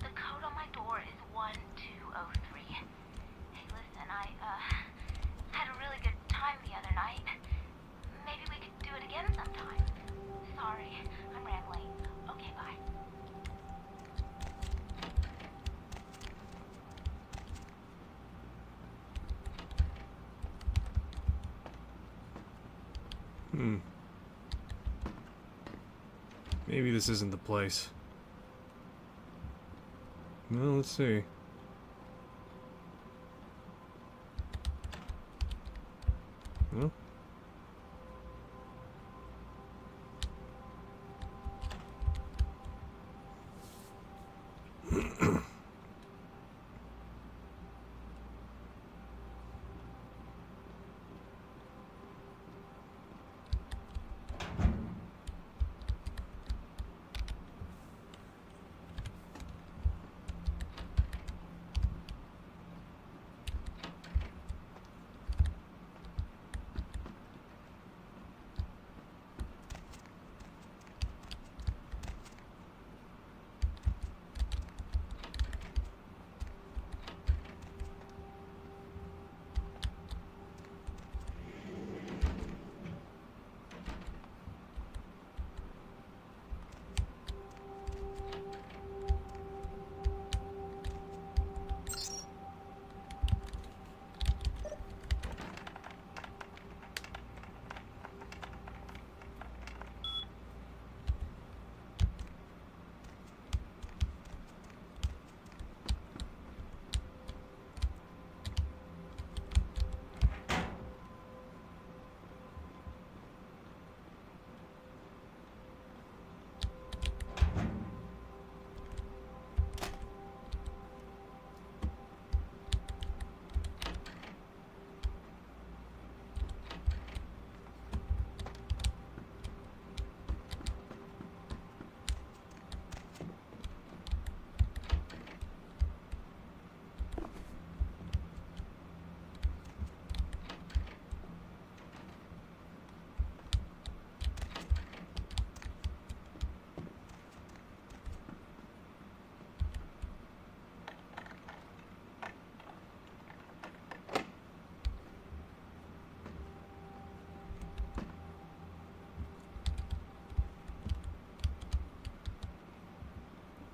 The code on my door is 1203. Hey, listen, I had a really good time the other night. Maybe we could do it again sometime. Sorry, I'm rambling. Okay, bye. Maybe this isn't the place. Well, let's see. Well.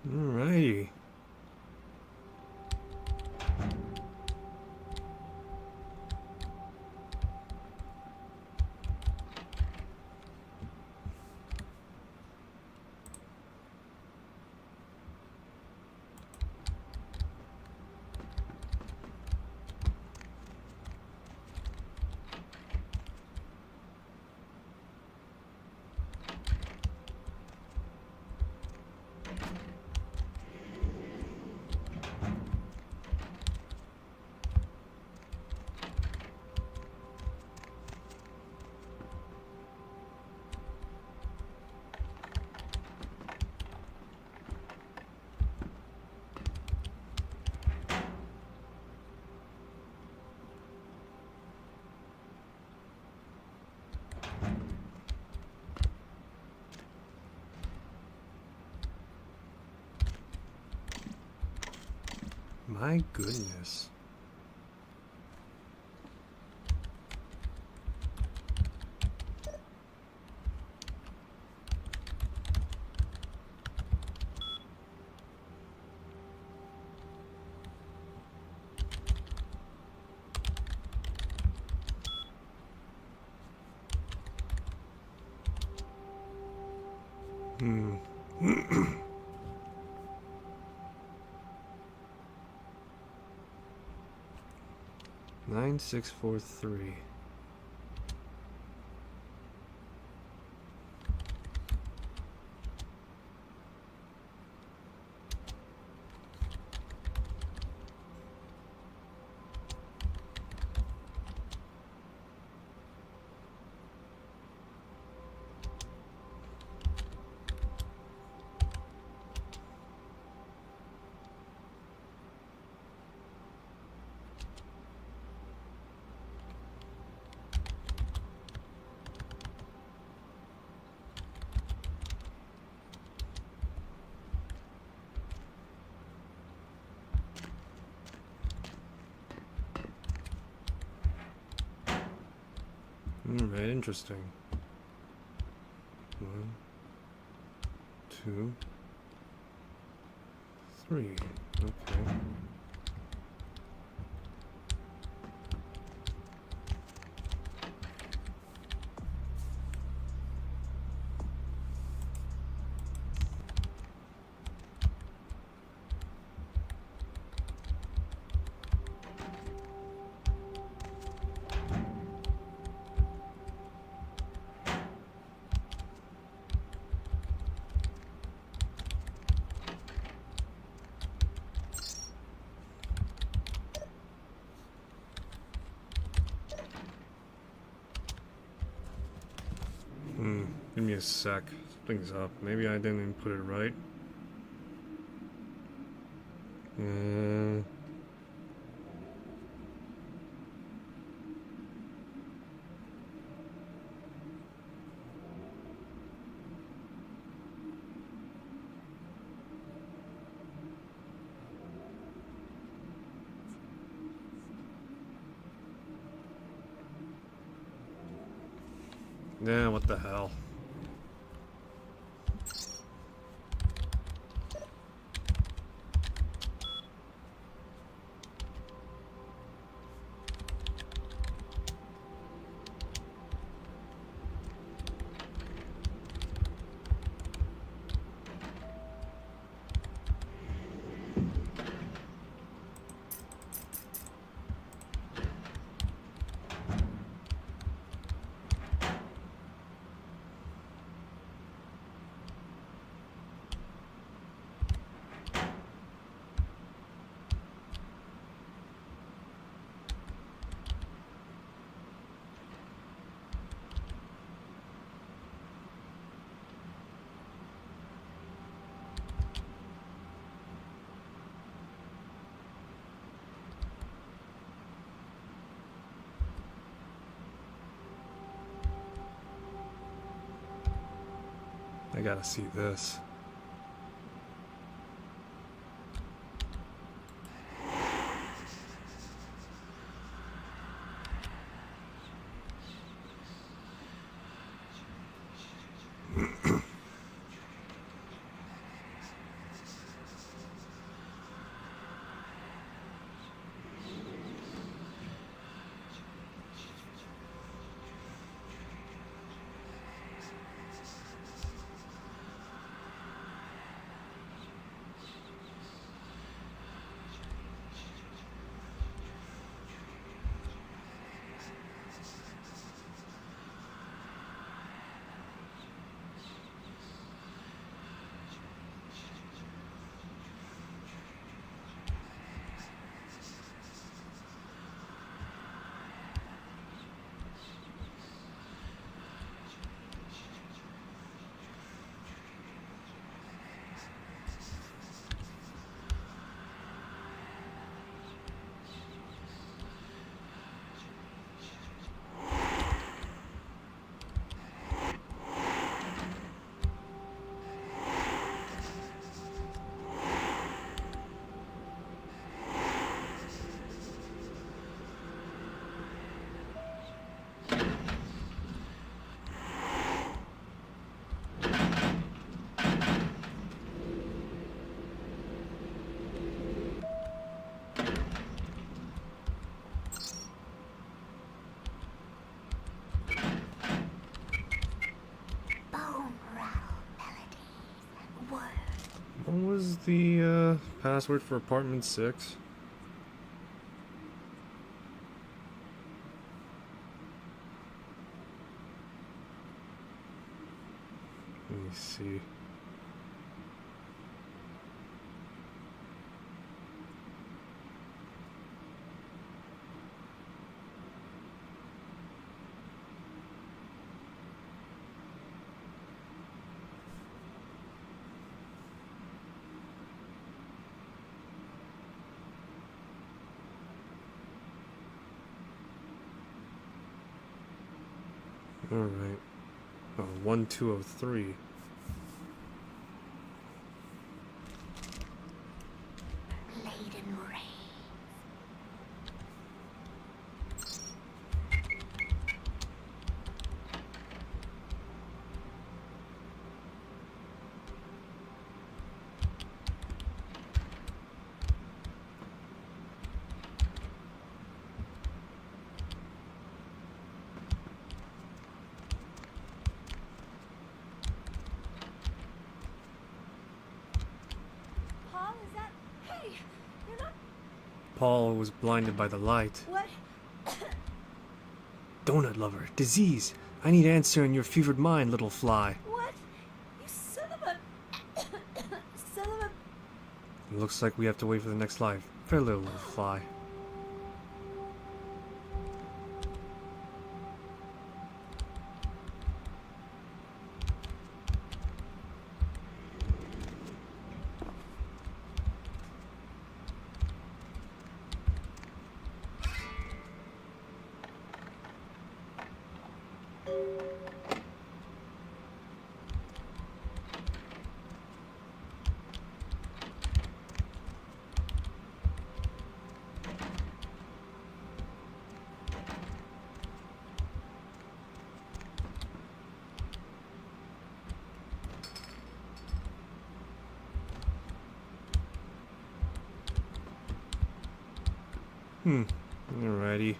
Alrighty. My goodness. Hmm. 9643. Alright, interesting. 1, 2, 3. Okay. Give me a sec. Something's up. Maybe I didn't put it right. Yeah, what the hell. I gotta see this. was the password for apartment 6? Let me see. Alright. Oh, 1203. Laden Ray. Paul, is that... Hey, you're not... Paul was blinded by the light. What? Donut lover, disease. I need answer in your fevered mind, little fly. What? You son of a... son of a... It looks like we have to wait for the next life. Farewell, little fly. Alrighty.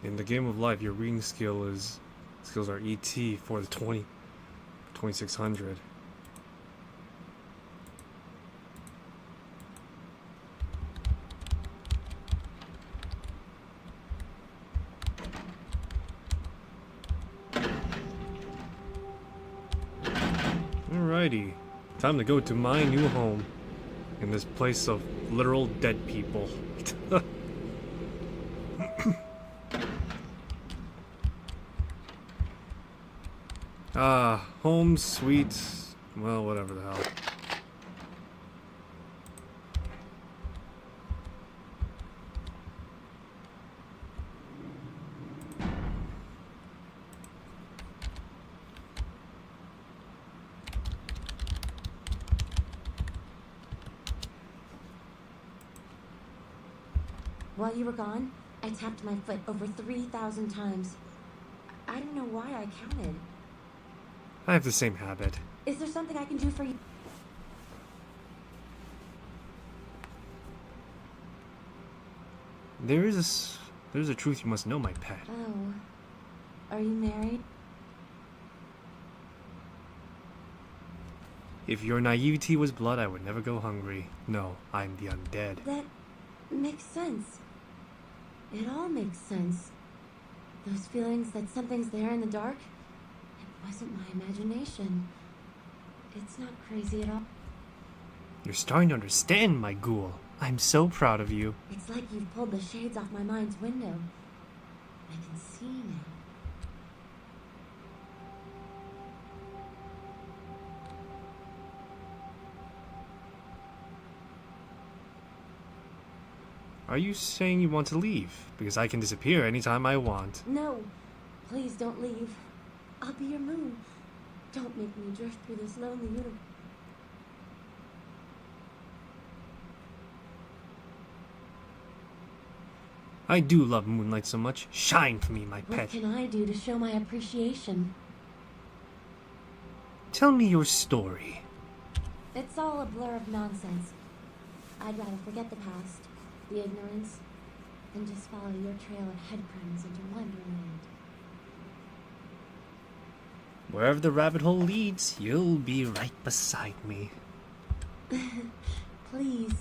In the game of life, your reading skills are ET for the 2600. Alrighty, time to go to my new home in this place of literal dead people. Home sweet, well, whatever the hell. While you were gone, I tapped my foot over 3,000 times. I don't know why I counted. I have the same habit. Is there something I can do for you? There's a truth you must know, my pet. Oh. Are you married? If your naivety was blood, I would never go hungry. No, I'm the undead. That makes sense. It all makes sense. Those feelings that something's there in the dark, it wasn't my imagination. It's not crazy at all. You're starting to understand, my ghoul. I'm so proud of you. It's like you've pulled the shades off my mind's window. I can see now. Are you saying you want to leave? Because I can disappear anytime I want. No, please don't leave. I'll be your moon. Don't make me drift through this lonely universe. I do love moonlight so much. Shine for me, my What pet. can I do to show my appreciation? Tell me your story. It's all a blur of nonsense. I'd rather forget the past, the ignorance, and just follow your trail of headcrumbs into Wonderland. Wherever the rabbit hole leads, you'll be right beside me. Please.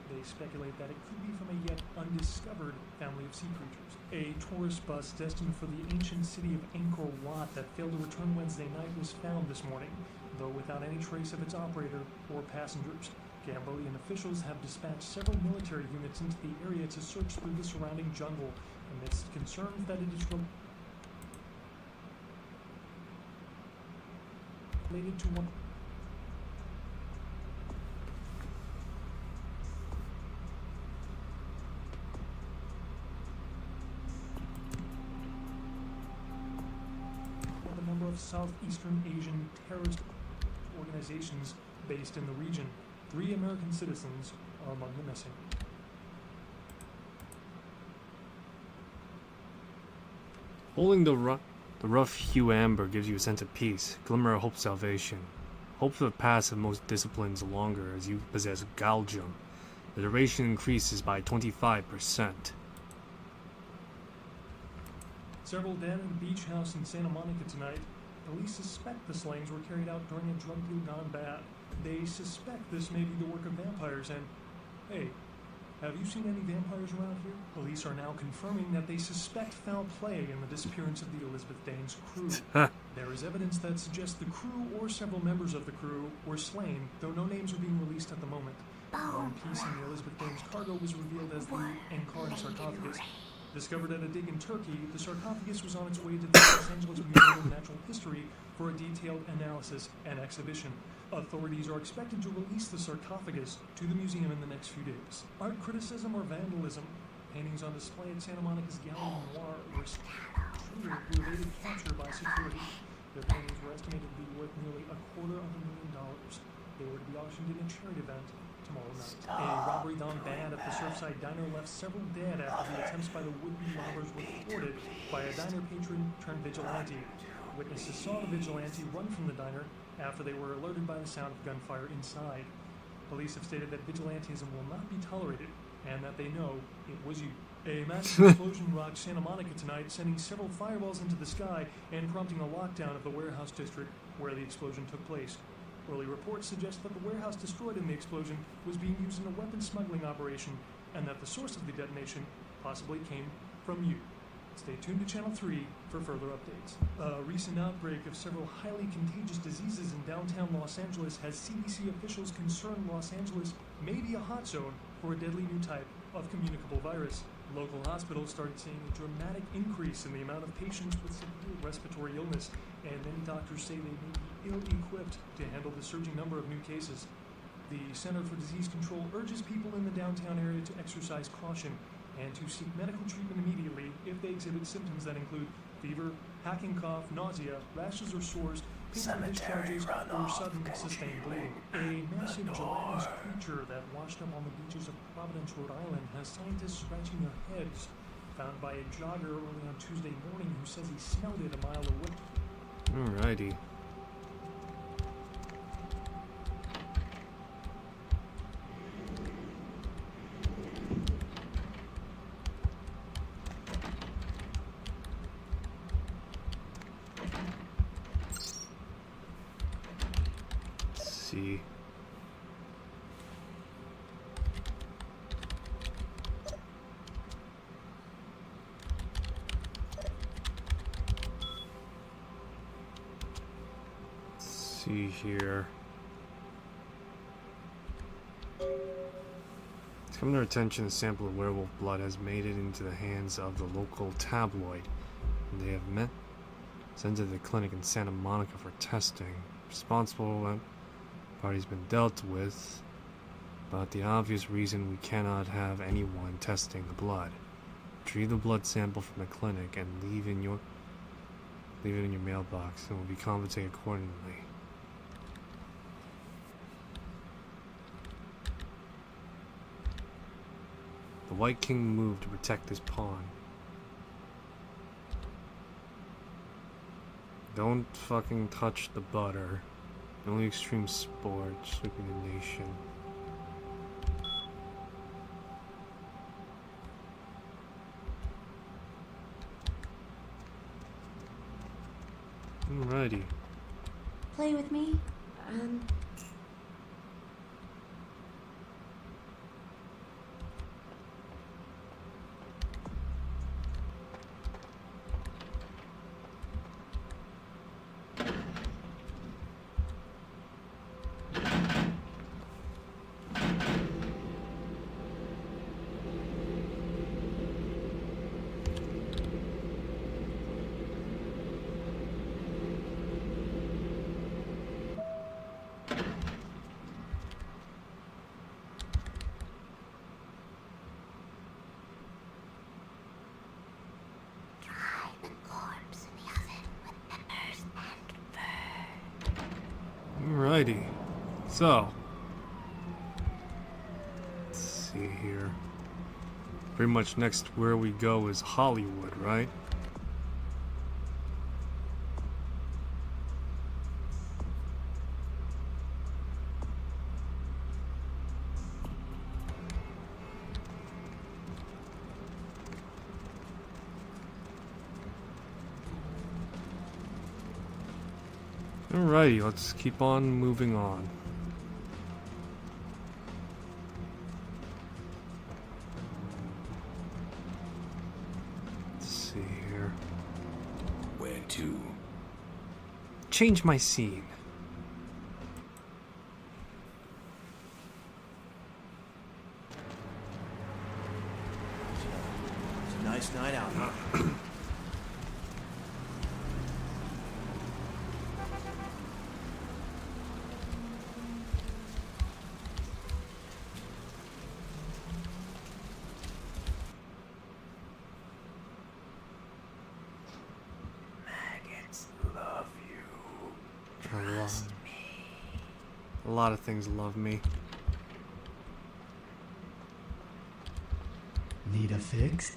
They speculate that it could be from a yet undiscovered family of sea creatures. A tourist bus destined for the ancient city of Angkor Wat that failed to return Wednesday night was found this morning, though without any trace of its operator or passengers. Cambodian officials have dispatched several military units into the area to search through the surrounding jungle amidst concerns that it is related to one. Of Southeastern Asian terrorist organizations based in the region. 3 American citizens are among the missing. Holding the rough hue amber gives you a sense of peace, glimmer of hope, salvation. Hope for the pass of most disciplines longer as you possess Galgium. The duration increases by 25%. Several dead in a beach house in Santa Monica tonight. Police suspect the slayings were carried out during a drug deal gone bad. They suspect this may be the work of vampires and... Hey, have you seen any vampires around here? Police are now confirming that they suspect foul play in the disappearance of the Elizabeth Dane's crew. There is evidence that suggests the crew or several members of the crew were slain, though no names are being released at the moment. One piece in the Elizabeth Dane's cargo was revealed as the Ankara sarcophagus. Discovered at a dig in Turkey, the sarcophagus was on its way to the Los Angeles Museum of Natural History for a detailed analysis and exhibition. Authorities are expected to release the sarcophagus to the museum in the next few days. Art criticism or vandalism? Paintings on display at Santa Monica's Gallery Noir were treated with evaded capture by security. Their paintings were estimated to be worth nearly $250,000. They were to be auctioned in a charity event tomorrow night. A robbery gone bad at the Surfside Diner left several dead after the attempts by the would-be robbers were thwarted by a diner patron turned vigilante. Witnesses saw the vigilante run from the diner after they were alerted by the sound of gunfire inside. Police have stated that vigilantism will not be tolerated and that they know it was you. A massive explosion rocked Santa Monica tonight, sending several fireballs into the sky and prompting a lockdown of the warehouse district where the explosion took place. Early reports suggest that the warehouse destroyed in the explosion was being used in a weapons smuggling operation and that the source of the detonation possibly came from you. Stay tuned to Channel 3 for further updates. A recent outbreak of several highly contagious diseases in downtown Los Angeles has CDC officials concerned Los Angeles may be a hot zone for a deadly new type of communicable virus. Local hospitals started seeing a dramatic increase in the amount of patients with severe respiratory illness, and many doctors say they may be ill-equipped to handle the surging number of new cases. The Center for Disease Control urges people in the downtown area to exercise caution and to seek medical treatment immediately if they exhibit symptoms that include fever, hacking cough, nausea, rashes or sores, painful discharges, or sudden sustained bleeding. A massive gelatinous creature that washed up on the beaches of Providence, Rhode Island, has scientists scratching their heads. Found by a jogger early on Tuesday morning who says he smelled it a mile away. Alrighty. See. See here. Come to their attention, a sample of werewolf blood has made it into the hands of the local tabloid. And they have sent it to the clinic in Santa Monica for testing. Responsible party's been dealt with, but the obvious reason we cannot have anyone testing the blood. Retrieve the blood sample from the clinic and leave it in your mailbox, and will be compensated accordingly. The White King moved to protect his pawn. Don't fucking touch the butter. The only extreme sport sweeping the nation. Alrighty. Play with me? Alrighty. So, let's see here. Pretty much next where we go is Hollywood, right? Alrighty, let's keep on moving on. Let's see here. Where to? Change my scene. It's a nice night out, huh? A lot of things love me. Need a fix?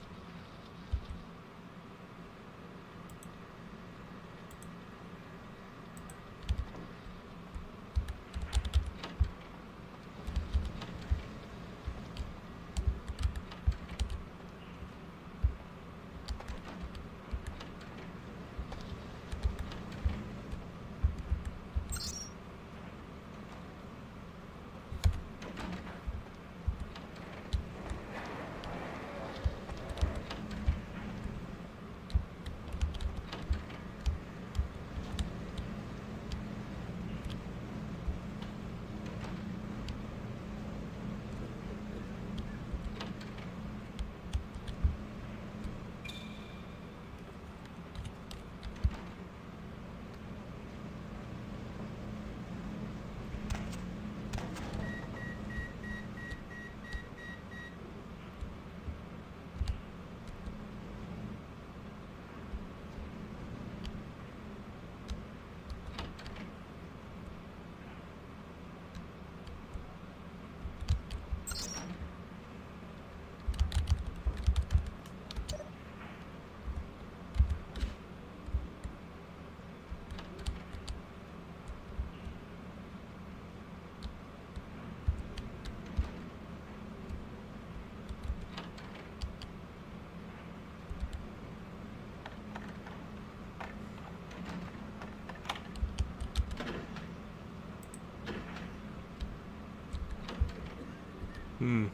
Hmm.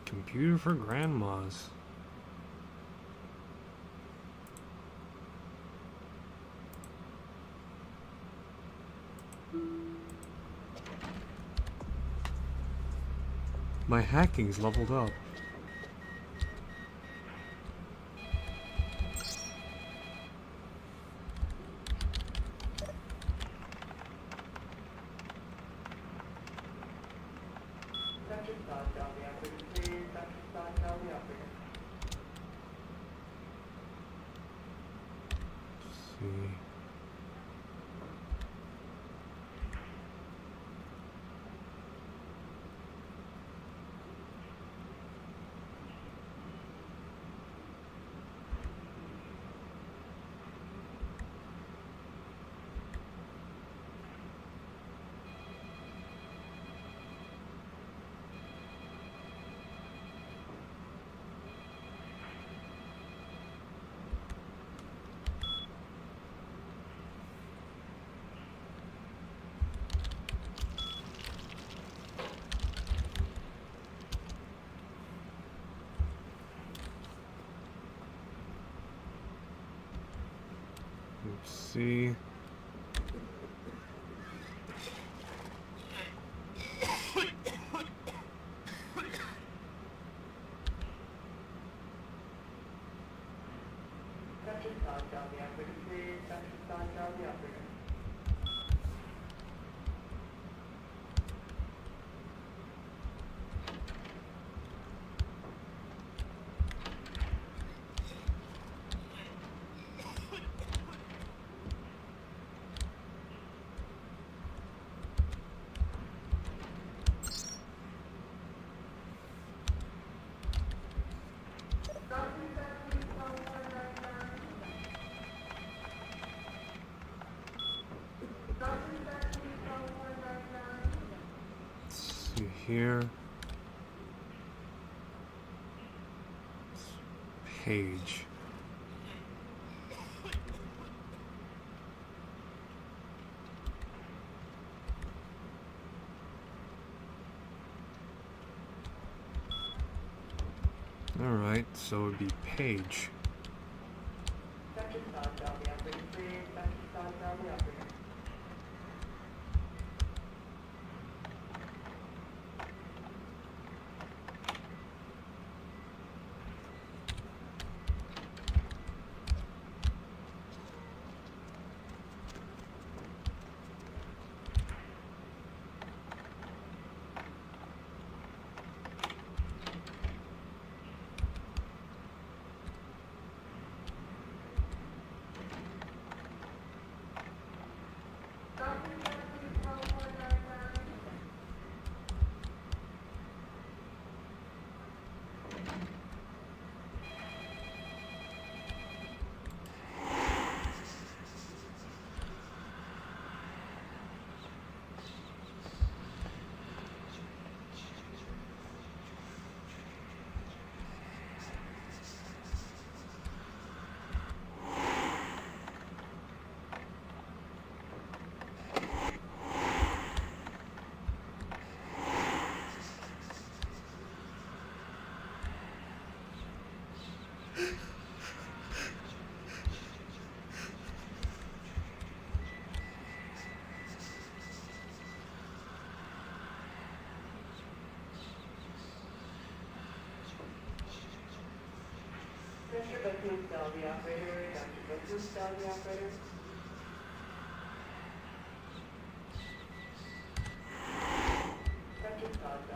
Computer for grandmas. My hacking's leveled up. See. Let's see. See here. Page. Alright, so it'd be page.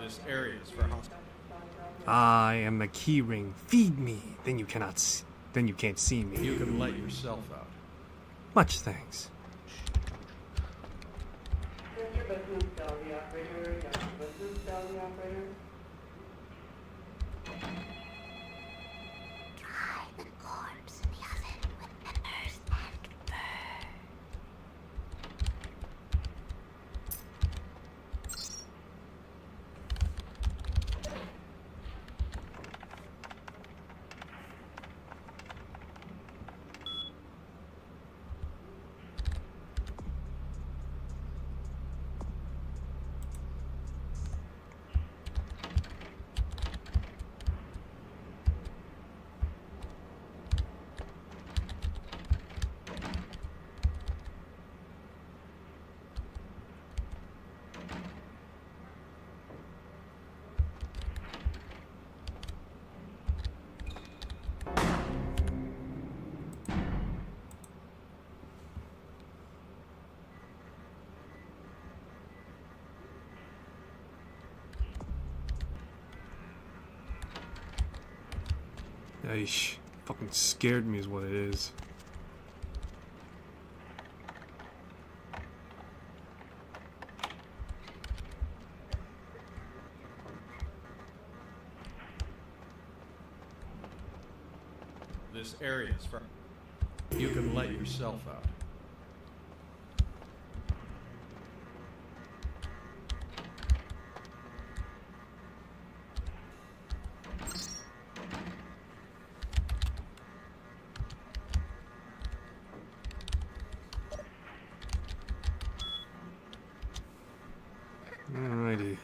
This area is for hostile. I am a keyring. Feed me. Then you can't see me. You can let yourself out. Much thanks. Aish, fucking scared me is what it is. This area is for... You can let yourself out. Alrighty.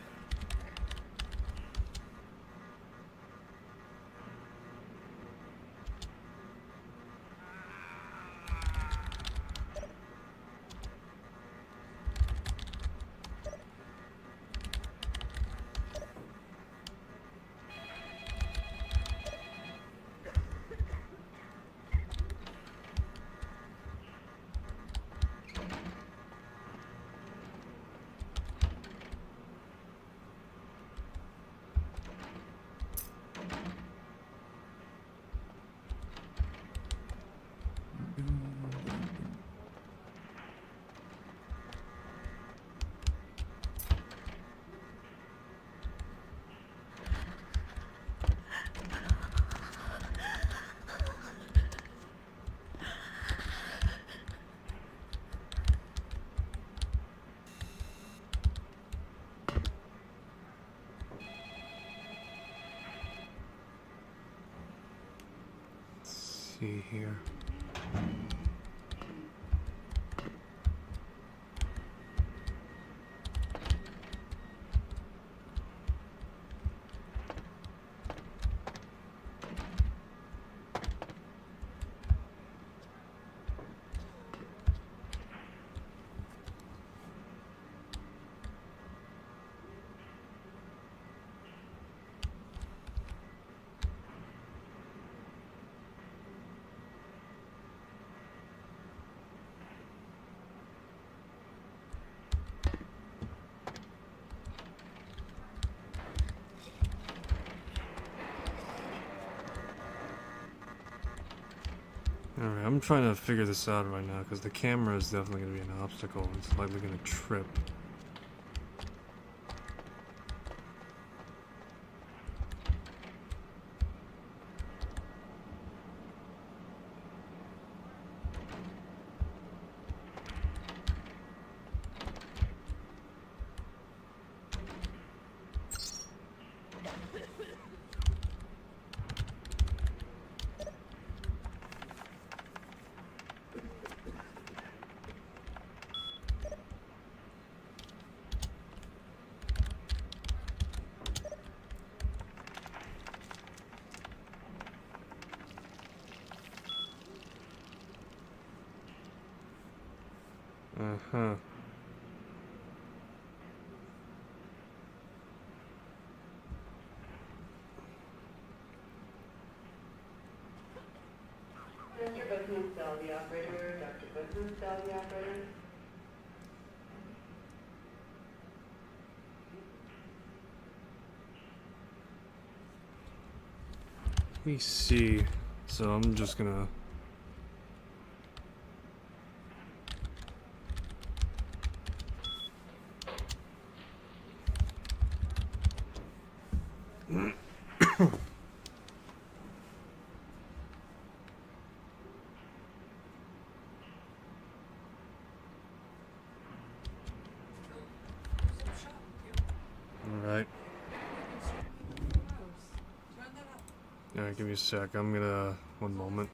See here. Alright, I'm trying to figure this out right now because the camera is definitely going to be an obstacle. It's likely going to trip. Uh-huh. Mr. Bookman, still the operator. Dr. Bookman, still the operator. Let me see. So I'm just gonna... Alright. Alright, give me a sec. I'm gonna... One moment.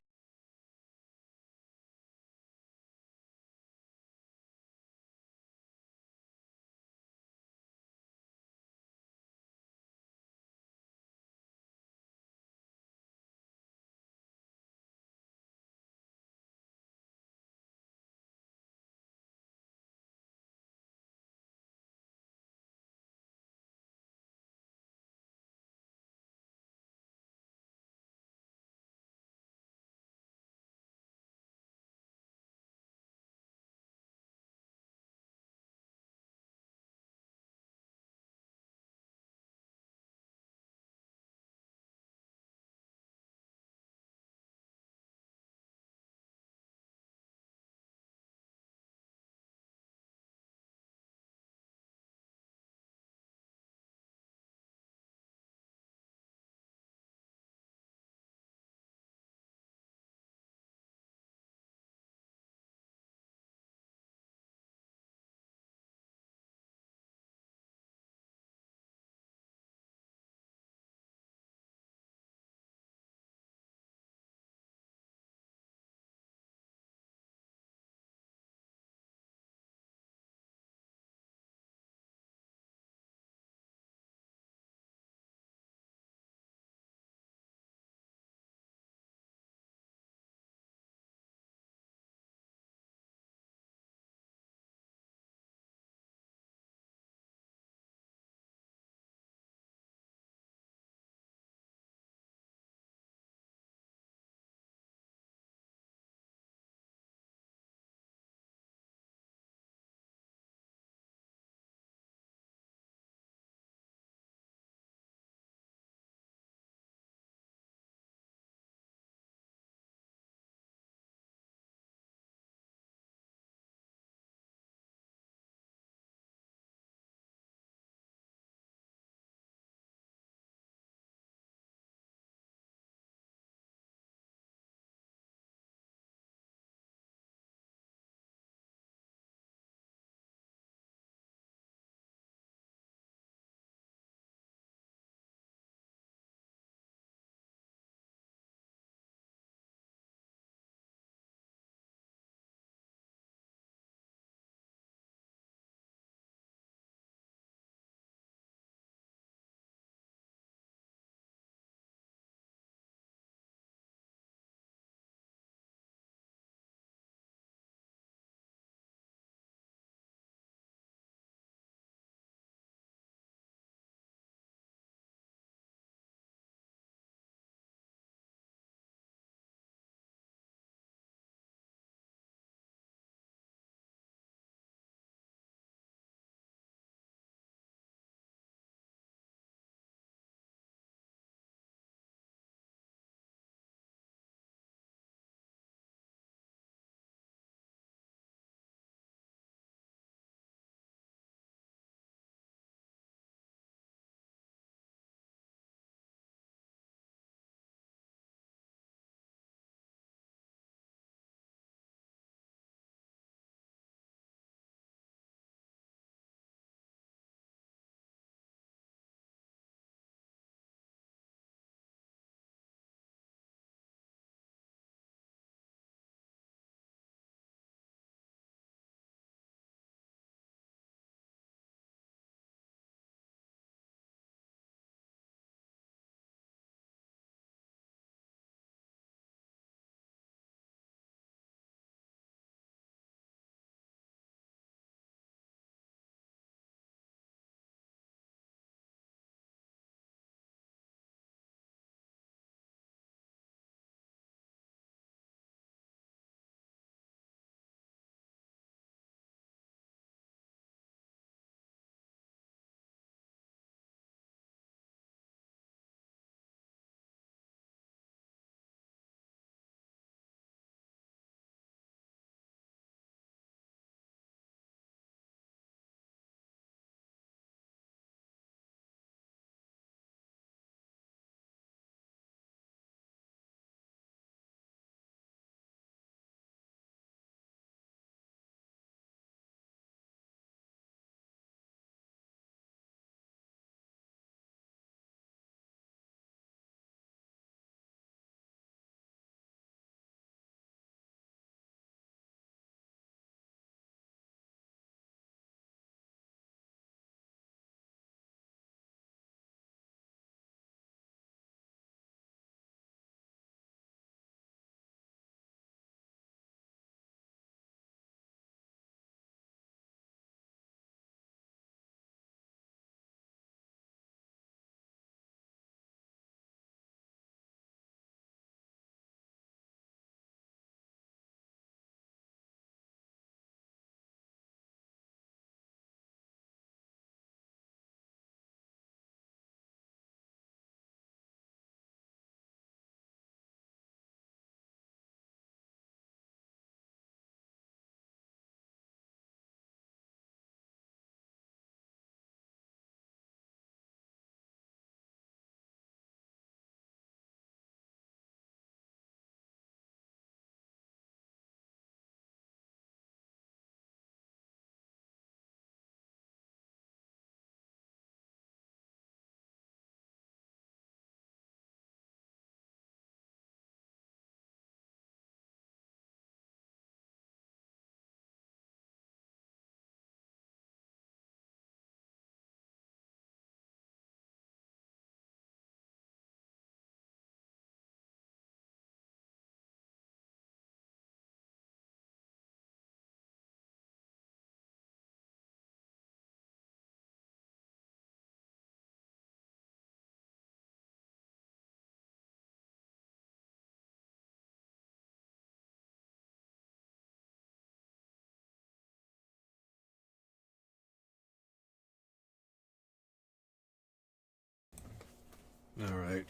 Alright.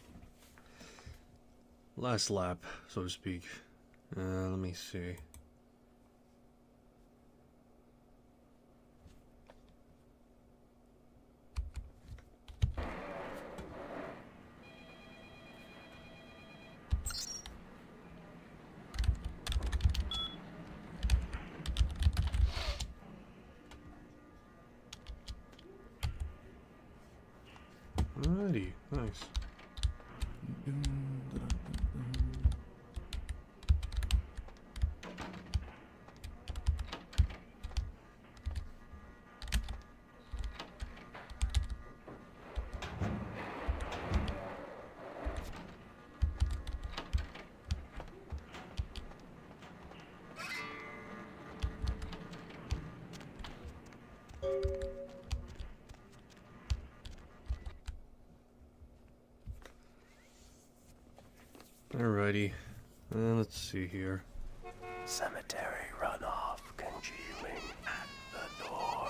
Last lap, so to speak. Let me see. Alrighty, nice. Alrighty, let's see here. Cemetery runoff congealing at the door.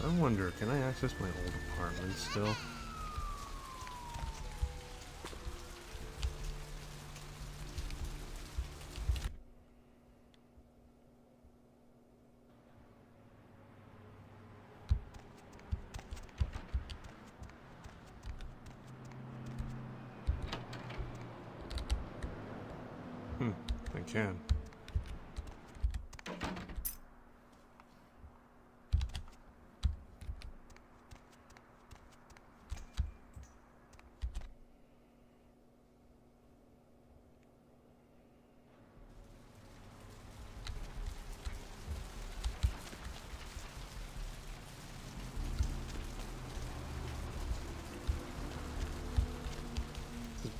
I wonder, can I access my old apartment still? I can.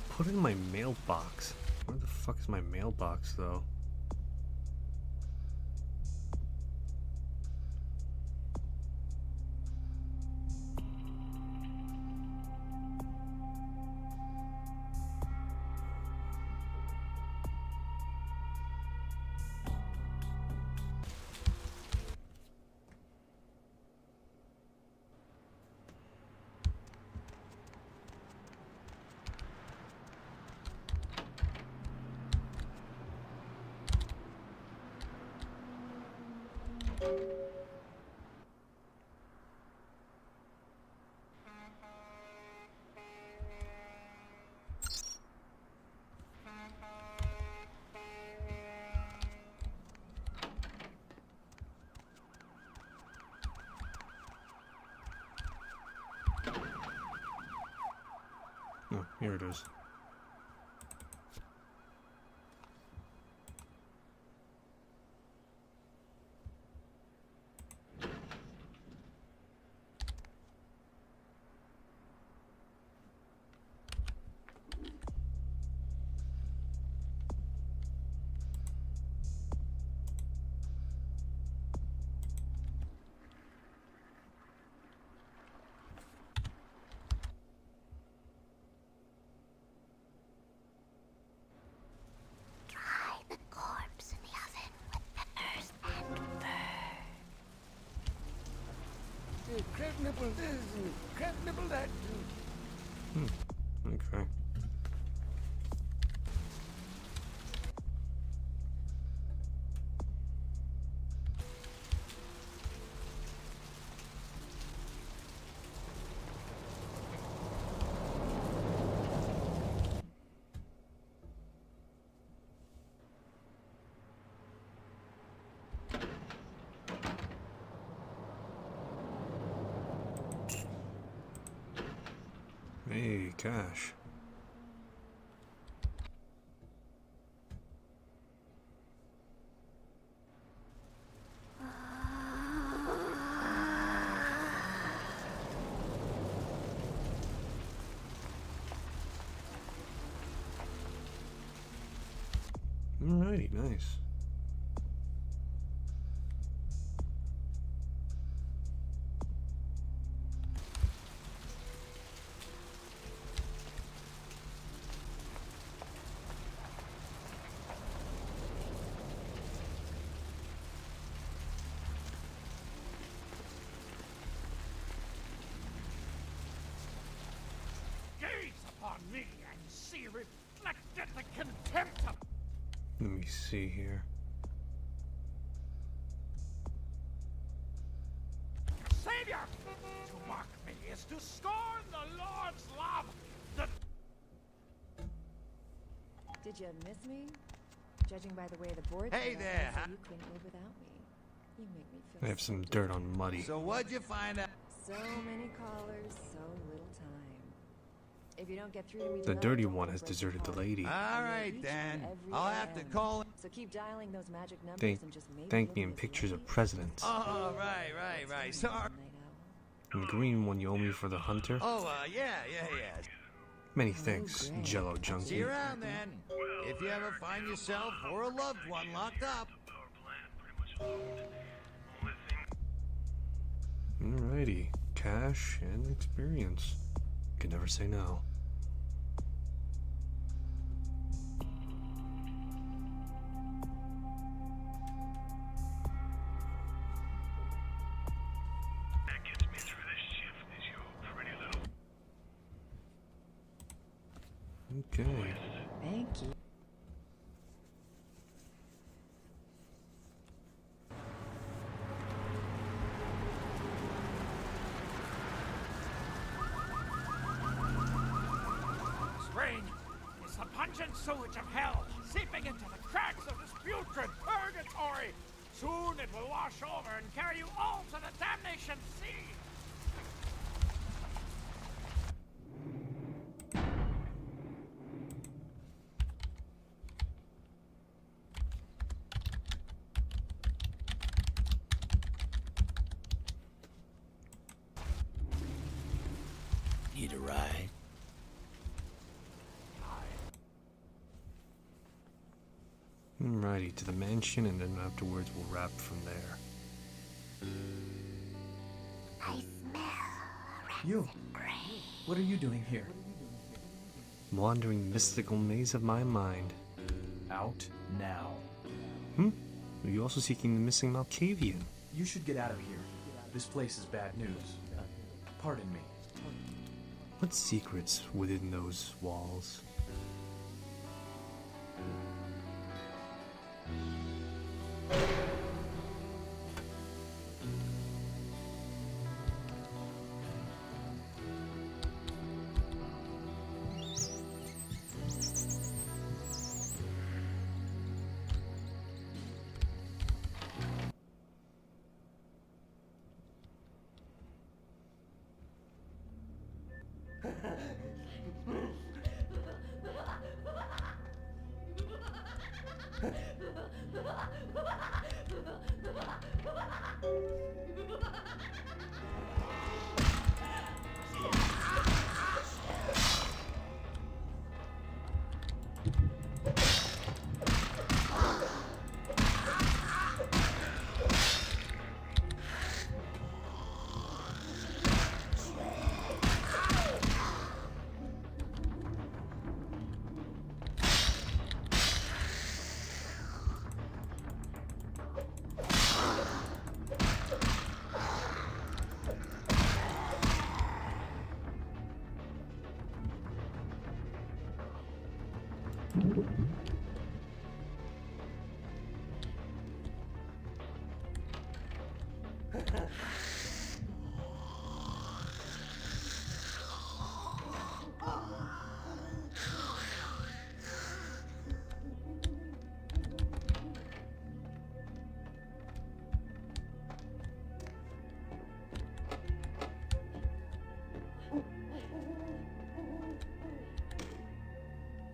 Put it in my mailbox. Where the fuck is my mailbox, though? Oh, here it is. Crab nibble this and crab nibble that. Okay. Hey, cash. Alrighty, nice. Let me see here. Savior! To mock me is to scorn the Lord's love. Did you miss me? Judging by the way the board Hey set up, there, I huh? say you couldn't live without me. You make me I feel have some dirt on Muddy. So what'd you find out? so many callers, so little time. If you don't get through to me The tonight, dirty don't one let has it break deserted the your heart. lady. All I know right, each then. and every I'll have to AM. call. So keep dialing those magic numbers Thank, and just maybe thank you'll me be in as pictures lucky of presidents. Oh, right. Sorry. And the green one you owe me for the hunter. Oh, yeah. Many thanks, Jello See junkie. you around then. If you ever find yourself or a loved one locked up. Alrighty, cash and experience. Can never say no. That gets me through this shift is your pretty little. Okay. Thank you. This rain is the pungent sewage of hell, seeping into the cracks of this putrid purgatory. Soon it will wash over and carry you all to the damnation sea. Need a ride? Alrighty, to the mansion, and then afterwards we'll wrap from there. I smell. You. What are you doing here? Wandering the mystical maze of my mind. Out now. Are you also seeking the missing Malkavian? You should get out of here. This place is bad news. Pardon me. What secrets within those walls?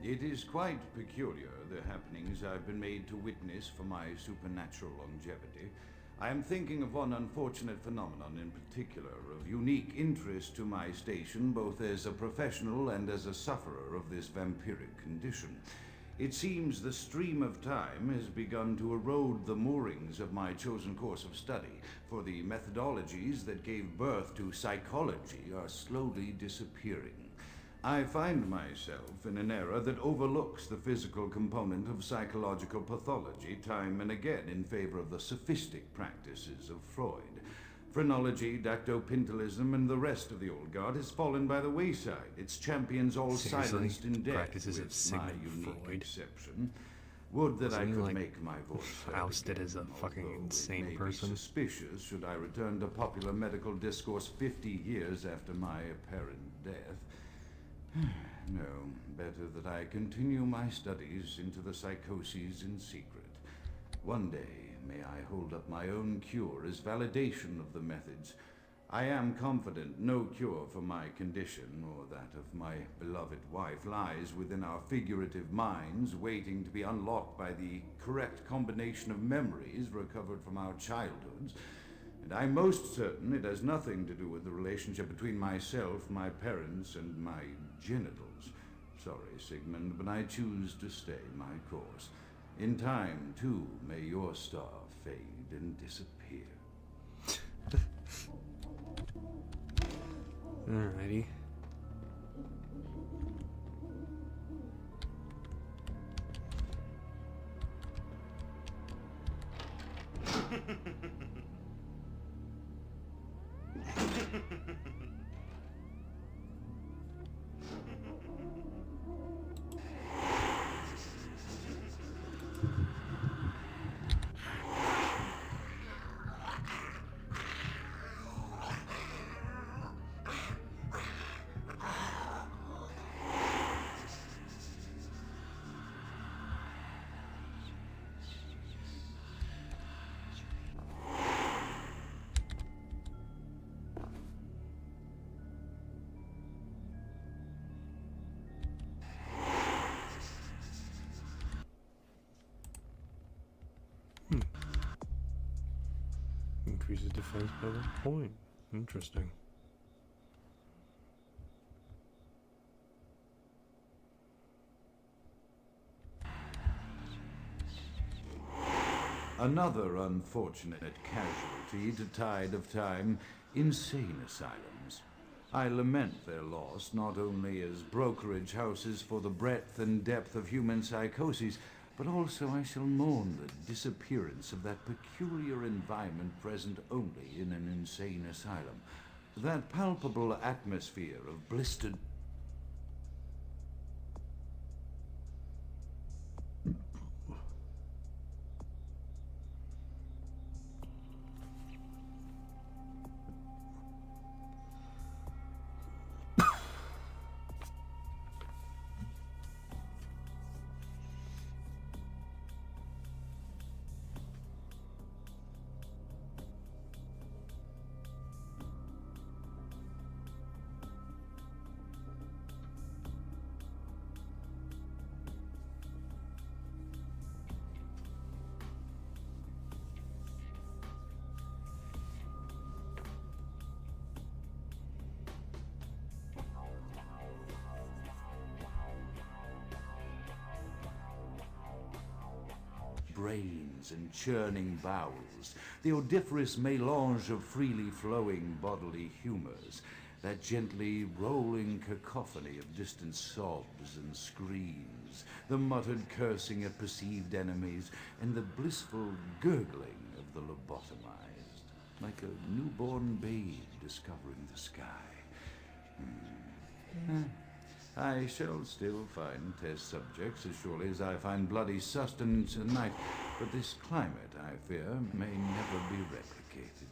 It is quite peculiar, the happenings I've been made to witness for my supernatural longevity. I am thinking of one unfortunate phenomenon in particular, of unique interest to my station, both as a professional and as a sufferer of this vampiric condition. It seems the stream of time has begun to erode the moorings of my chosen course of study, for the methodologies that gave birth to psychology are slowly disappearing. I find myself in an era that overlooks the physical component of psychological pathology time and again in favor of the sophistic practices of Freud. Phrenology, dactopintilism, and the rest of the old guard has fallen by the wayside, its champions all Seriously? silenced in death, Practices of with my Sigmund unique Freud? exception. Would that I Isn't he, could like, make my voice heard ousted again, as a fucking although insane it may person? Be suspicious should I return to popular medical discourse 50 years after my apparent death. No, better that I continue my studies into the psychoses in secret. One day, may I hold up my own cure as validation of the methods. I am confident no cure for my condition, or that of my beloved wife, lies within our figurative minds, waiting to be unlocked by the correct combination of memories recovered from our childhoods. And I'm most certain it has nothing to do with the relationship between myself, my parents, and my genitals. Sorry, Sigmund, but I choose to stay my course. In time, too, may your star fade and disappear. Alrighty. Increases defense by 1 point. Interesting. Another unfortunate casualty to tide of time, insane asylums. I lament their loss not only as brokerage houses for the breadth and depth of human psychoses, but also I shall mourn the disappearance of that peculiar environment present only in an insane asylum. That palpable atmosphere of blistered... brains and churning bowels, the odoriferous melange of freely flowing bodily humors, that gently rolling cacophony of distant sobs and screams, the muttered cursing of perceived enemies, and the blissful gurgling of the lobotomized, like a newborn babe discovering the sky. I shall still find test subjects as surely as I find bloody sustenance at night, but this climate, I fear, may never be replicated.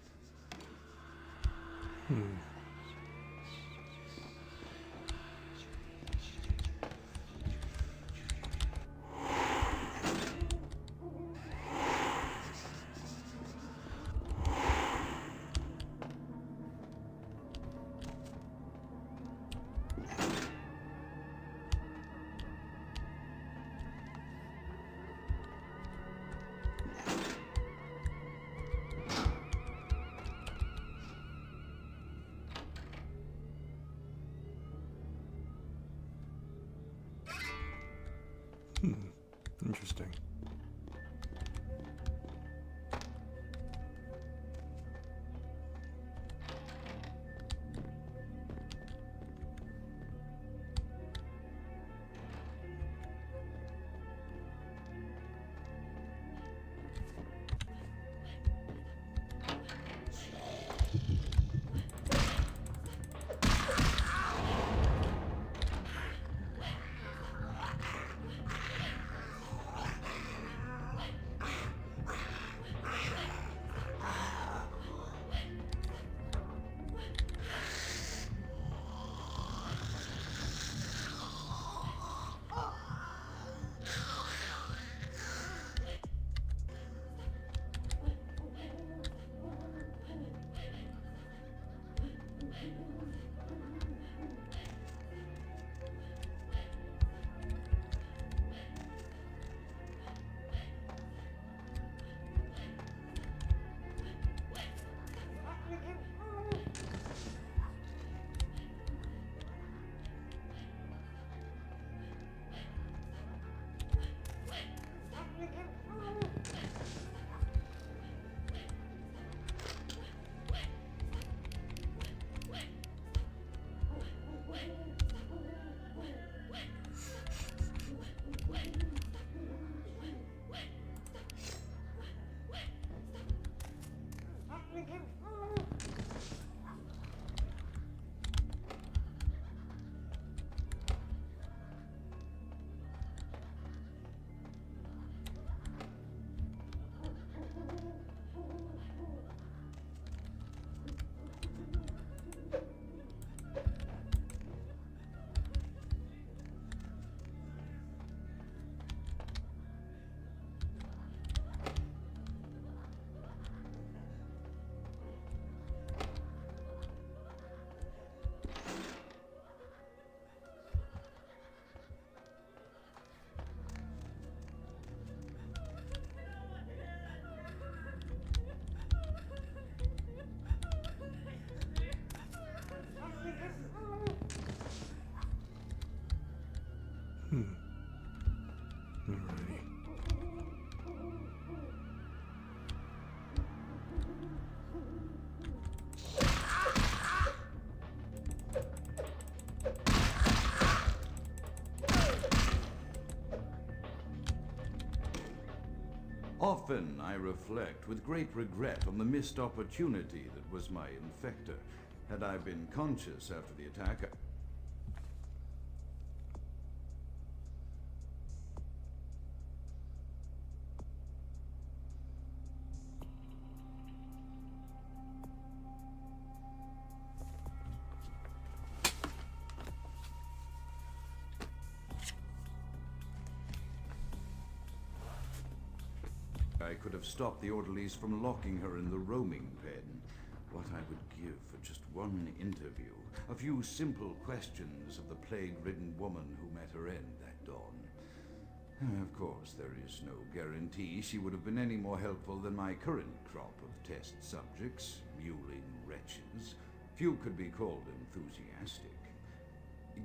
Interesting. Alrighty. Often I reflect with great regret on the missed opportunity that was my infector. Had I been conscious after the attack, I could have stopped the orderlies from locking her in the roaming pen. What I would give for just one interview, a few simple questions of the plague-ridden woman who met her end that dawn. Of course, there is no guarantee she would have been any more helpful than my current crop of test subjects, mewling wretches. Few could be called enthusiastic.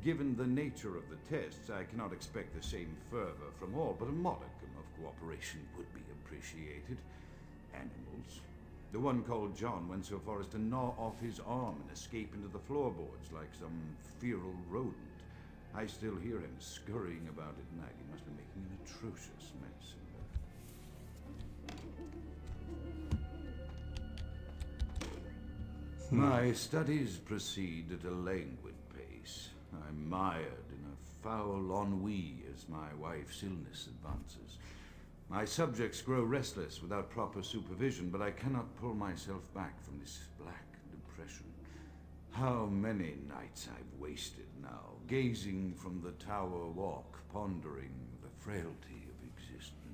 Given the nature of the tests, I cannot expect the same fervor from all, but a modicum of cooperation would be appreciated. Animals. The one called John went so far as to gnaw off his arm and escape into the floorboards like some feral rodent. I still hear him scurrying about at night. He must be making an atrocious mess. My studies proceed at a languid pace. I'm mired in a foul ennui as my wife's illness advances. My subjects grow restless without proper supervision, but I cannot pull myself back from this black depression. How many nights I've wasted now, gazing from the tower walk, pondering the frailty of existence.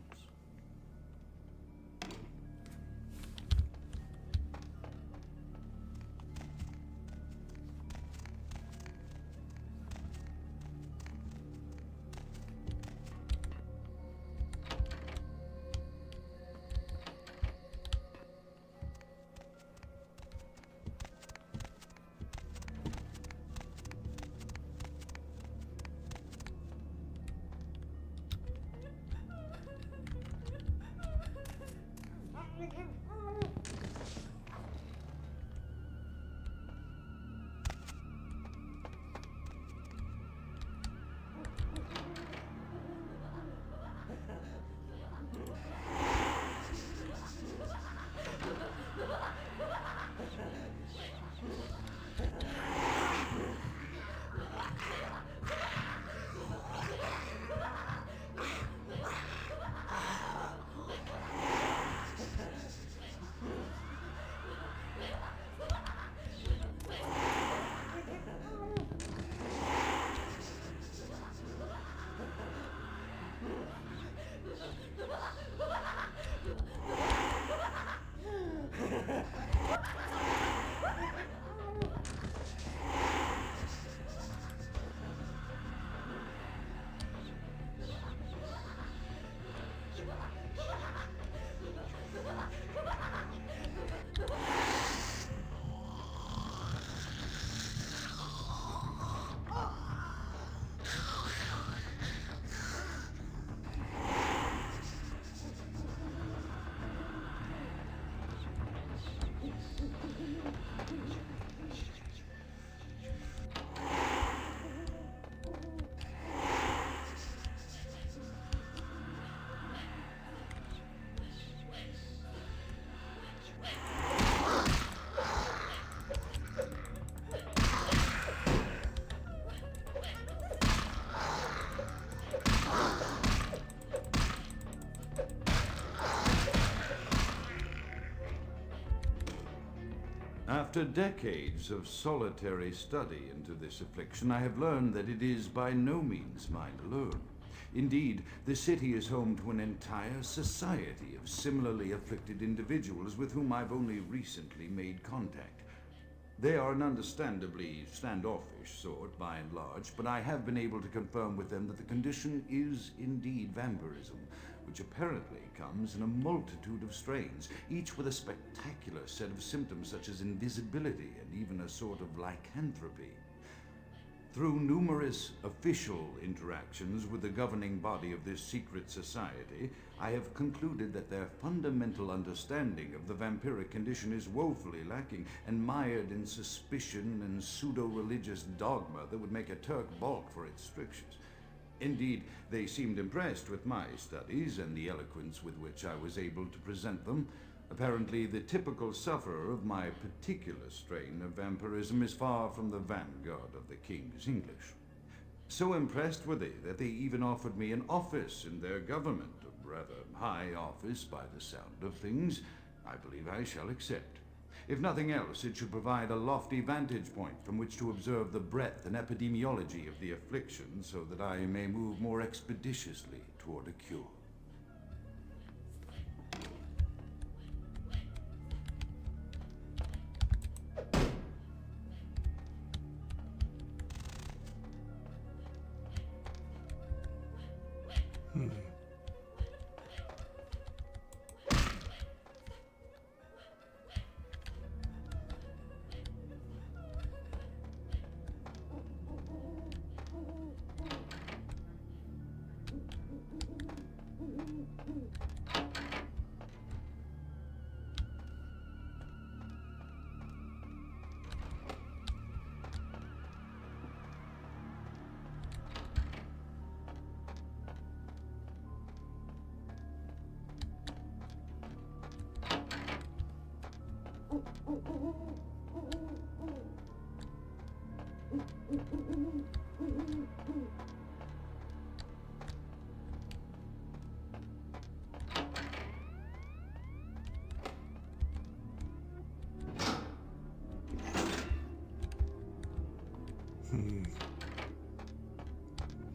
After decades of solitary study into this affliction, I have learned that it is by no means mine alone. Indeed, the city is home to an entire society of similarly afflicted individuals with whom I've only recently made contact. They are an understandably standoffish sort, by and large, but I have been able to confirm with them that the condition is indeed vampirism, which apparently comes in a multitude of strains, each with a spectacular set of symptoms such as invisibility and even a sort of lycanthropy. Through numerous official interactions with the governing body of this secret society, I have concluded that their fundamental understanding of the vampiric condition is woefully lacking and mired in suspicion and pseudo-religious dogma that would make a Turk balk for its strictures. Indeed, they seemed impressed with my studies and the eloquence with which I was able to present them. Apparently, the typical sufferer of my particular strain of vampirism is far from the vanguard of the King's English. So impressed were they that they even offered me an office in their government, a rather high office by the sound of things. I believe I shall accept. If nothing else, it should provide a lofty vantage point from which to observe the breadth and epidemiology of the affliction, so that I may move more expeditiously toward a cure.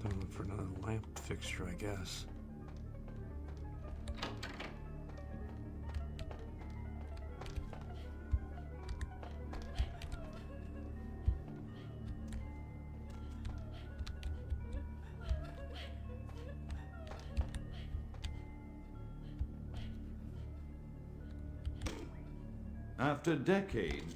Don't look for another lamp fixture, I guess. After decades,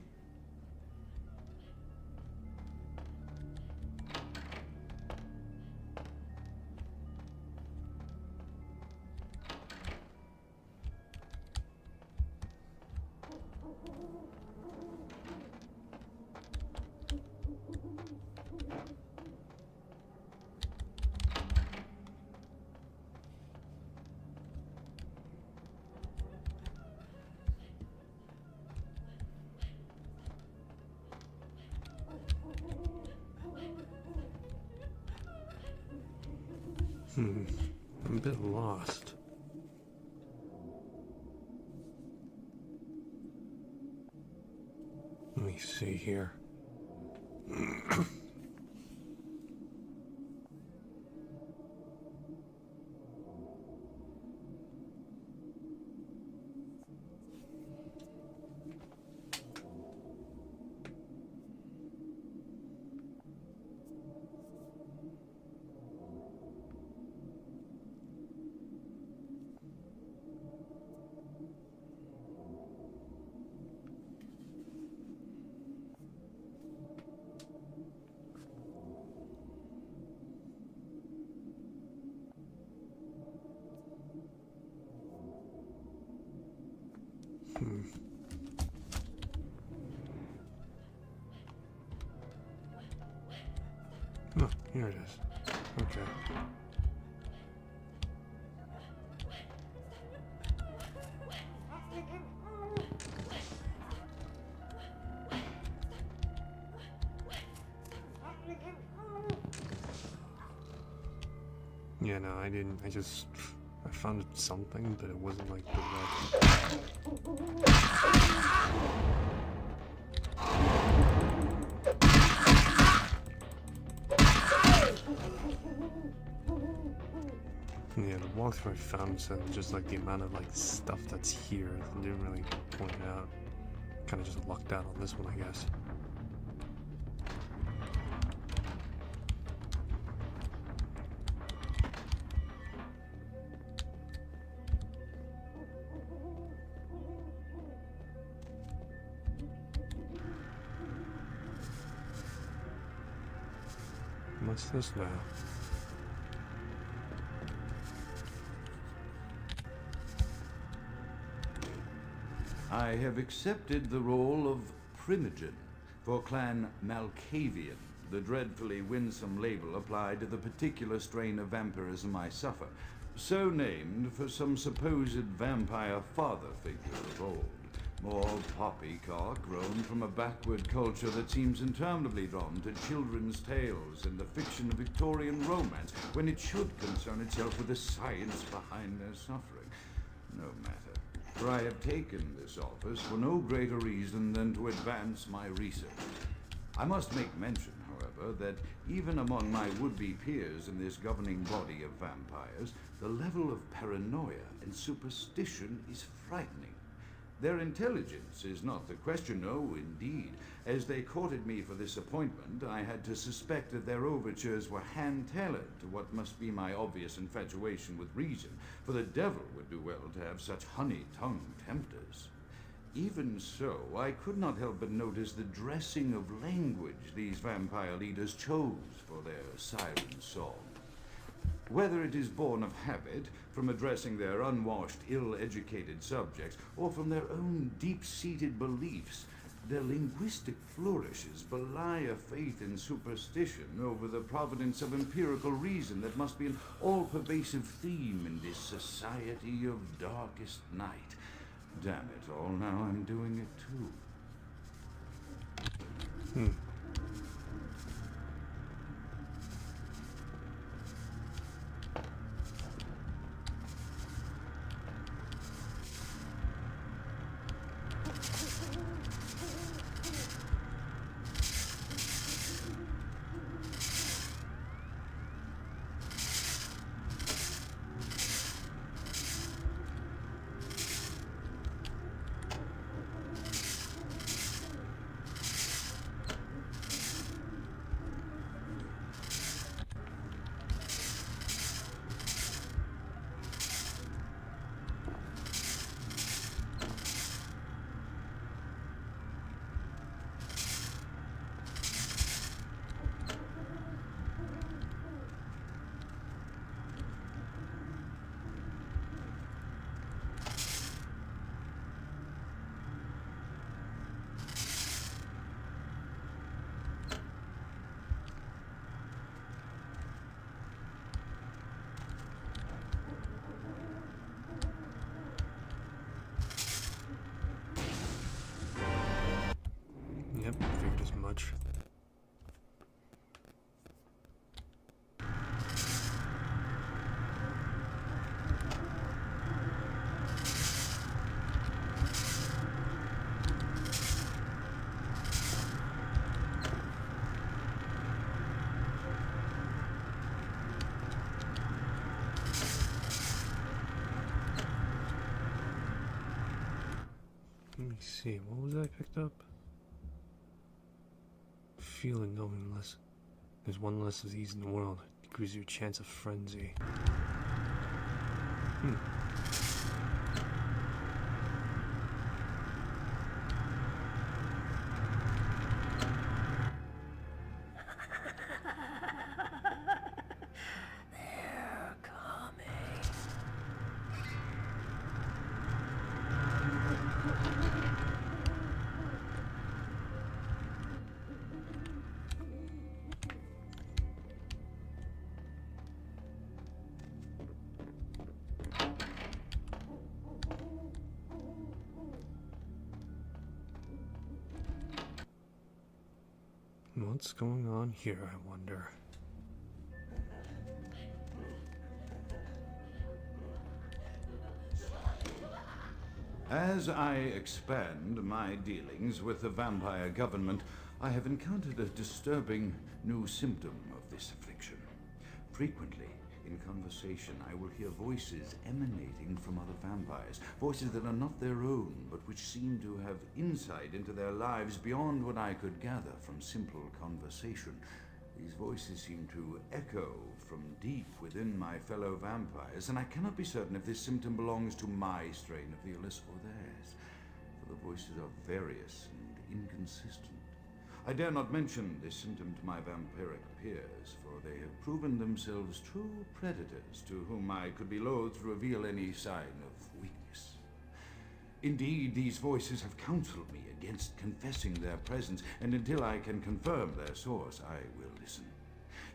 I'm a bit lost. Let me see here. Oh, here it is. Okay. Yeah, no, I didn't. I found something, but it wasn't like direct. Yeah, the walkthrough I found said just like the amount of like stuff that's here. It didn't really point it out. Kind of just lucked out on this one, I guess. What's this now? I have accepted the role of Primogen for Clan Malkavian, the dreadfully winsome label applied to the particular strain of vampirism I suffer, so named for some supposed vampire father figure of old. More poppycock grown from a backward culture that seems interminably drawn to children's tales and the fiction of Victorian romance, when it should concern itself with the science behind their suffering. No matter, for I have taken this office for no greater reason than to advance my research. I must make mention, however, that even among my would-be peers in this governing body of vampires, the level of paranoia and superstition is frightening. Their intelligence is not the question, no, indeed. As they courted me for this appointment, I had to suspect that their overtures were hand-tailored to what must be my obvious infatuation with reason, for the devil would do well to have such honey-tongued tempters. Even so, I could not help but notice the dressing of language these vampire leaders chose for their siren song. Whether it is born of habit, from addressing their unwashed, ill-educated subjects, or from their own deep-seated beliefs, their linguistic flourishes belie a faith in superstition over the providence of empirical reason that must be an all-pervasive theme in this society of darkest night. Damn it all, now I'm doing it too. Yep, figured as much. Let me see, what was I picked up? Feeling knowing less. There's one less of these in the world. Decreases your chance of frenzy. They're coming. What's going on here, I wonder? As I expand my dealings with the vampire government, I have encountered a disturbing new symptom of this affliction. Frequently, in conversation, I will hear voices emanating from other vampires, voices that are not their own, but which seem to have insight into their lives beyond what I could gather from simple conversation. These voices seem to echo from deep within my fellow vampires, and I cannot be certain if this symptom belongs to my strain of the illness or theirs, for the voices are various and inconsistent. I dare not mention this symptom to my vampiric appears, for they have proven themselves true predators to whom I could be loath to reveal any sign of weakness. Indeed, these voices have counseled me against confessing their presence, and until I can confirm their source, I will listen.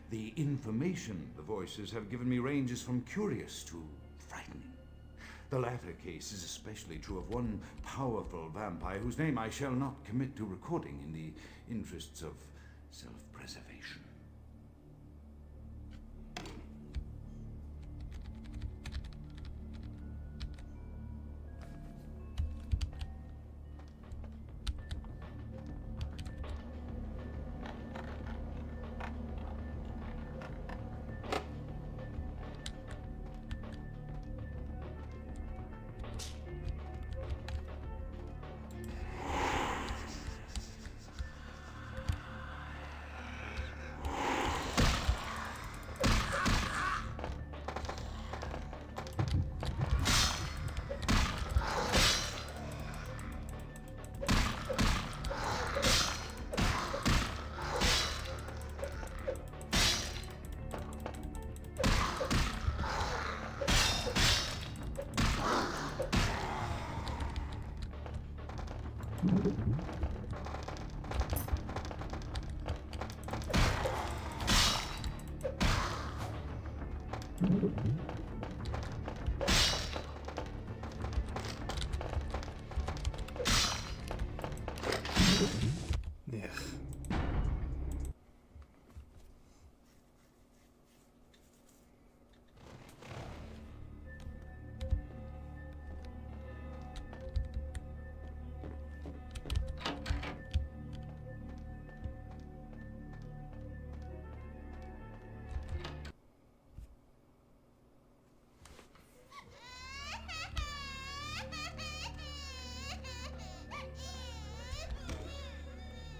The information the voices have given me ranges from curious to frightening. The latter case is especially true of one powerful vampire whose name I shall not commit to recording in the interests of self-preservation. Yeah.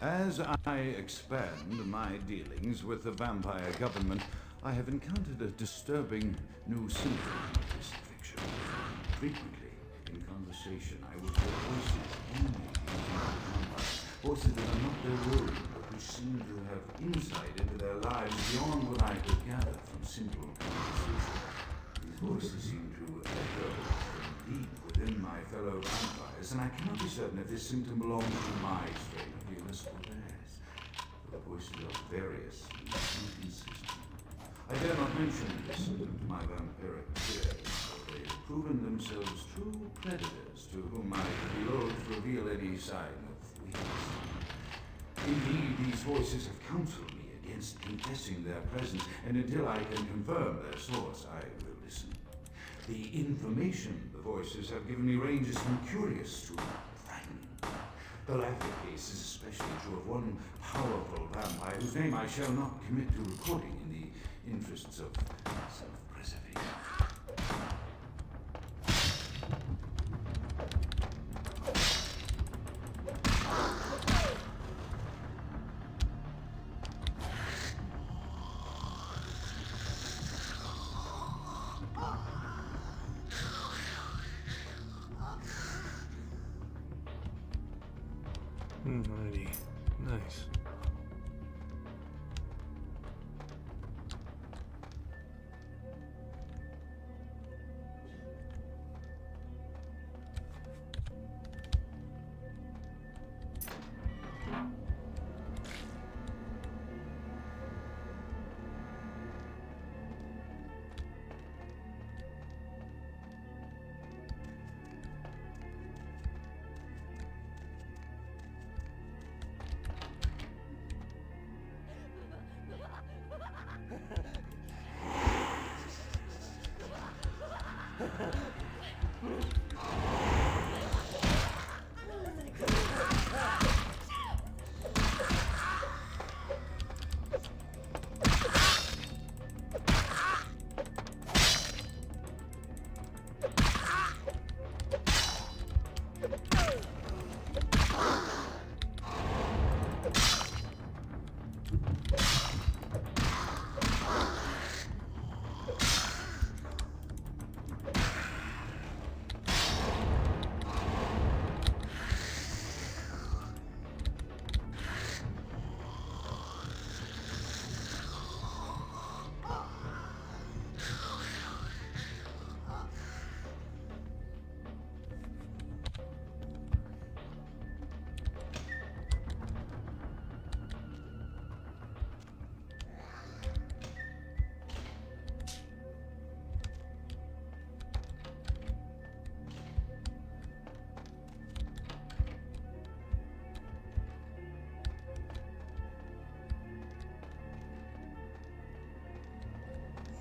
As I expand my dealings with the vampire government, I have encountered a disturbing new symptom of this affliction. Frequently, in conversation, I will hear voices emanating from the vampires, voices that are not their own, but who seem to have insight into their lives beyond what I could gather from simple conversation. These voices seem to echo from deep within my fellow vampires, and I cannot be certain if this symptom belongs to my strain of illness or theirs. The voices are various and inconsistent. I dare not mention this symptom to my vampiric peers, for they have proven themselves true predators to whom I could be loath to reveal any sign of weakness. Indeed, these voices have counseled me against confessing their presence, and until I can confirm their source, I will listen. The information the voices have given me ranges from curious to frightening. The latter case is especially true of one powerful vampire whose name I shall not commit to recording in the interests of self-preservation. Alrighty. Nice.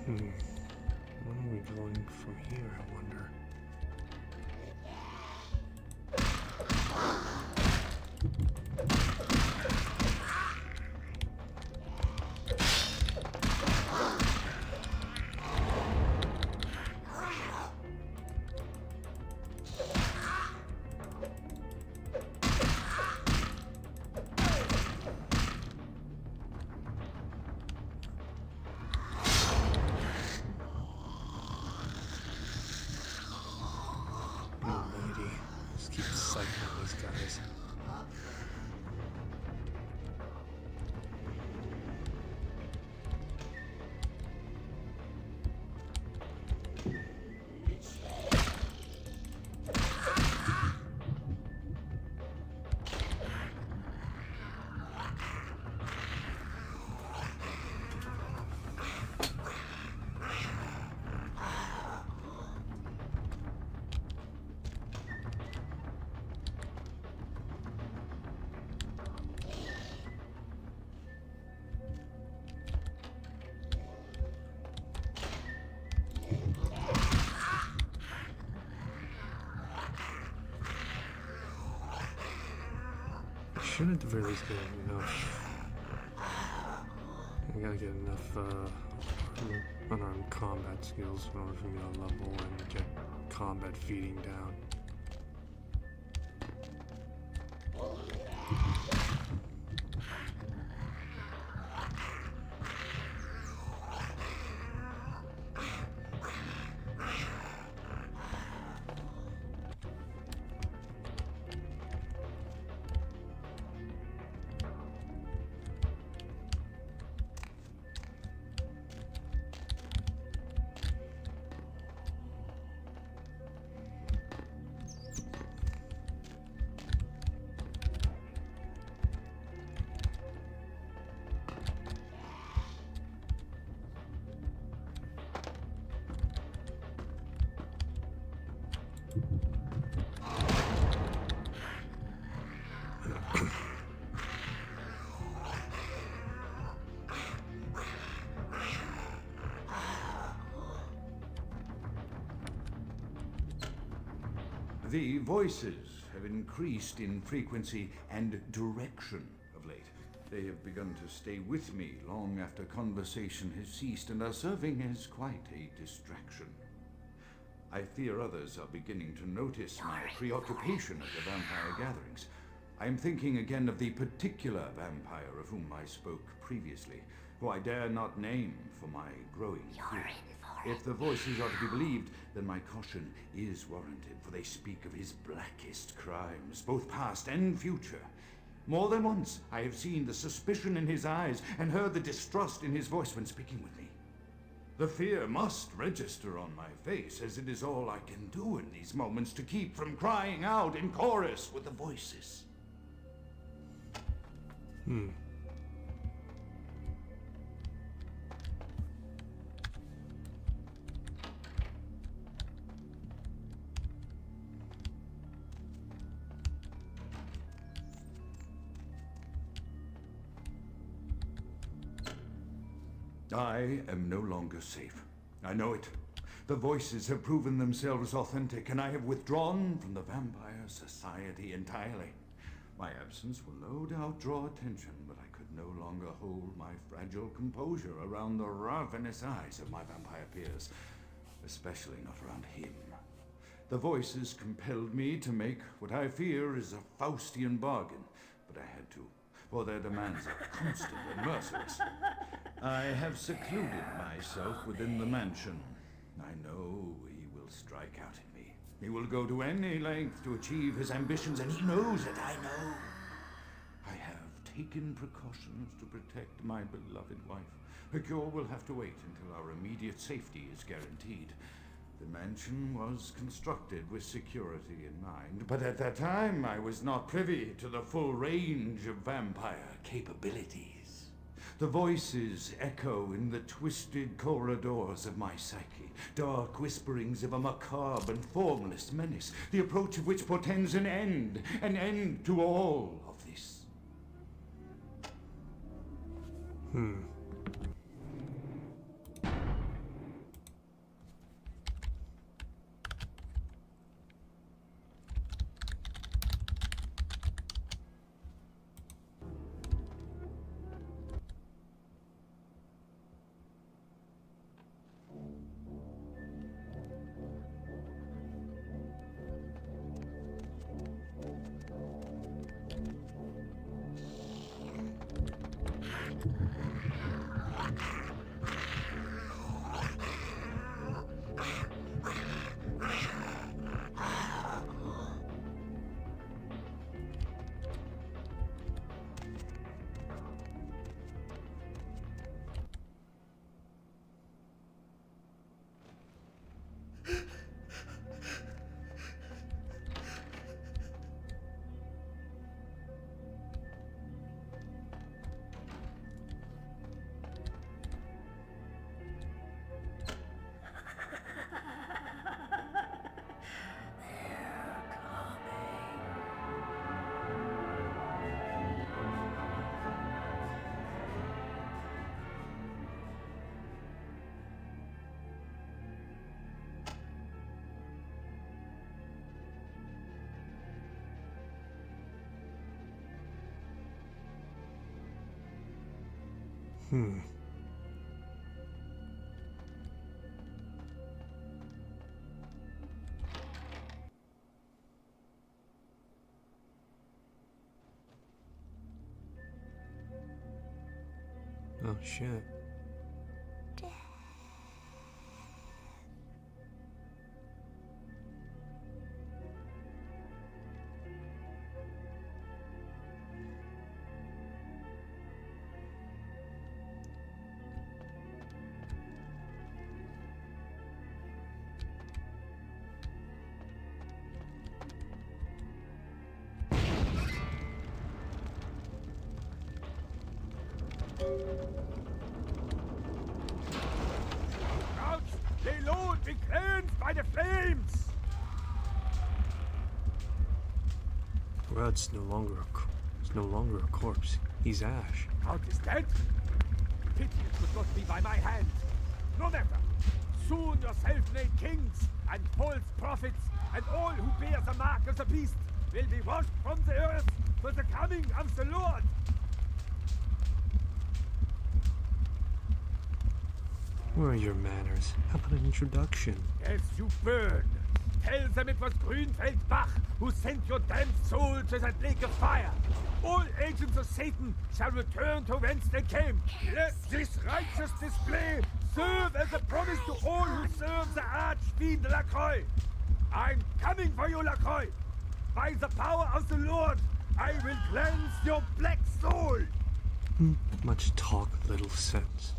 Where are we going from here, I wonder? Just keep cycling these guys. Should at the very least get enough. I gotta get enough unarmed combat skills in order for me to level and get combat feeding down. The voices have increased in frequency and direction of late. They have begun to stay with me long after conversation has ceased and are serving as quite a distraction. I fear others are beginning to notice my preoccupation at the vampire gatherings. I am thinking again of the particular vampire of whom I spoke previously, who I dare not name for my growing fear. If the voices are to be believed, then my caution is warranted, for they speak of his blackest crimes, both past and future. More than once, I have seen the suspicion in his eyes and heard the distrust in his voice when speaking with me. The fear must register on my face, as it is all I can do in these moments to keep from crying out in chorus with the voices. I am no longer safe. I know it. The voices have proven themselves authentic, and I have withdrawn from the Vampire Society entirely. My absence will no doubt draw attention, but I could no longer hold my fragile composure around the ravenous eyes of my vampire peers, especially not around him. The voices compelled me to make what I fear is a Faustian bargain, but I had to, for their demands are constant and merciless. I have secluded myself within the mansion. I know he will strike out at me. He will go to any length to achieve his ambitions, and he knows it, I know. I have taken precautions to protect my beloved wife. Her cure will have to wait until our immediate safety is guaranteed. The mansion was constructed with security in mind, but at that time I was not privy to the full range of vampire capabilities. The voices echo in the twisted corridors of my psyche, dark whisperings of a macabre and formless menace, the approach of which portends an end to all of this. Oh shit. Crouch! Lay low and be cleansed by the flames! Rudd's no longer a corpse. He's ash. Count is dead? Pity it could not be by my hand. No matter. Soon your self-made kings and false prophets and all who bear the mark of the beast will be washed from the earth for the coming of the Lord. Where are your manners? How about an introduction? As you burn, tell them it was Grünfeld Bach who sent your damned soul to that lake of fire. All agents of Satan shall return to whence they came. Let this righteous display serve as a promise to all who serve the archfiend Lacroix. I'm coming for you, Lacroix. By the power of the Lord, I will cleanse your black soul. Much talk, little sense.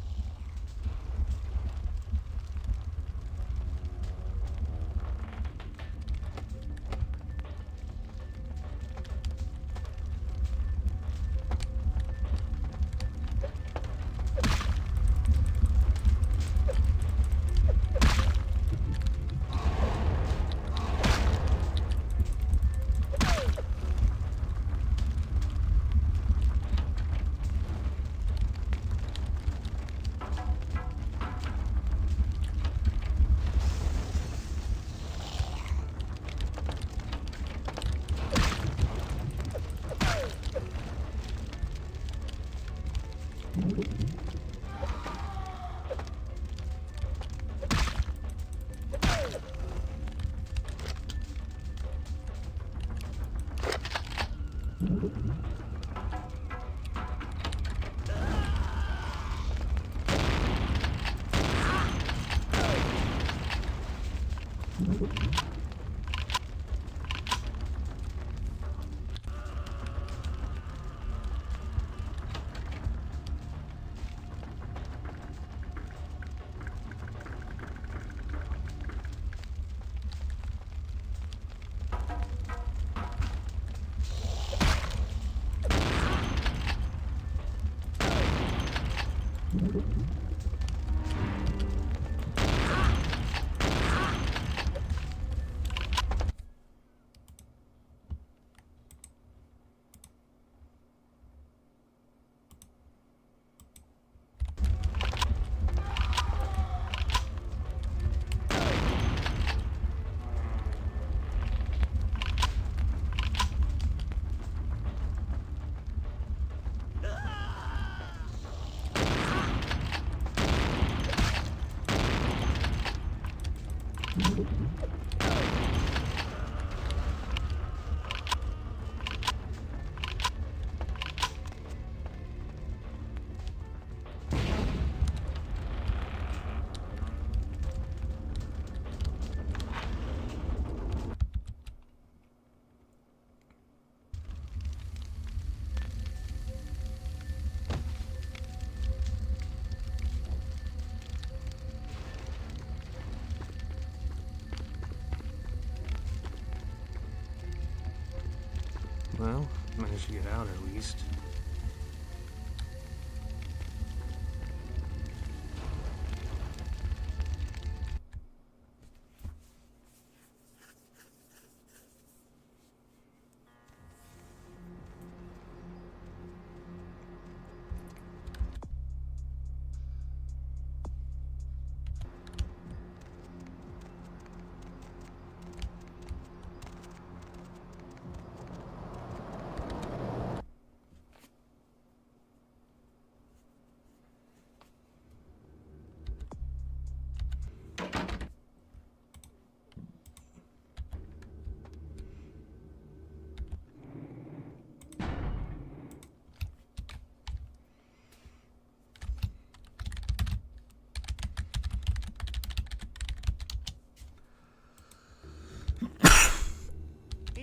Well, managed to get out at least.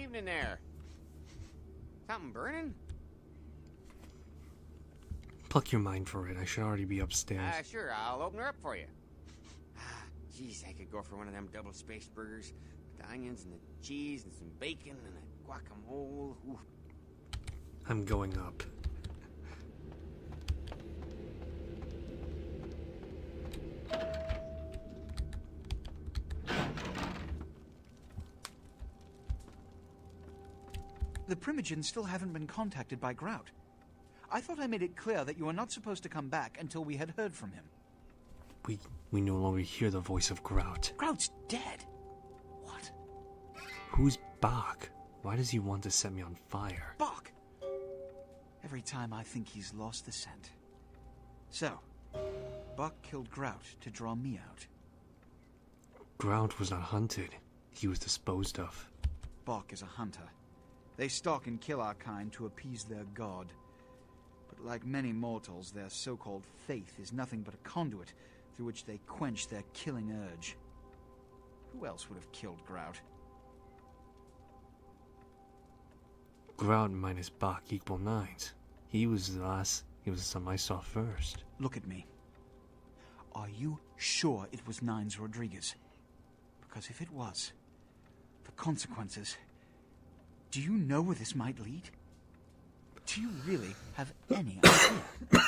leaving in there? Something burning? Pluck your mind for it. I should already be upstairs. Sure, I'll open her up for you. Jeez, I could go for one of them double spaced burgers with the onions and the cheese and some bacon and a guacamole. Ooh. I'm going up. The Primogens still haven't been contacted by Grout. I thought I made it clear that you are not supposed to come back until we had heard from him. We no longer hear the voice of Grout. Grout's dead. What? Who's Bach? Why does he want to set me on fire? Bach! Every time I think he's lost the scent. So, Bach killed Grout to draw me out. Grout was not hunted. He was disposed of. Bach is a hunter. They stalk and kill our kind to appease their god. But like many mortals, their so-called faith is nothing but a conduit through which they quench their killing urge. Who else would have killed Grout? Grout minus Bach equal 9s. He was the son I saw first. Look at me. Are you sure it was Nines Rodriguez? Because if it was, the consequences... Do you know where this might lead? Do you really have any idea?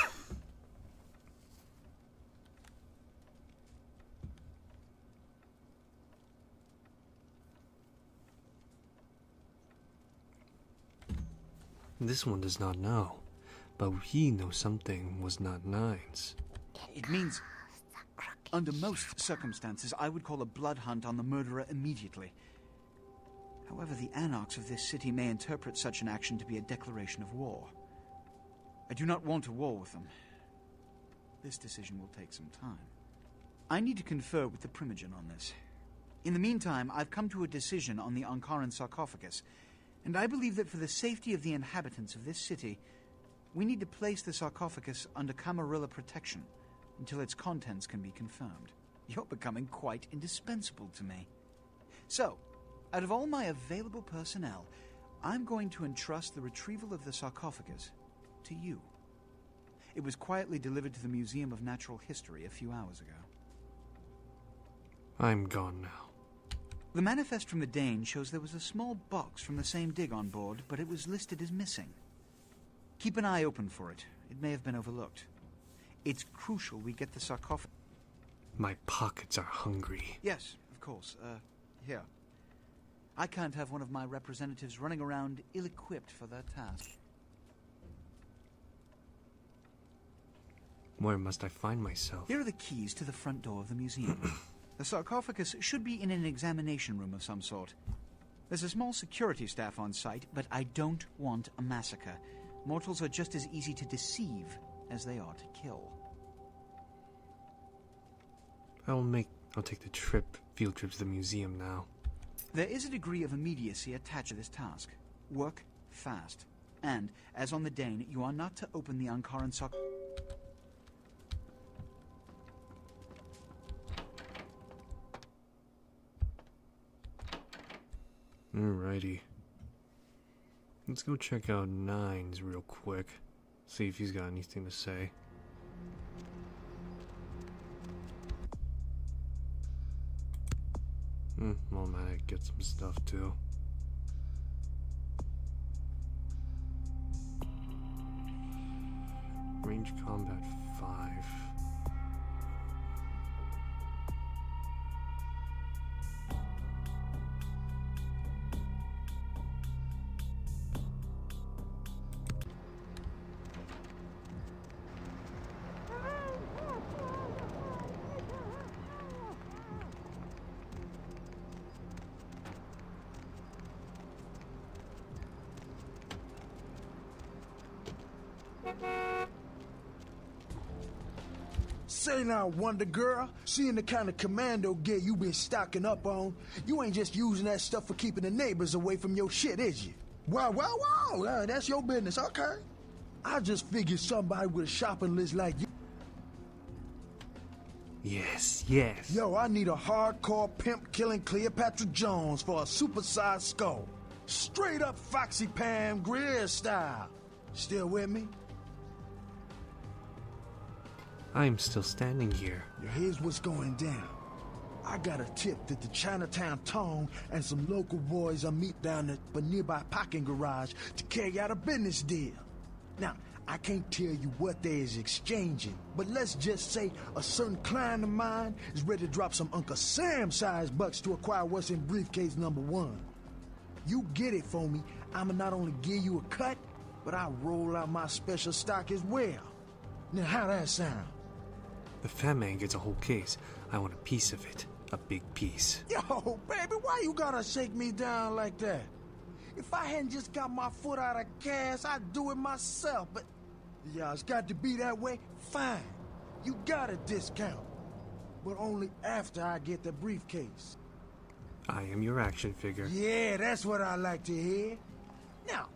This one does not know, but he knows something was not 9s. It means, under most circumstances, I would call a blood hunt on the murderer immediately. However, the anarchs of this city may interpret such an action to be a declaration of war. I do not want a war with them. This decision will take some time. I need to confer with the Primogen on this. In the meantime, I've come to a decision on the Ankaran sarcophagus, and I believe that for the safety of the inhabitants of this city, we need to place the sarcophagus under Camarilla protection until its contents can be confirmed. You're becoming quite indispensable to me. So, out of all my available personnel, I'm going to entrust the retrieval of the sarcophagus to you. It was quietly delivered to the Museum of Natural History a few hours ago. I'm gone now. The manifest from the Dane shows there was a small box from the same dig on board, but it was listed as missing. Keep an eye open for it. It may have been overlooked. It's crucial we get the sarcophagus. My pockets are hungry. Yes, of course. Here. I can't have one of my representatives running around ill-equipped for their task. Where must I find myself? Here are the keys to the front door of the museum. The sarcophagus should be in an examination room of some sort. There's a small security staff on site, but I don't want a massacre. Mortals are just as easy to deceive as they are to kill. I'll take the field trip to the museum now. There is a degree of immediacy attached to this task. Work fast. And, as on the Dane, you are not to open the Ankaran sarcophagus. Alrighty. Let's go check out 9s real quick. See if he's got anything to say. Well, man, I get some stuff too. Range combat 5. Say now, Wonder Girl, seeing the kind of commando gear you been stocking up on, you ain't just using that stuff for keeping the neighbors away from your shit, is you? Wow, that's your business, okay. I just figured somebody with a shopping list like you. Yes. Yo, I need a hardcore pimp killing Cleopatra Jones for a supersized skull. Straight up Foxy Pam Grier style. Still with me? I'm still standing here. Here's what's going down. I got a tip that the Chinatown Tone and some local boys are meet down at a nearby parking garage to carry out a business deal. Now, I can't tell you what they is exchanging, but let's just say a certain client of mine is ready to drop some Uncle Sam-sized bucks to acquire what's in briefcase number 1. You get it for me, I'ma not only give you a cut, but I'll roll out my special stock as well. Now, how that sound? The fat man gets a whole case. I want a piece of it. A big piece. Yo, baby, why you gotta shake me down like that? If I hadn't just got my foot out of gas, I'd do it myself, but... yeah, it's got to be that way? Fine. You got a discount. But only after I get the briefcase. I am your action figure. Yeah, that's what I like to hear. Now,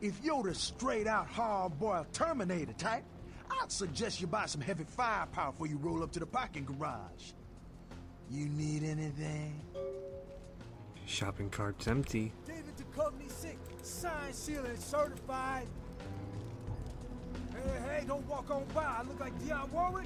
if you're the straight-out hard-boiled Terminator type, I'd suggest you buy some heavy firepower before you roll up to the parking garage. You need anything? Shopping cart's empty. David Duchovny sick. Signed, sealed, and certified. Hey, don't walk on by. I look like Dionne Warwick.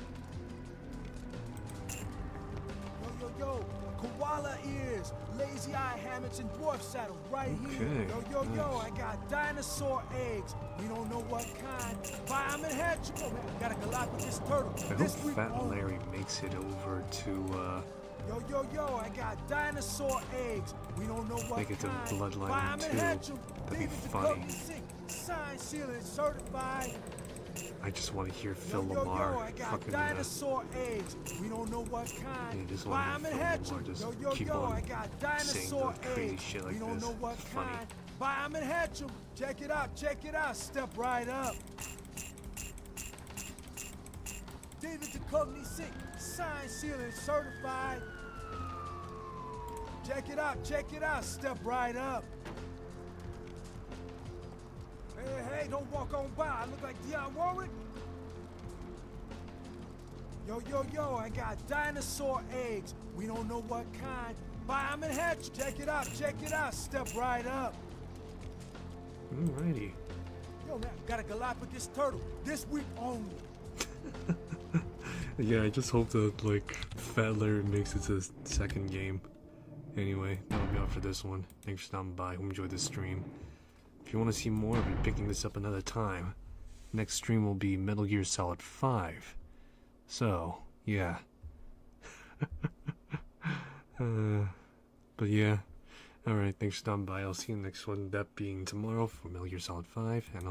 Yo, koala ears, lazy eye hammocks, and dwarf saddles right here. Yo, nice. I got dinosaur eggs. We don't know what kind. Buy 'em and hatch 'em. Got a Galapagos turtle. I hope Fat Larry makes it over to, Yo, I got dinosaur eggs. We don't know what make it to kind. Bloodline Buy 'em and 2. hatch 'em. That'd be David funny. Duchovny sick. Signed, sealed, and certified. I just want to hear Phil I Lamar got fucking dinosaur eggs. We don't know what kind. yeah, just Buy want 'em to and hear hatch Phil 'em. Lamar just keep on I got saying dinosaur the crazy eggs. shit like We don't this. know what Funny. kind. Buy 'em and hatch 'em. Check it out. Step right up. David Duchovny sick. Signed, sealed, and certified. Check it out. Step right up. Hey, don't walk on by. I look like Dionne Warwick. Yo, I got dinosaur eggs. We don't know what kind. Buy 'em and hatch. Check it out. Step right up. Alrighty. Yo, man, got a Galapagos turtle. This week only. Yeah, I just hope that, like, Fat Larry makes it to the second game. Anyway, that'll be all for this one. Thanks for stopping by. Hope you enjoyed this stream. If you want to see more, I'll be picking this up another time. Next stream will be Metal Gear Solid 5. So, yeah. But yeah. Alright, thanks for stopping by. I'll see you in the next one, that being tomorrow for Metal Gear Solid 5, and